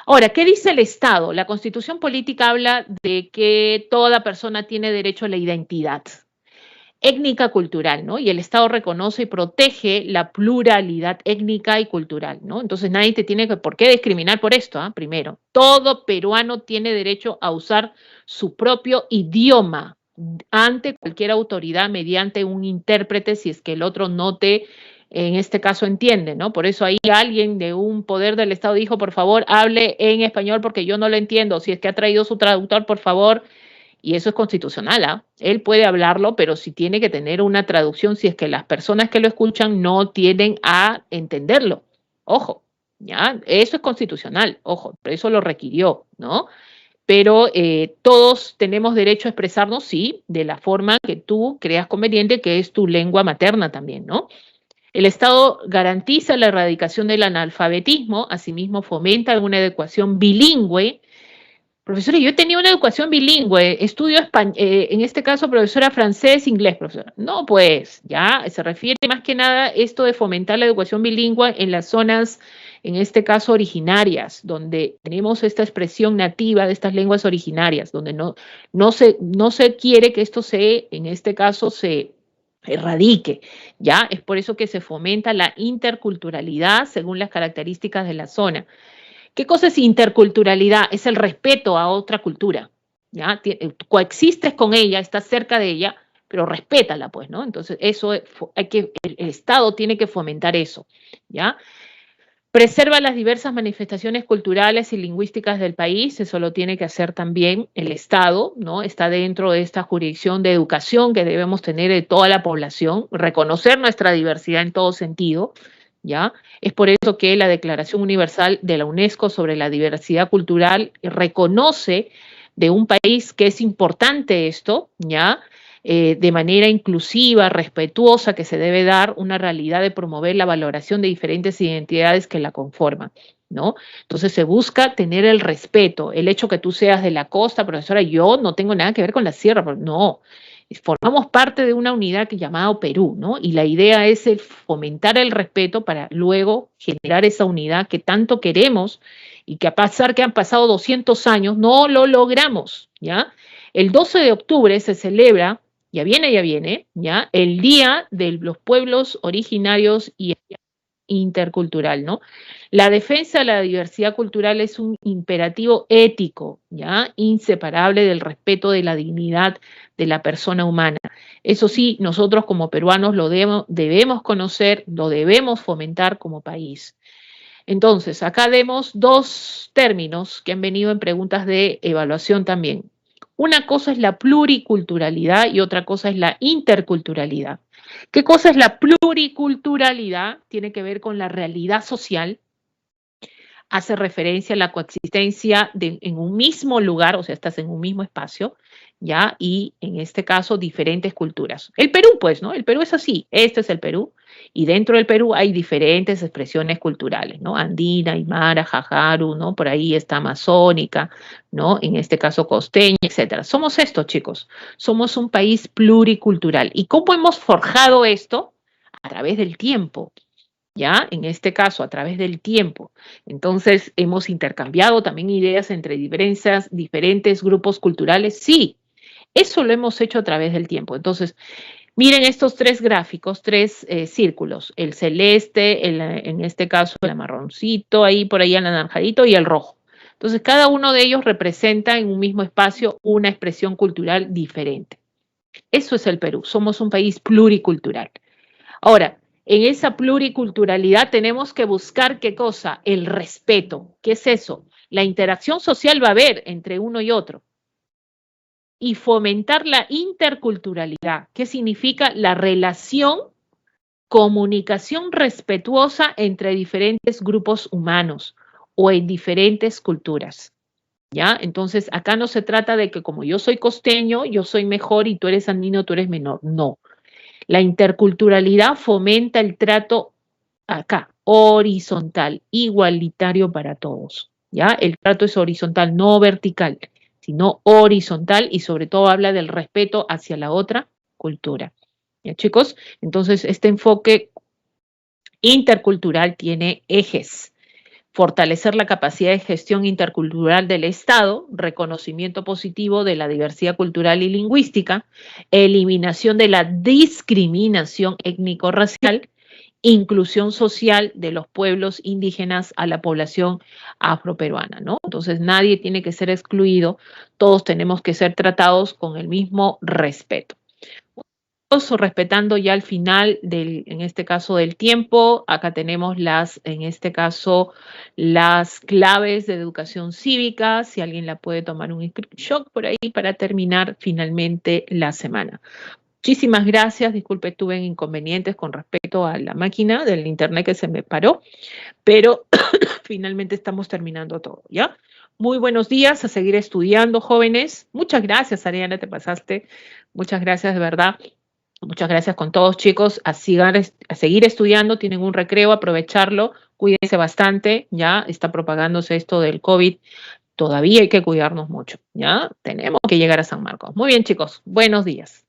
Ahora, ¿qué dice el Estado? La Constitución Política habla de que toda persona tiene derecho a la identidad étnica cultural, ¿no? Y el Estado reconoce y protege la pluralidad étnica y cultural, ¿no? Entonces nadie te tiene por qué discriminar por esto, ¿eh? Primero, todo peruano tiene derecho a usar su propio idioma ante cualquier autoridad mediante un intérprete si es que el otro no te, en este caso, entiende, ¿no? Por eso ahí alguien de un poder del Estado dijo, por favor, hable en español porque yo no lo entiendo. Si es que ha traído su traductor, por favor, y eso es constitucional, ¿ah? Él puede hablarlo, pero sí tiene que tener una traducción si es que las personas que lo escuchan no tienden a entenderlo. Ojo, ¿ya? Eso es constitucional, ojo, por eso lo requirió, ¿no? Pero todos tenemos derecho a expresarnos, sí, de la forma que tú creas conveniente, que es tu lengua materna también, ¿no? El Estado garantiza la erradicación del analfabetismo, asimismo fomenta una educación bilingüe. Profesora, yo tenía una educación bilingüe, estudio en este caso, profesora, francés, inglés, profesora. No, pues, ya, se refiere más que nada esto de fomentar la educación bilingüe en las zonas, en este caso, originarias, donde tenemos esta expresión nativa de estas lenguas originarias, donde no se quiere que esto se, en este caso, se erradique, ¿ya? Es por eso que se fomenta la interculturalidad según las características de la zona. ¿Qué cosa es interculturalidad? Es el respeto a otra cultura, ¿ya? Coexistes con ella, estás cerca de ella, pero respétala, pues, ¿no? Entonces, eso el Estado tiene que fomentar eso, ¿ya? Preserva las diversas manifestaciones culturales y lingüísticas del país, eso lo tiene que hacer también el Estado, ¿no? Está dentro de esta jurisdicción de educación que debemos tener de toda la población, reconocer nuestra diversidad en todo sentido, ¿ya? Es por eso que la Declaración Universal de la UNESCO sobre la diversidad cultural reconoce de un país que es importante esto, ¿ya? De manera inclusiva, respetuosa, que se debe dar una realidad de promover la valoración de diferentes identidades que la conforman, ¿no? Entonces se busca tener el respeto, el hecho que tú seas de la costa, profesora, yo no tengo nada que ver con la sierra, no, formamos parte de una unidad llamada Perú, ¿no? Y la idea es fomentar el respeto para luego generar esa unidad que tanto queremos y que a pesar que han pasado 200 años, no lo logramos, ¿ya? El 12 de octubre se celebra, ya viene, ¿ya? El Día de los Pueblos Originarios y Intercultural, ¿no? La defensa de la diversidad cultural es un imperativo ético, ¿ya? Inseparable del respeto de la dignidad de la persona humana. Eso sí, nosotros como peruanos lo debemos conocer, lo debemos fomentar como país. Entonces, acá vemos dos términos que han venido en preguntas de evaluación también. Una cosa es la pluriculturalidad y otra cosa es la interculturalidad. ¿Qué cosa es la pluriculturalidad? Tiene que ver con la realidad social, hace referencia a la coexistencia en un mismo lugar, o sea, estás en un mismo espacio, ¿ya? Y en este caso, diferentes culturas. El Perú, pues, ¿no? El Perú es así, este es el Perú, y dentro del Perú hay diferentes expresiones culturales, ¿no? Andina, aymara, jajaru, ¿no? Por ahí está amazónica, ¿no? En este caso costeña, etcétera. Somos estos, chicos, somos un país pluricultural. ¿Y cómo hemos forjado esto? A través del tiempo, ¿ya? En este caso, a través del tiempo. Entonces, hemos intercambiado también ideas entre diferentes grupos culturales. Sí, eso lo hemos hecho a través del tiempo. Entonces, miren estos tres gráficos, tres círculos, el celeste, en este caso el marroncito, ahí por ahí el anaranjadito y el rojo. Entonces, cada uno de ellos representa en un mismo espacio una expresión cultural diferente. Eso es el Perú, somos un país pluricultural. Ahora, en esa pluriculturalidad tenemos que buscar qué cosa, el respeto. ¿Qué es eso? La interacción social va a haber entre uno y otro. Y fomentar la interculturalidad. ¿Qué significa? La relación, comunicación respetuosa entre diferentes grupos humanos o en diferentes culturas. ¿Ya? Entonces, acá no se trata de que como yo soy costeño, yo soy mejor y tú eres andino, tú eres menor. No. La interculturalidad fomenta el trato acá, horizontal, igualitario para todos. ¿Ya? El trato es horizontal, no vertical, sino horizontal y sobre todo habla del respeto hacia la otra cultura. ¿Ya, chicos? Entonces, este enfoque intercultural tiene ejes. Fortalecer la capacidad de gestión intercultural del Estado, reconocimiento positivo de la diversidad cultural y lingüística, eliminación de la discriminación étnico-racial, inclusión social de los pueblos indígenas a la población afroperuana, ¿no? Entonces nadie tiene que ser excluido, todos tenemos que ser tratados con el mismo respeto. Respetando ya el final en este caso del tiempo, acá tenemos en este caso, las claves de educación cívica, si alguien la puede tomar un screenshot por ahí para terminar finalmente la semana. Muchísimas gracias, disculpe, tuve inconvenientes con respecto a la máquina del internet que se me paró, pero finalmente estamos terminando todo, ¿ya? Muy buenos días, a seguir estudiando, jóvenes. Muchas gracias, Ariana, te pasaste. Muchas gracias, de verdad. Muchas gracias con todos, chicos. A seguir estudiando, tienen un recreo, aprovecharlo. Cuídense bastante, ya está propagándose esto del COVID. Todavía hay que cuidarnos mucho, ¿ya? Tenemos que llegar a San Marcos. Muy bien, chicos. Buenos días.